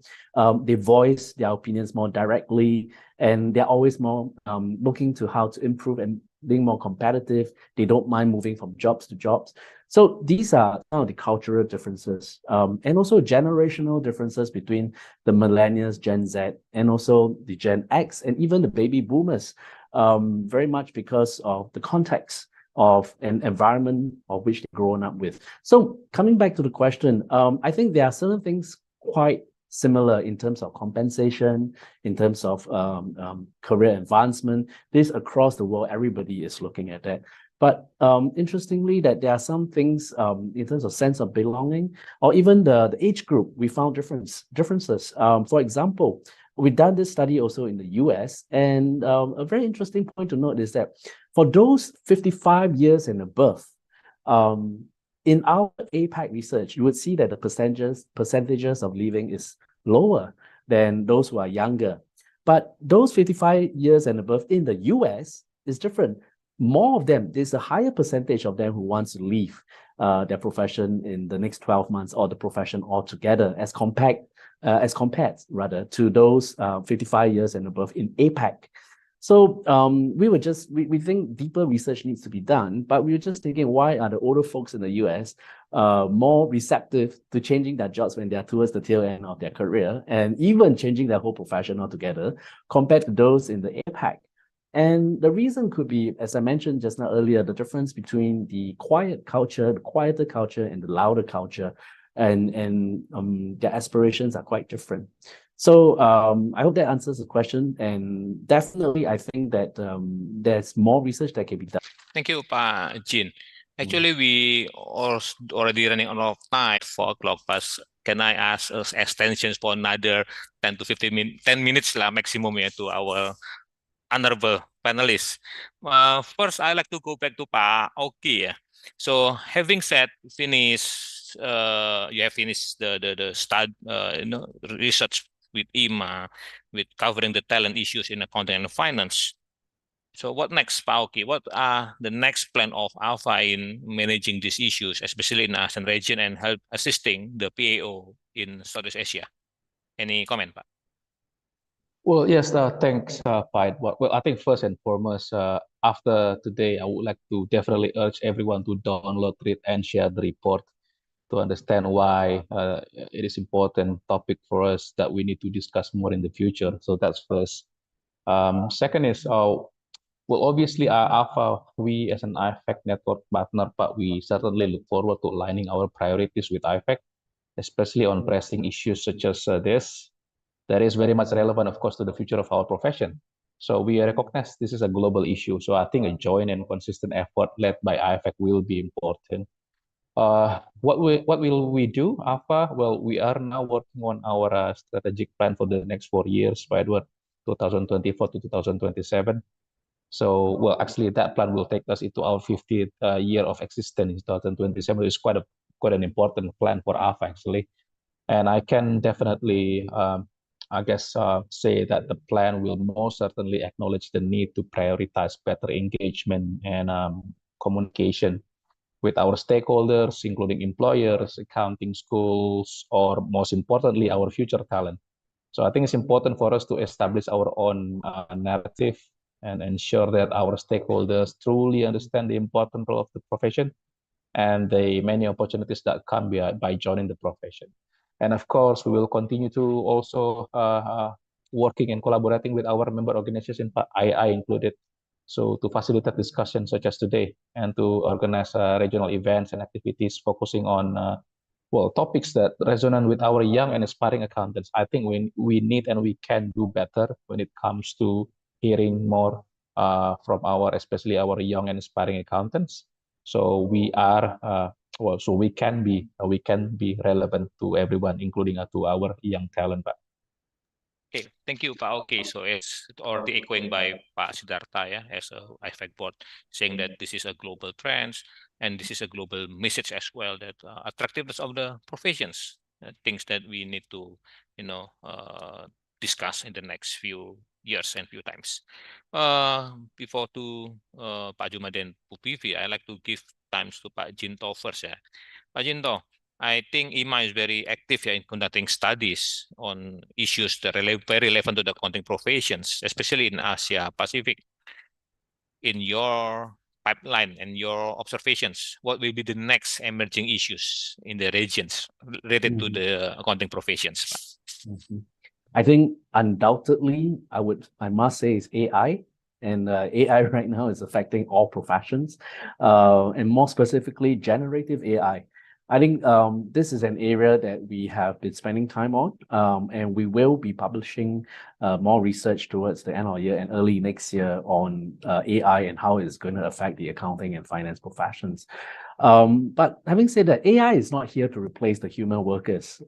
They voice their opinions more directly, and they're always more looking to how to improve and being more competitive. They don't mind moving from jobs to jobs. So these are some of the cultural differences, and also generational differences between the millennials, Gen Z, and also the Gen X, and even the baby boomers, very much because of the context of an environment of which they've grown up with. So coming back to the question, I think there are certain things quite similar in terms of compensation, in terms of career advancement. This across the world, everybody is looking at that. But interestingly, that there are some things in terms of sense of belonging, or even the age group, we found differences. For example, we've done this study also in the US, and a very interesting point to note is that for those 55 years and above, in our APAC research, you would see that the percentages of leaving is lower than those who are younger. But those 55 years and above in the US is different. More of them, there's a higher percentage of them who wants to leave their profession in the next 12 months or the profession altogether as compared rather to those 55 years and above in APAC. So we think deeper research needs to be done, but we were just thinking, why are the older folks in the US more receptive to changing their jobs when they're towards the tail end of their career and even changing their whole profession altogether compared to those in the APAC? And the reason could be, as I mentioned just now earlier, the difference between the quiet culture, the quieter culture, and the louder culture, and their aspirations are quite different. So I hope that answers the question. And definitely, I think that there's more research that can be done. Thank you, Pak Jin. Actually, we are already running out of time, 4 o'clock, but can I ask extensions for another 10 to 15 10 minutes lah maximum to our honorable panelists. First, I like to go back to Pak Oki. So, having said you have finished the study, research with IMA, with covering the talent issues in accounting and finance. So, what next, Pak Oki? What are the next plan of Alpha in managing these issues, especially in ASEAN region, and help assisting the PAO in Southeast Asia? Any comment, Pak? Well, yes, thanks, Pak. Well, I think first and foremost, after today, I would like to definitely urge everyone to download, read, and share the report to understand why it is important topic for us that we need to discuss more in the future. So that's first. Second is, well, obviously, Alpha, we as an IFAC network partner, but we certainly look forward to aligning our priorities with IFAC, especially on pressing issues such as this. That is very much relevant, of course, to the future of our profession. So we recognize this is a global issue. So I think a joint and consistent effort led by IFAC will be important. What will we do, Alpha? Well, we are now working on our strategic plan for the next 4 years, by Edward, 2024 to 2027. So, well, actually, that plan will take us into our 50th year of existence in 2027. It's quite an important plan for Alpha, actually. And I can definitely say that the plan will most certainly acknowledge the need to prioritize better engagement and communication with our stakeholders, including employers, accounting schools, or most importantly, our future talent. So I think it's important for us to establish our own narrative and ensure that our stakeholders truly understand the important role of the profession and the many opportunities that come by joining the profession. And of course, we will continue to also working and collaborating with our member organization, I included, so to facilitate discussions such as today and to organize regional events and activities focusing on topics that resonate with our young and aspiring accountants. I think we need and we can do better when it comes to hearing more from especially our young and aspiring accountants. So we are so we can be relevant to everyone, including to our young talent, Pak. Okay, thank you, Pak. Okay, so it's already echoing by Pak Siddhartha, as a IFAC board, saying that this is a global trend and this is a global message as well, that attractiveness of the professions, things that we need to, discuss in the next few years and few times. Before to Pak Jumaden Pupivi, I like to give times to Pak Jinto first. Pak Jinto, I think IMA is very active in conducting studies on issues that are very relevant to the accounting professions, especially in Asia Pacific. In your pipeline and your observations, what will be the next emerging issues in the regions related to the accounting professions? I think undoubtedly, I must say, is AI. And AI right now is affecting all professions, and more specifically, generative AI. I think this is an area that we have been spending time on, and we will be publishing more research towards the end of the year and early next year on AI and how it's going to affect the accounting and finance professions. But having said that, AI is not here to replace the human workers.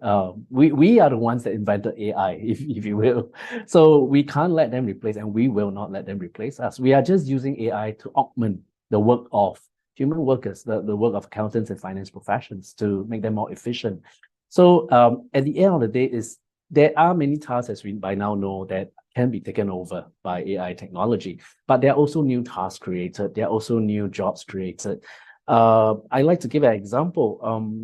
We are the ones that invented AI, if you will. So we can't let them replace, and we will not let them replace us. We are just using AI to augment the work of human workers, the work of accountants and finance professions to make them more efficient. So at the end of the day, there are many tasks, as we by now know, that can be taken over by AI technology, but there are also new tasks created. There are also new jobs created. I like to give an example.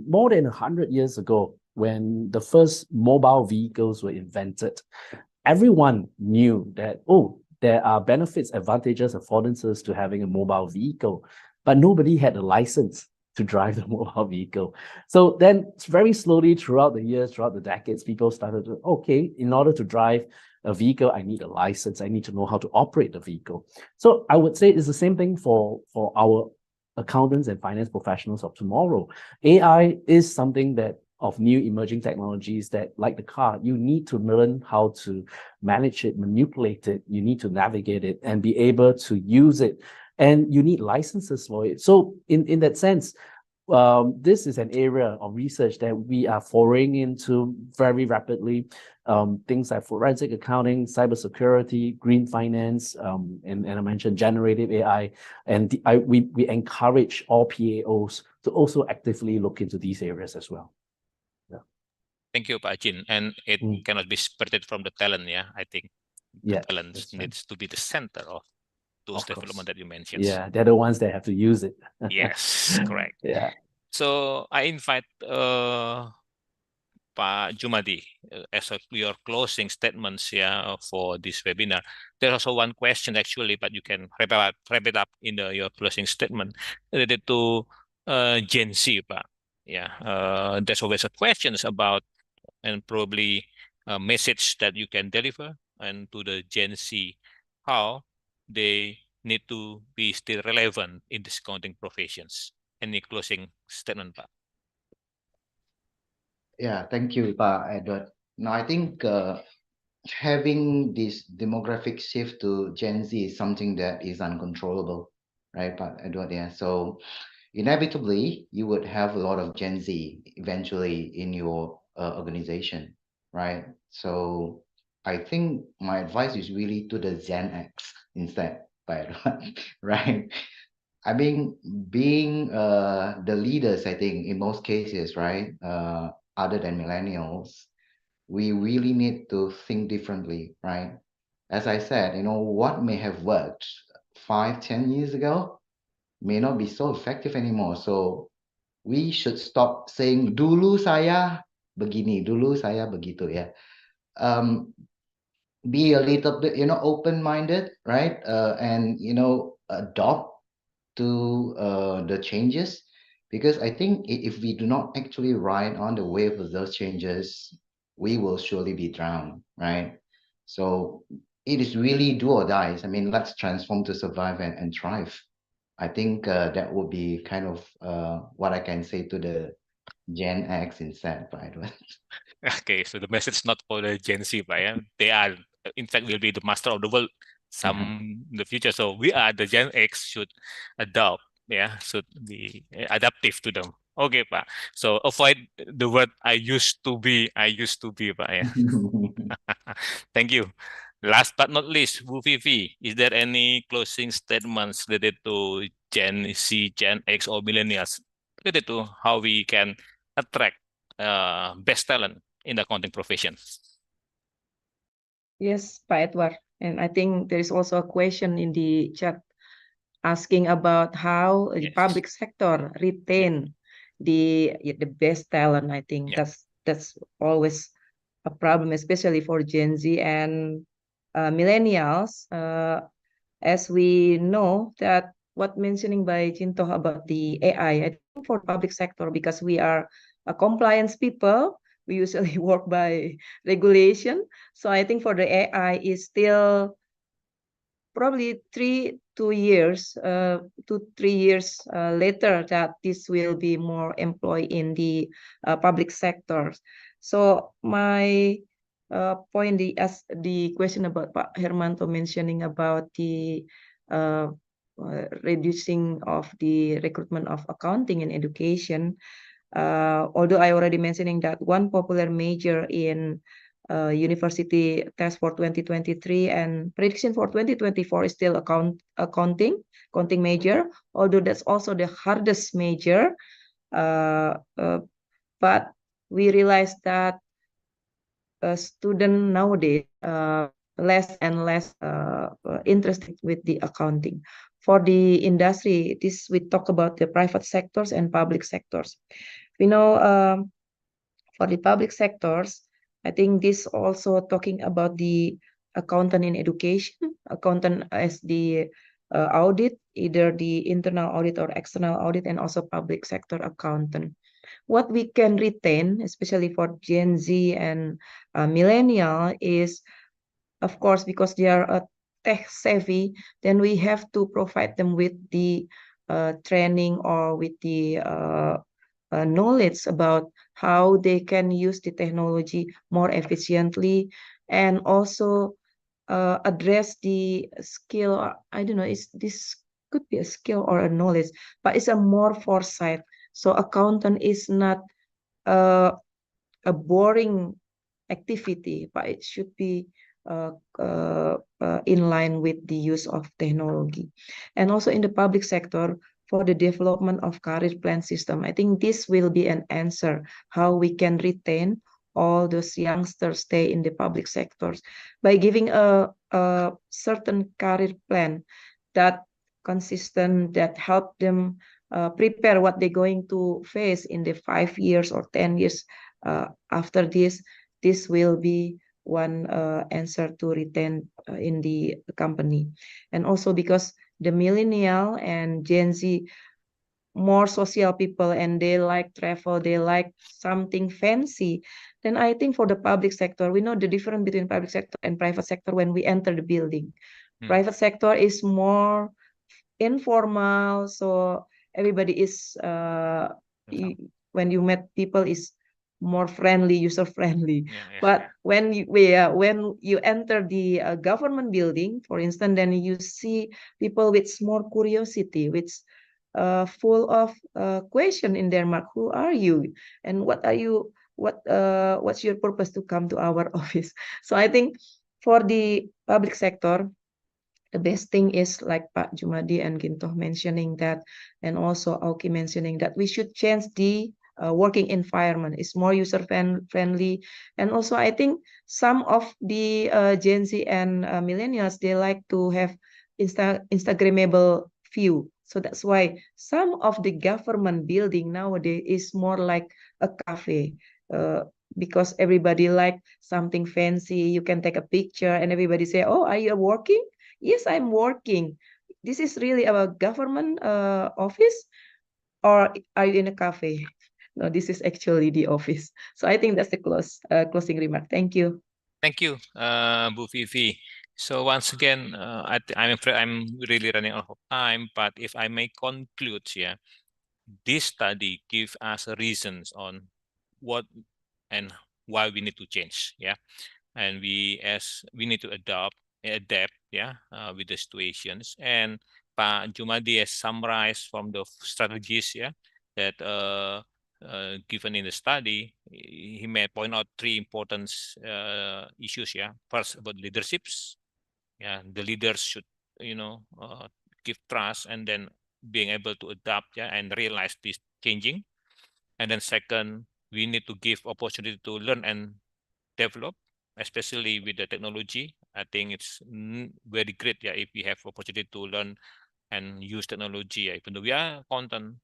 More than 100 years ago, when the first mobile vehicles were invented, everyone knew that, oh, there are benefits, advantages, affordances to having a mobile vehicle, but nobody had a license to drive the mobile vehicle. So then very slowly throughout the years, throughout the decades, people started to, okay, in order to drive a vehicle, I need a license. I need to know how to operate the vehicle. So I would say it's the same thing for our accountants and finance professionals of tomorrow. AI is something that of new emerging technologies that, like the car, you need to learn how to manage it, manipulate it. You need to navigate it and be able to use it. And you need licenses for it. So in that sense, this is an area of research that we are foraying into very rapidly. Things like forensic accounting, cybersecurity, green finance, and I mentioned generative AI. And we encourage all PAOs to also actively look into these areas as well. Yeah. Thank you, Pak Jin. And it cannot be separated from the talent, yeah. I think the talent needs to be the center of those development that you mentioned. Yeah, they're the ones that have to use it. Yes, correct. Yeah. So I invite Pak Jumadi as your closing statements for this webinar. There's also one question actually, but you can wrap it up in your closing statement related to Gen Z, Pak. Yeah, there's always a questions about and probably a message that you can deliver and to the Gen Z how they need to be still relevant in this accounting professions. Any closing statement, Pak? Yeah, thank you, Pak Edward. Now, I think having this demographic shift to Gen Z is something that is uncontrollable, right, Pak Edward? Yeah. So inevitably, you would have a lot of Gen Z eventually in your organization, right? So I think my advice is really to the Gen X instead, Pak Edward, right? I mean, being the leaders, I think, in most cases, right, other than millennials, we really need to think differently, right? As I said, what may have worked 5, 10 years ago may not be so effective anymore. So we should stop saying, dulu saya begini, dulu saya begitu, yeah. Be a little bit, open-minded, right? And, adopt to the changes, because I think if we do not actually ride on the wave of those changes, we will surely be drowned, right? So it is really do or die. I mean, let's transform to survive and thrive. I think that would be kind of what I can say to the Gen X instead, by the way. Okay, so the message not for the Gen Z, right? They are, in fact, will be the master of the world some in the future. So we are the Gen X should adopt, should be adaptive to them. Okay, Pak. So avoid the word I used to be, Pak. Yeah. Thank you. Last but not least, Bu Vivi, is there any closing statements related to Gen Z, Gen X, or millennials related to how we can attract best talent in the accounting profession? Yes, Pak Edward. And I think there is also a question in the chat asking about how the public sector retain the best talent. I think that's always a problem, especially for Gen Z and millennials. As we know that what mentioning by Jinto about the AI, I think for public sector, because we are a compliance people, we usually work by regulation. So I think for the AI is still probably 2 years, 2-3 years later, that this will be more employed in the public sector. So my point, as the question about Pak Hermanto mentioning about the reducing of the recruitment of accounting and education. Although I already mentioning that one popular major in university test for 2023 and prediction for 2024 is still accounting major, although that's also the hardest major. But we realized that a student nowadays less and less interested with the accounting. For the industry, this we talk about the private sectors and public sectors. We know for the public sectors, I think this also talking about the accountant in education, accountant as the audit, either the internal audit or external audit, and also public sector accountant. What we can retain, especially for Gen Z and millennial, is, of course, because they are tech savvy, then we have to provide them with the training or with the knowledge about how they can use the technology more efficiently, and also address the skill. I don't know, this could be a skill or a knowledge, but it's a more foresight. So accountant is not a boring activity, but it should be in line with the use of technology. And also in the public sector, for the development of career plan system, I think this will be an answer how we can retain all those youngsters stay in the public sectors by giving a certain career plan that consistent, that help them prepare what they're going to face in the 5 years or 10 years after this. This will be one answer to retain in the company. And also because the millennial and Gen Z more social people and they like travel, they like something fancy, then I think for the public sector, we know the difference between public sector and private sector when we enter the building. Private sector is more informal, so everybody is when you met people is more friendly, user friendly. But when you enter the government building, for instance, then you see people with more curiosity, with full of question in their mind. Who are you, and what are you? What's your purpose to come to our office? So I think for the public sector, the best thing is like Pak Jumadi and Gintoh mentioning that, and also Auki mentioning that we should change the working environment. It's more user friendly. And also I think some of the Gen Z and millennials, they like to have Instagrammable view. So that's why some of the government building nowadays is more like a cafe. Because everybody like something fancy, you can take a picture and everybody say, oh, are you working? Yes, I'm working. This is really a government office, or are you in a cafe? No, this is actually the office. So I think that's the closing remark. Thank you. Thank you, Bu Vivi. So once again, I'm afraid I'm really running out of time, but if I may conclude, yeah, this study gives us reasons on what and why we need to change, yeah, and we need to adapt, yeah, with the situations. And Pak Jumadi has summarized from the strategies, yeah, that given in the study. He may point out three important issues, yeah. First, about leaderships, yeah, the leaders should, give trust and then being able to adapt, yeah, and realize this changing. And then second, we need to give opportunity to learn and develop, especially with the technology. I think it's very great, yeah, if we have opportunity to learn and use technology. Yeah, even though we are content,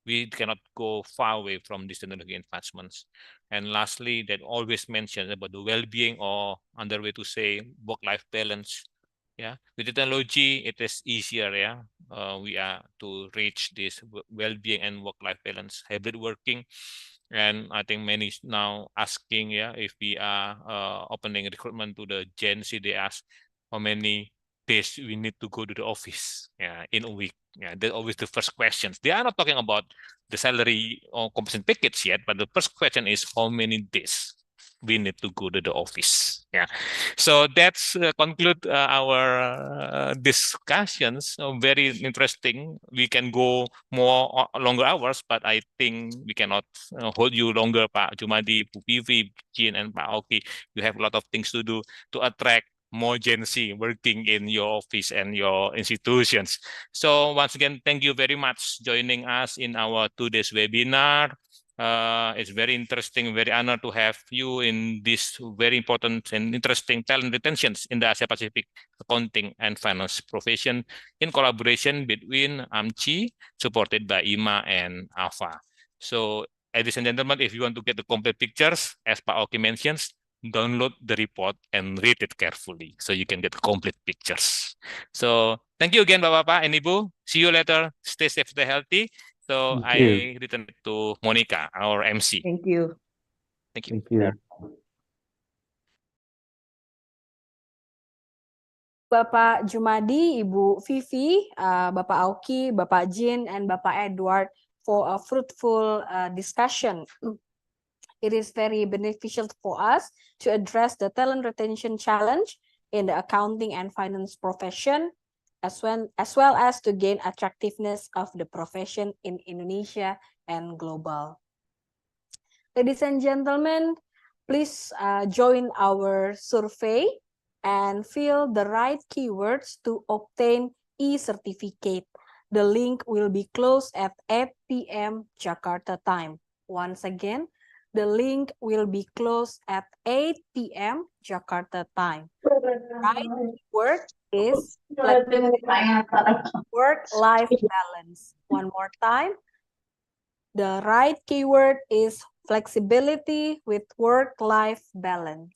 we cannot go far away from this technology advancements. And lastly, that always mentioned about the well-being, or another way to say work-life balance. Yeah, with technology, it is easier. Yeah, we are to reach this well-being and work-life balance, hybrid working. And I think many is now asking, yeah, if we are opening recruitment to the Gen Z, they ask how many days we need to go to the office, yeah, in a week? Yeah, that's always the first questions. They are not talking about the salary or compensation package yet, but the first question is how many days we need to go to the office. Yeah, so that's conclude our discussions. Very interesting. We can go more longer hours, but I think we cannot hold you longer, Pak Jumadi, Bu Vivi, Jin, and Pak Oki. You have a lot of things to do to attract more Gen Z working in your office and your institutions. So once again, thank you very much joining us in our today's webinar. It's very interesting, very honored to have you in this very important and interesting talent retentions in the Asia Pacific accounting and finance profession in collaboration between AMCI, supported by IMA and AFA. So, ladies and gentlemen, if you want to get the complete pictures, as Pak Oki mentions, download the report and read it carefully so you can get complete pictures. So, thank you again, Bapak-Bapak and Ibu. See you later. Stay safe, stay healthy. So Thank you. I return it to Monica, our MC. Thank you. Thank you. Thank you. Bapak Jumadi, Ibu Vivi, Bapak Auki, Bapak Jin, and Bapak Edward for a fruitful discussion. It is very beneficial for us to address the talent retention challenge in the accounting and finance profession, as well as to gain attractiveness of the profession in Indonesia and global. Ladies and gentlemen, please join our survey and fill the right keywords to obtain e-certificate. The link will be closed at 8 PM Jakarta time. Once again, the link will be closed at 8 PM Jakarta time. Right word is work-life balance. One more time. The right keyword is flexibility with work-life balance.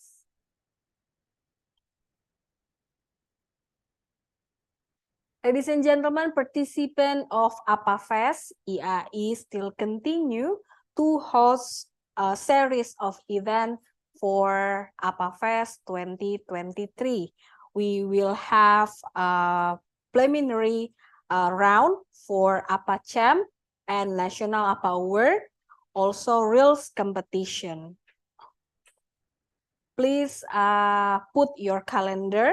Ladies and gentlemen, participants of APA Fest, IAI still continue to host a series of events for APA Fest 2023. We will have a preliminary round for APA Champ and National APA Award, also Reels competition. Please put your calendar,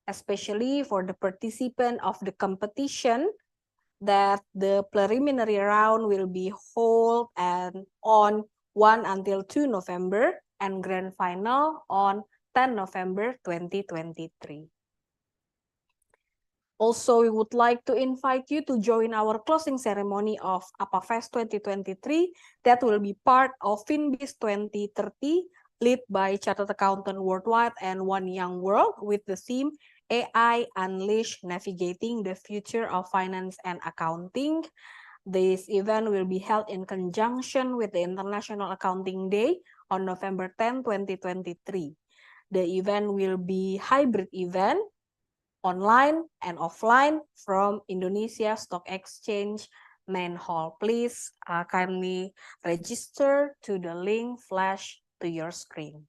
especially for the participant of the competition, that the preliminary round will be held on 1 until 2 November and grand final on 10 November 2023. Also, we would like to invite you to join our closing ceremony of APA Fest 2023 that will be part of FinBiz 2030, led by Chartered Accountant Worldwide and One Young World with the theme AI Unleashed Navigating the Future of Finance and Accounting. This event will be held in conjunction with the International Accounting Day on November 10, 2023. The event will be hybrid event, online and offline from Indonesia Stock Exchange main hall. Please kindly register to the link flash to your screen.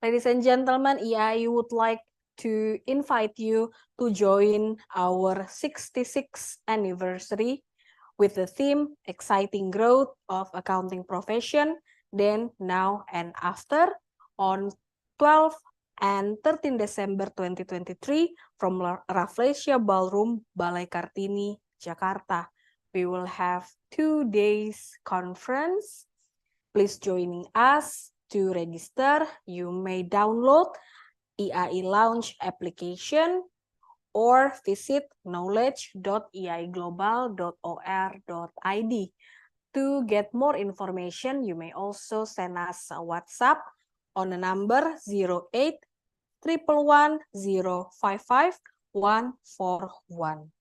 Ladies and gentlemen, IAI would like to invite you to join our 66th anniversary with the theme Exciting Growth of Accounting Profession, Then, Now, and After on 12 and 13 December 2023 from Rafflesia Ballroom, Balai Kartini, Jakarta. We will have 2 days conference. Please joining us. To register, you may download IAI Lounge application or visit knowledge.iaiglobal.or.id. To get more information, you may also send us a WhatsApp on the number 08 111 055 141.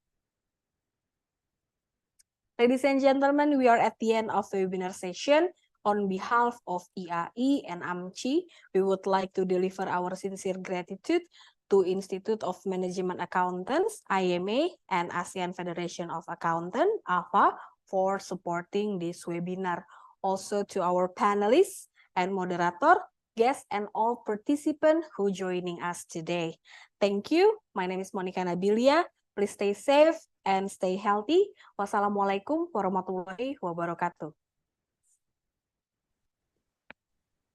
Ladies and gentlemen, we are at the end of the webinar session. On behalf of IAI and AMCI, we would like to deliver our sincere gratitude to Institute of Management Accountants, IMA, and ASEAN Federation of Accountants, AFA, for supporting this webinar. Also to our panelists and moderator, guests, and all participants who joining us today. Thank you. My name is Monica Nabilia. Please stay safe and stay healthy. Wassalamualaikum warahmatullahi wabarakatuh.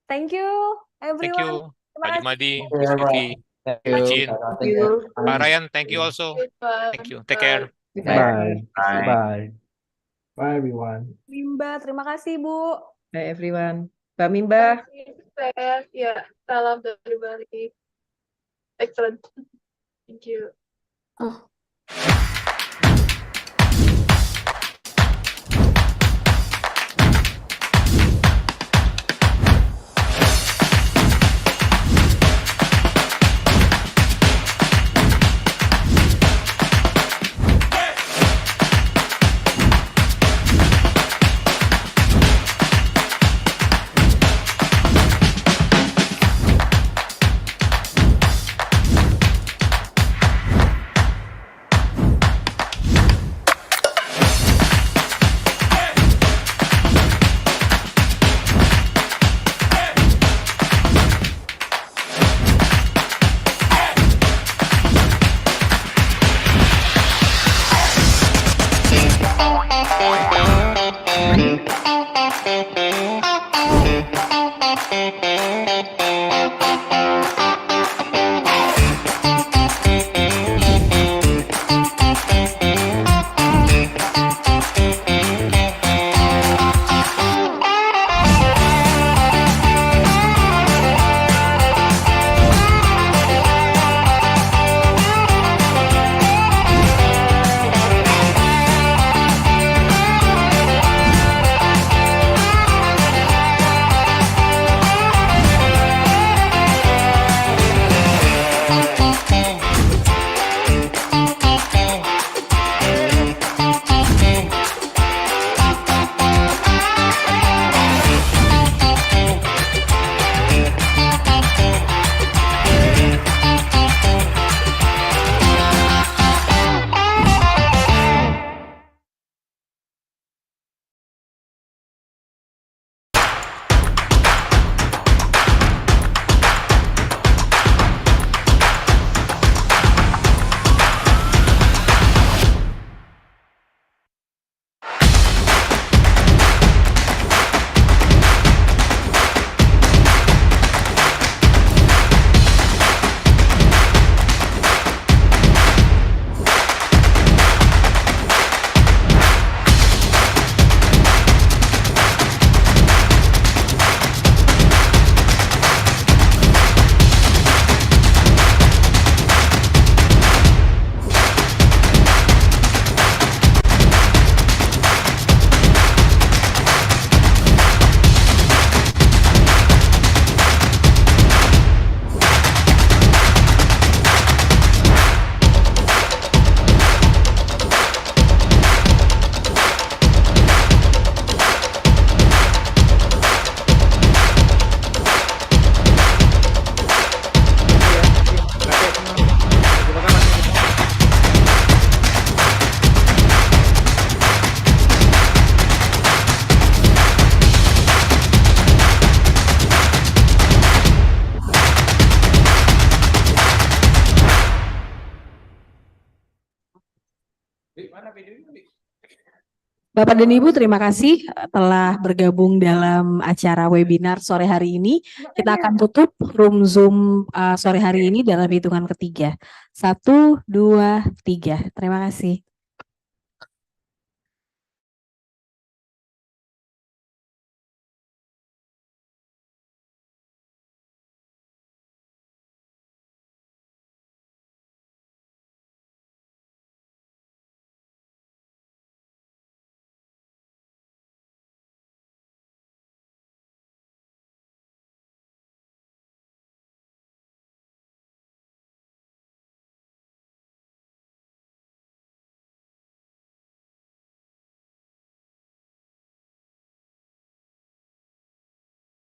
Thank you, Thank everyone. you, Terima Pak kasih. Jumadi, Miss Vivi, Thank Pak you. Jin, Thank you. Pak Ryan. Thank you also. Thank you. Take care. Bye. Bye. Bye. Bye, everyone. Mimba, terima kasih Bu. Bye everyone. Mbak Mimba. Ya, salam dari Bali. Excellent. Thank you. Bapak dan Ibu, terima kasih telah bergabung dalam acara webinar sore hari ini. Kita akan tutup room Zoom sore hari ini dalam hitungan ketiga. 1, 2, 3. Terima kasih.